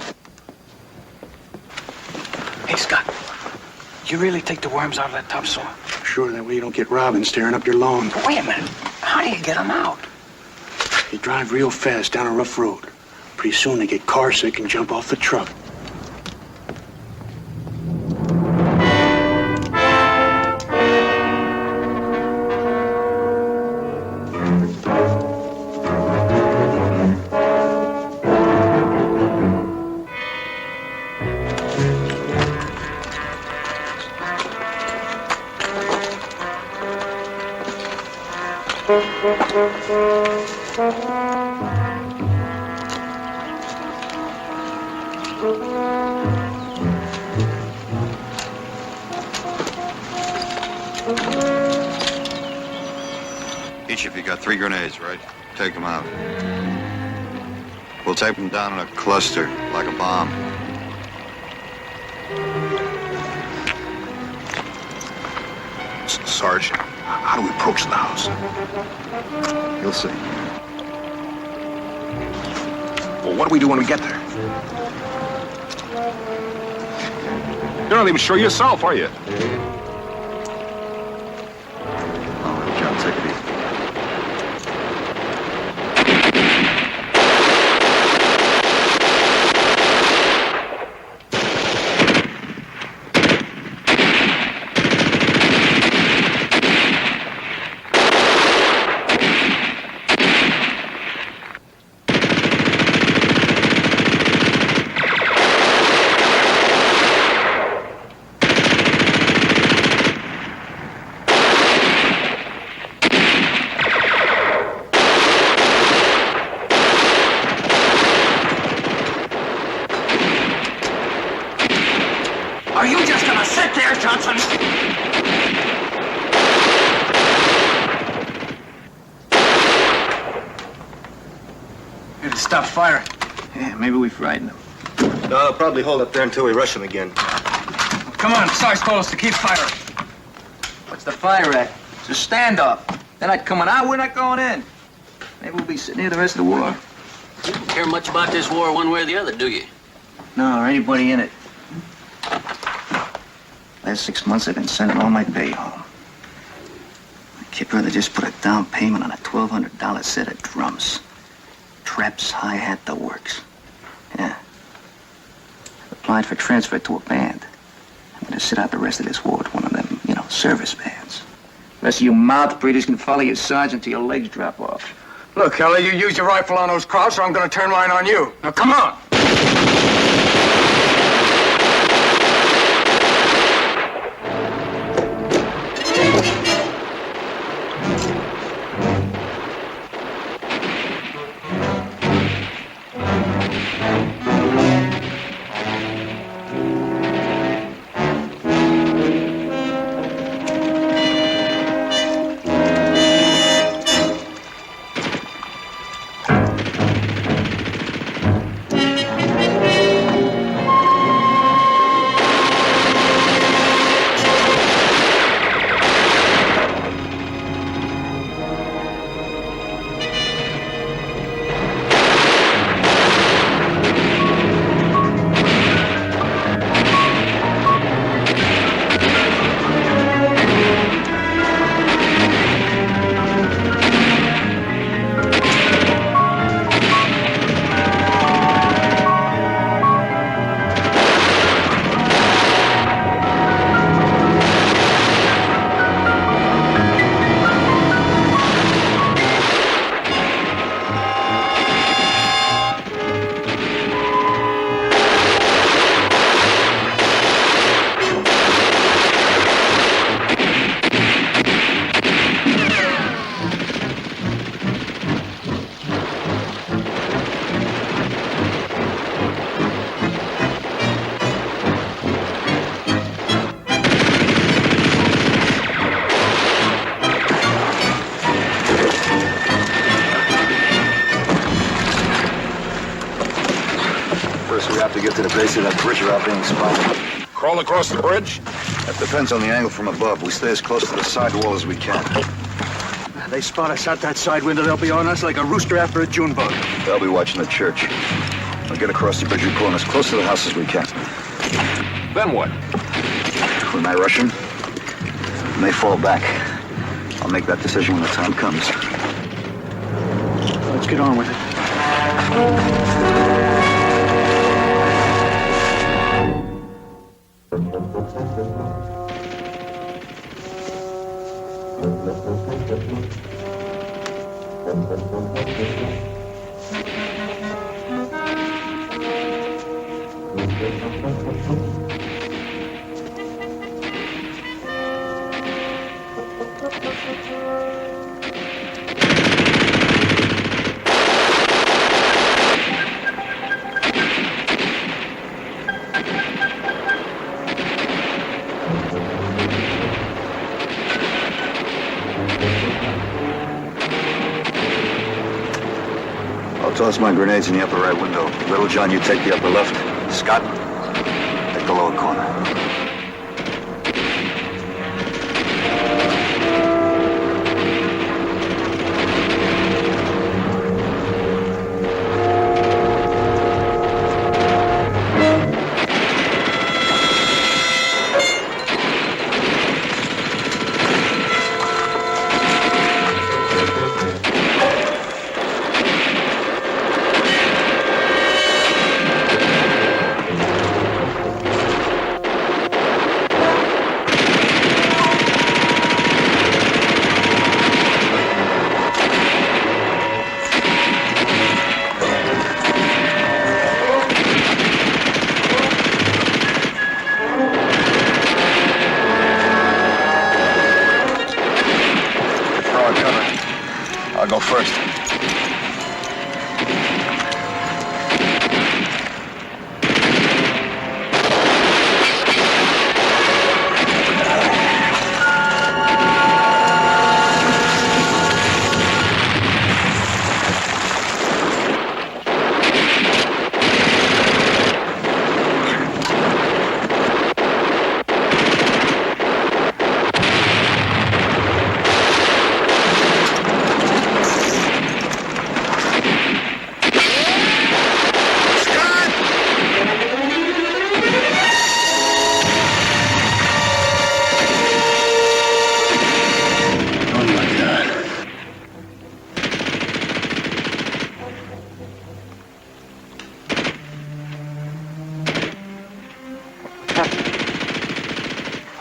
Hey, Scott, you really take the worms out of that topsoil? Sure, that way you don't get Robin staring up your lawn. But wait a minute. How do you get them out? You drive real fast down a rough road. Pretty soon they get car sick and jump off the truck. Each of you got 3 grenades, right? Take them out. We'll tape them down in a cluster, like a bomb. Sarge, how do we approach the house? You'll see. Well, what do we do when we get there? You're not even sure yourself, are you? All right, John, take it easy. Are you just gonna sit there, Johnson? You to stop firing. Yeah, maybe we frightened them. No, I'll probably hold up there until we rush them again. Come on, Sarge told us to keep firing. What's the fire at? It's a standoff. They're not coming out, we're not going in. Maybe we'll be sitting here the rest of the war. You don't care much about this war one way or the other, do you? No, or anybody in it. Last 6 months I've been sending all my pay home. My kid brother just put a down payment on a $1,200 set of drums. Traps, hi-hat, the works. Yeah. Applied for transfer to a band. I'm gonna sit out the rest of this war with one of them, service bands. The rest of you mouth breathers can follow your sergeant until your legs drop off. Look, Kelly, you use your rifle on those crowds, or I'm gonna turn mine on you. Now, come on! the base of that bridge without being spotted. Crawl across the bridge? That depends on the angle from above. We stay as close to the side wall as we can. They spot us out that side window, they'll be on us like a rooster after a June bug. They'll be watching the church. We'll get across the bridge and pull as close to the house as we can. Then what? We may rush them. We may fall back. I'll make that decision when the time comes. Let's get on with it. I'll toss my grenades in the upper right window. Little John, you take the upper left. Scott, take the lower corner. I'll go first.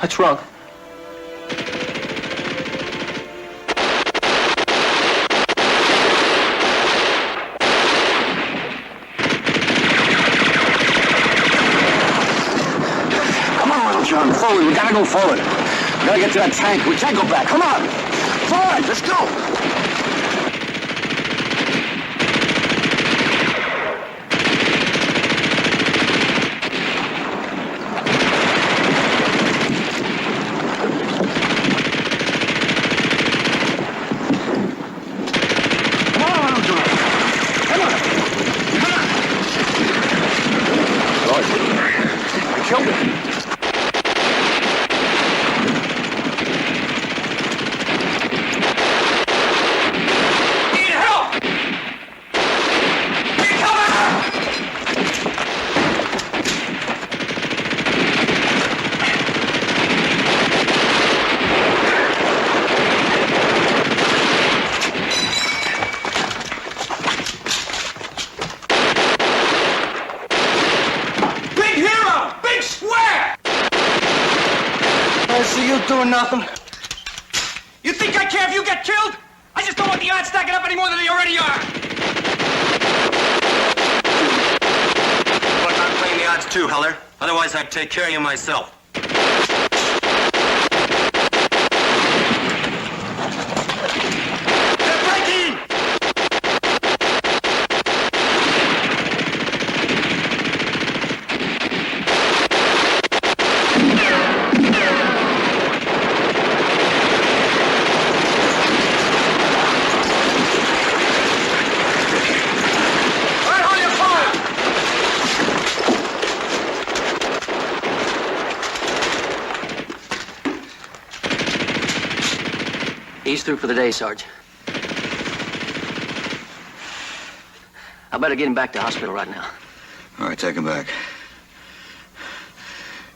What's wrong? Come on, Little John, forward. We gotta go forward. We gotta get to that tank. We can't go back. Come on. Forward, let's go. Doing nothing. You think I care if you get killed? I just don't want the odds stacking up any more than they already are. Look, I'm playing the odds too, Heller. Otherwise, I'd take care of you myself. He's through for the day, Sarge. I better get him back to the hospital right now. All right, take him back.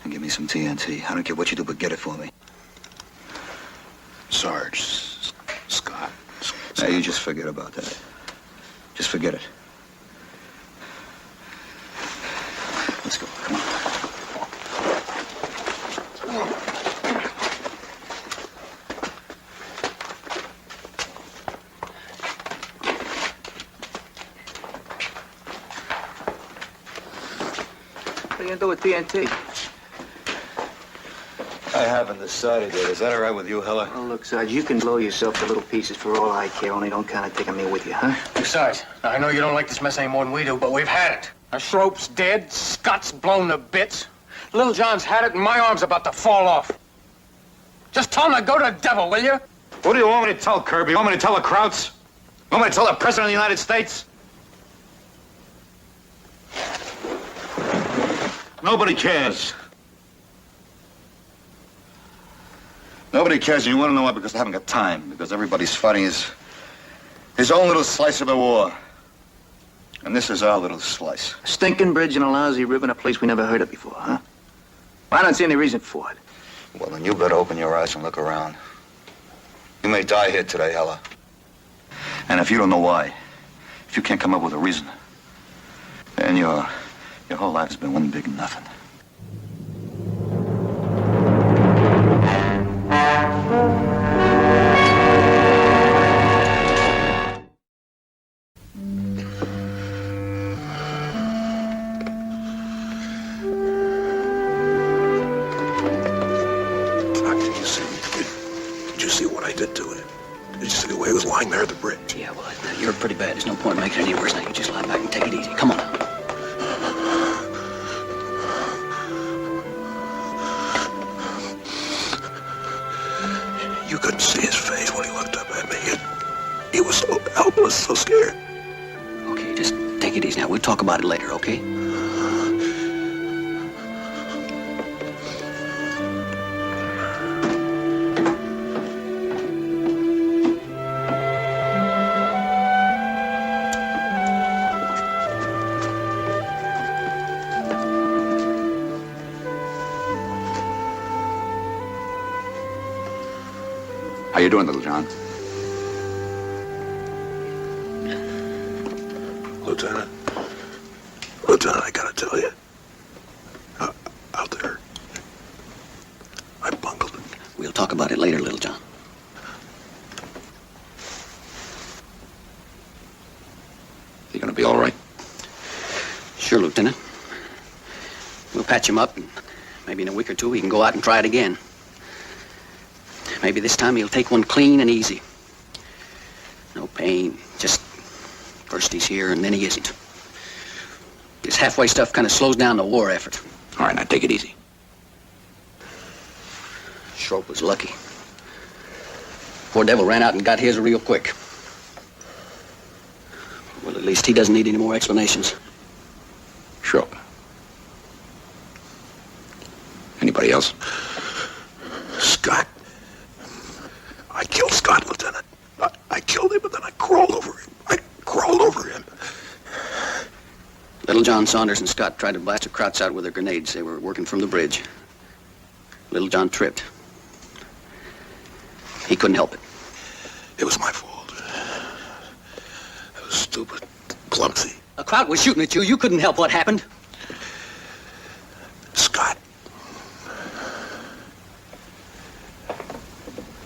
And give me some TNT. I don't care what you do, but get it for me. Sarge, Scott. Now, you just forget about that. Just forget it. Let's go. Come on. What are you gonna do with TNT? I haven't decided yet. Is that all right with you, Hella? Oh, look, Sarge, you can blow yourself to little pieces for all I care, only don't kind of take me with you, huh? Besides, I know you don't like this mess any more than we do, but we've had it. Schroep's dead, Scott's blown to bits. Little John's had it, and my arm's about to fall off. Just tell him to go to the devil, will you? What do you want me to tell Kirby? You want me to tell the Krauts? You want me to tell the President of the United States? Nobody cares. Nobody cares, and you want to know why? Because they haven't got time. Because everybody's fighting his own little slice of the war. And this is our little slice. A stinking bridge and a lousy river in a place we never heard of before, huh? Well, I don't see any reason for it. Well, then you better open your eyes and look around. You may die here today, Hella. And if you don't know why, if you can't come up with a reason, then your whole life has been one big nothing. Lying there at the bridge. Yeah, well, you're pretty bad. There's no point in making it any worse. Now, you just lie back and take it easy. Come on now. You couldn't see his face when he looked up at me. He was so helpless, so scared. Okay, just take it easy now. We'll talk about it later, okay? How you doing, little John? Lieutenant, I gotta tell you, out there, I bungled it. We'll talk about it later, little John. You gonna be all right? Sure, Lieutenant. We'll patch him up, and maybe in a week or two he can go out and try it again. Maybe this time he'll take one clean and easy. No pain, just first he's here and then he isn't. This halfway stuff kind of slows down the war effort. All right, now take it easy. Schroep was lucky. Poor devil ran out and got his real quick. Well, at least he doesn't need any more explanations. Schroep. Anybody else? Scott. I killed Scott, Lieutenant. I killed him, but then I crawled over him. Little John Saunders and Scott tried to blast the Krauts out with their grenades. They were working from the bridge. Little John tripped. He couldn't help it. It was my fault. I was stupid, clumsy. A Kraut was shooting at you. You couldn't help what happened. Scott.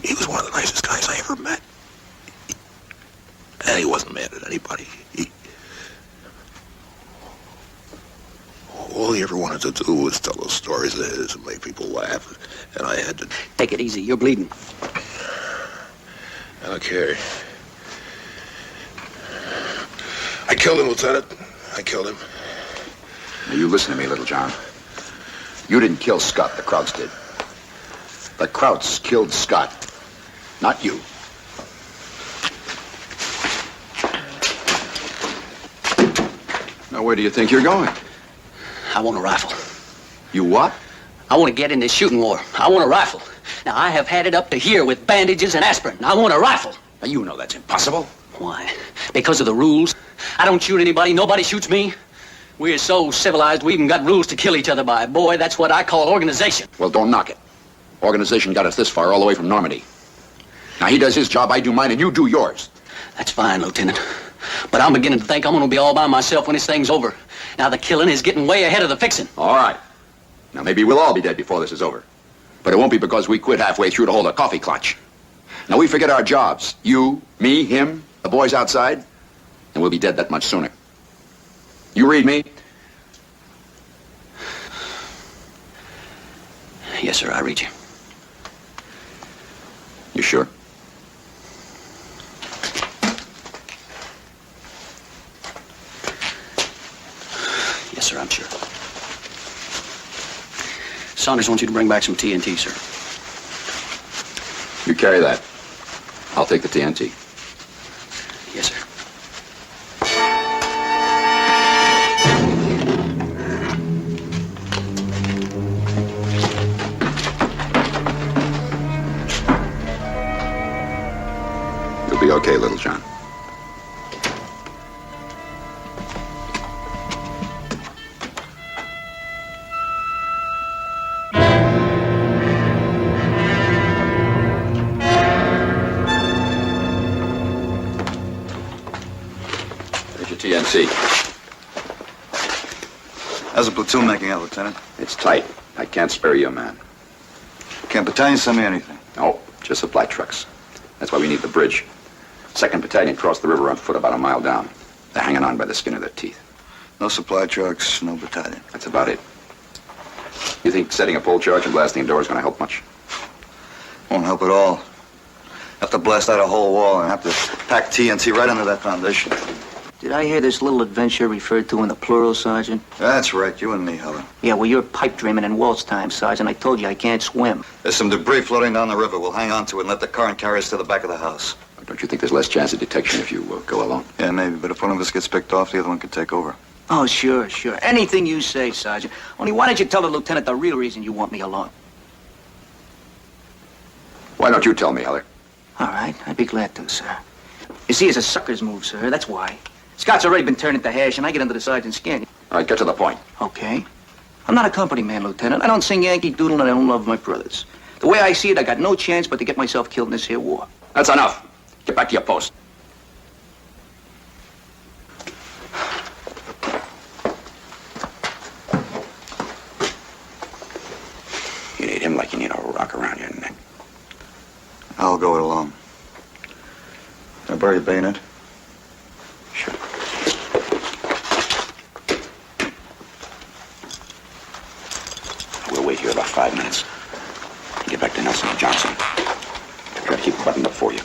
He was one of the nicest guys I ever met. And he wasn't mad at anybody. All he ever wanted to do was tell those stories of his and make people laugh. And I had to... Take it easy. You're bleeding. Okay. I killed him, Lieutenant. I killed him. Now, you listen to me, little John. You didn't kill Scott. The Krauts did. The Krauts killed Scott. Not you. Now, where do you think you're going? I want a rifle. You what? I want to get in this shooting war. I want a rifle. Now, I have had it up to here with bandages and aspirin. I want a rifle. Now, you know that's impossible. Why? Because of the rules? I don't shoot anybody. Nobody shoots me. We're so civilized, we even got rules to kill each other by. Boy, that's what I call organization. Well, don't knock it. Organization got us this far, all the way from Normandy. Now, he does his job, I do mine, and you do yours. That's fine, Lieutenant. But I'm beginning to think I'm going to be all by myself when this thing's over. Now, the killing is getting way ahead of the fixing. All right. Now, maybe we'll all be dead before this is over. But it won't be because we quit halfway through to hold a coffee clutch. Now, we forget our jobs. You, me, him, the boys outside, and we'll be dead that much sooner. You read me? Yes, sir, I read you. You sure? Yes, sir, I'm sure. Saunders wants you to bring back some TNT, sir. You carry that. I'll take the TNT. Yes, sir. You'll be okay, Little John. TNC. How's the platoon making out, Lieutenant? It's tight. I can't spare you a man. Can't battalion send me anything? No, just supply trucks. That's why we need the bridge. 2nd Battalion crossed the river on foot about a mile down. They're hanging on by the skin of their teeth. No supply trucks, no battalion. That's about it. You think setting a pole charge and blasting a door is going to help much? Won't help at all. Have to blast out a whole wall and have to pack TNT right under that foundation. Did I hear this little adventure referred to in the plural, Sergeant? That's right, you and me, Helen. Yeah, well, you're pipe dreaming in waltz time, Sergeant. I told you I can't swim. There's some debris floating down the river. We'll hang on to it and let the current carry us to the back of the house. Don't you think there's less chance of detection if you go alone? Yeah, maybe, but if one of us gets picked off, the other one could take over. Oh, sure. Anything you say, Sergeant. Only why don't you tell the lieutenant the real reason you want me along? Why don't you tell me, Heller? All right, I'd be glad to, sir. You see, it's a sucker's move, sir. That's why. Scott's already been turned into hash, and I get under the sergeant's skin. All right, get to the point. Okay. I'm not a company man, Lieutenant. I don't sing Yankee Doodle, and I don't love my brothers. The way I see it, I got no chance but to get myself killed in this here war. That's enough. Get back to your post. You need him like you need a rock around your neck. I'll go it alone. Can I borrow your bayonet? Sure. We'll wait here about 5 minutes. Get back to Nelson and Johnson. Try to keep it buttoned up for you.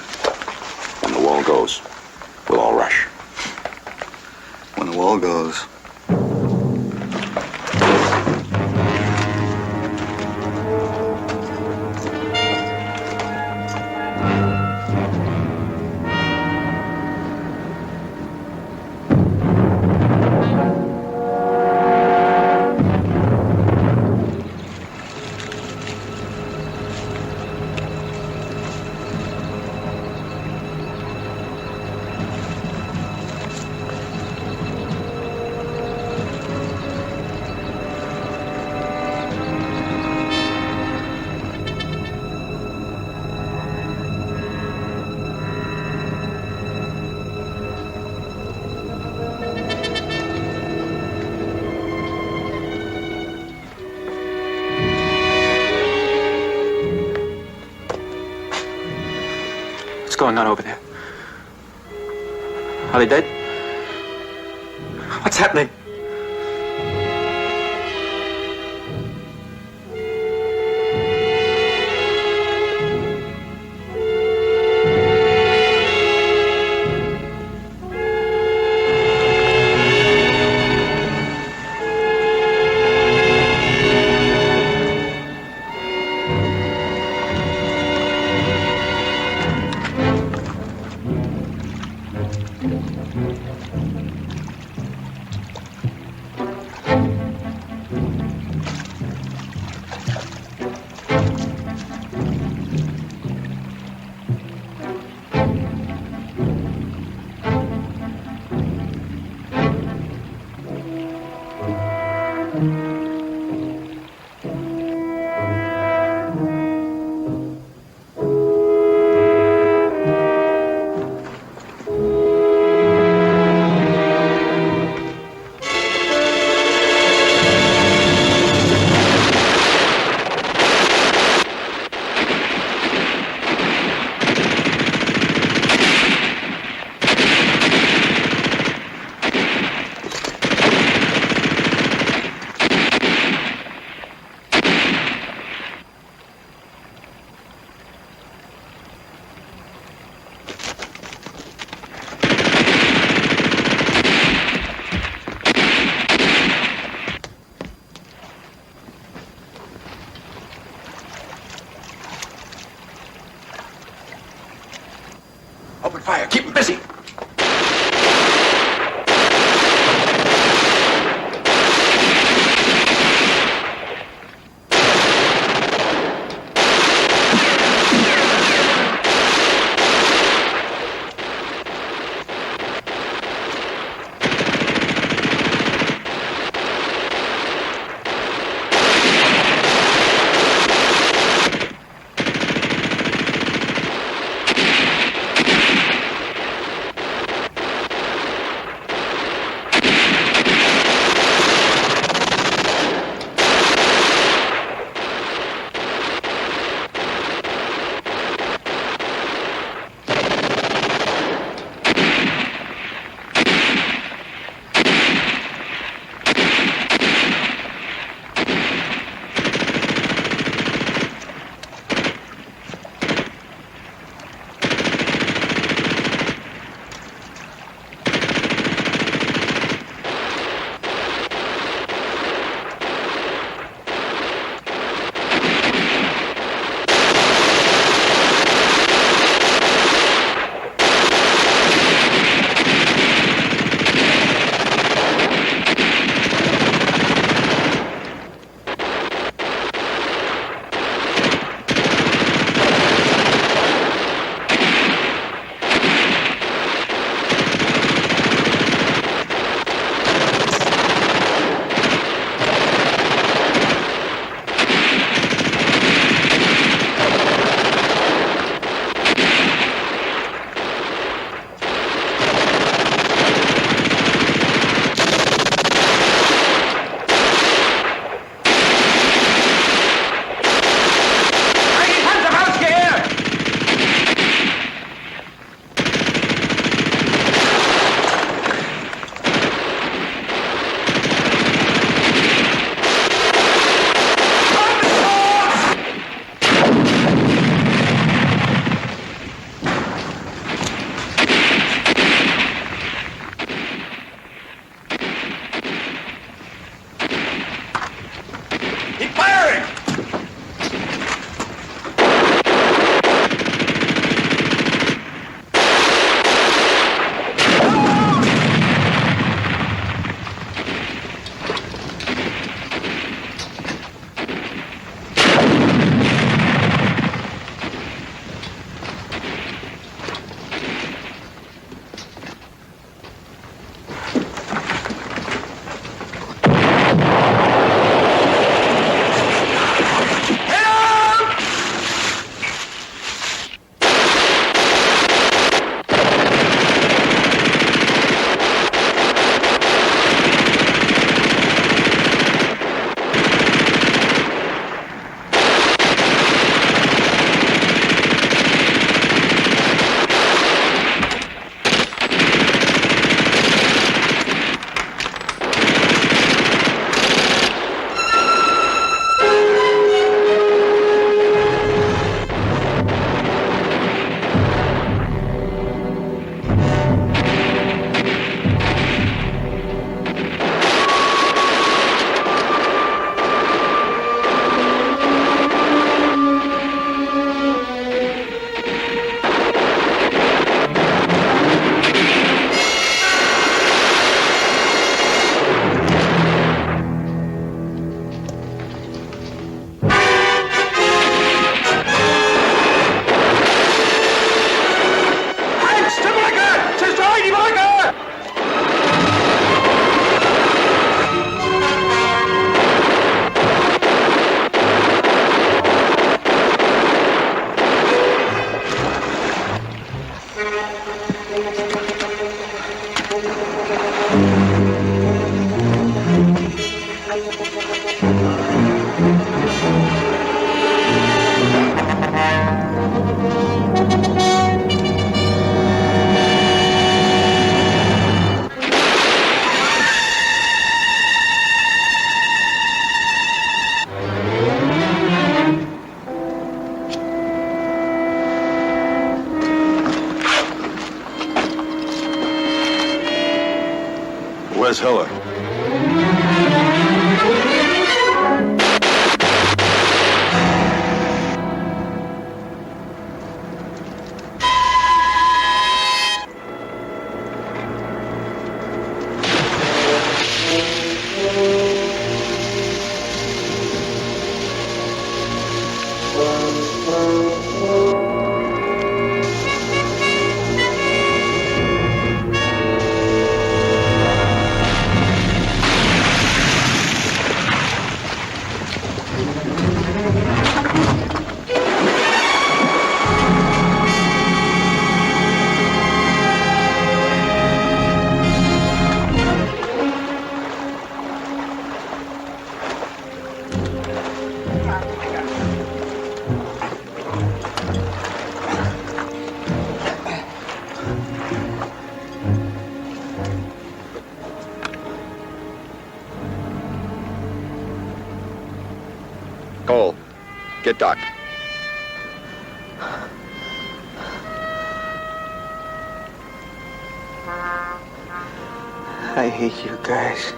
When the wall goes, we'll all rush. When the wall goes. What's going on over there? Are they dead? What's happening? fire. Keep them busy. Where's Hiller? Get Doc. I hate you guys.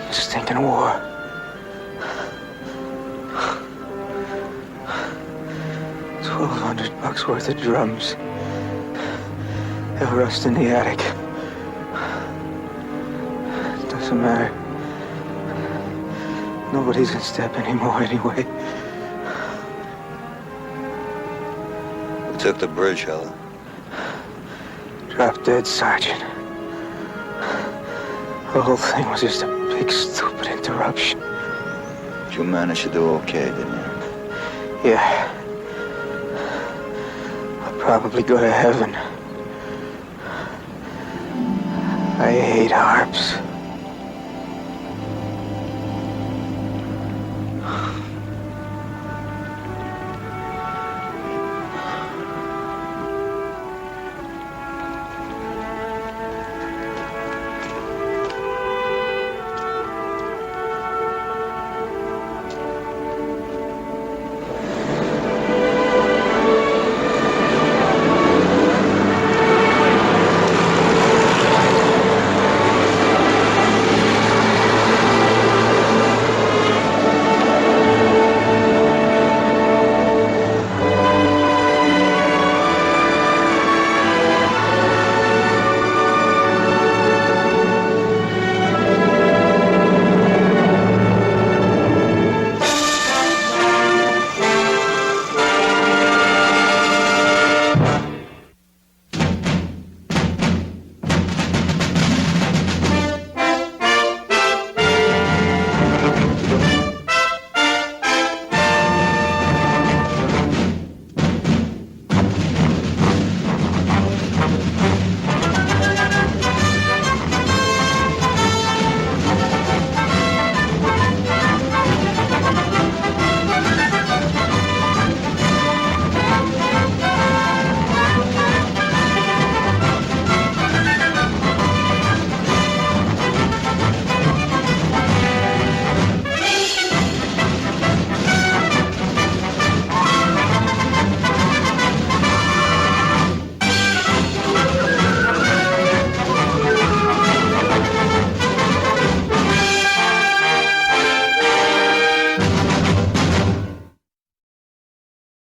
You stinking war. $1,200 worth of drums. They'll rust in the attic. It doesn't matter. Nobody's in step anymore anyway. We took the bridge, Helen. Drop dead, Sergeant. The whole thing was just a big, stupid interruption. But you managed to do okay, didn't you? Yeah. I'll probably go to heaven. I hate harps.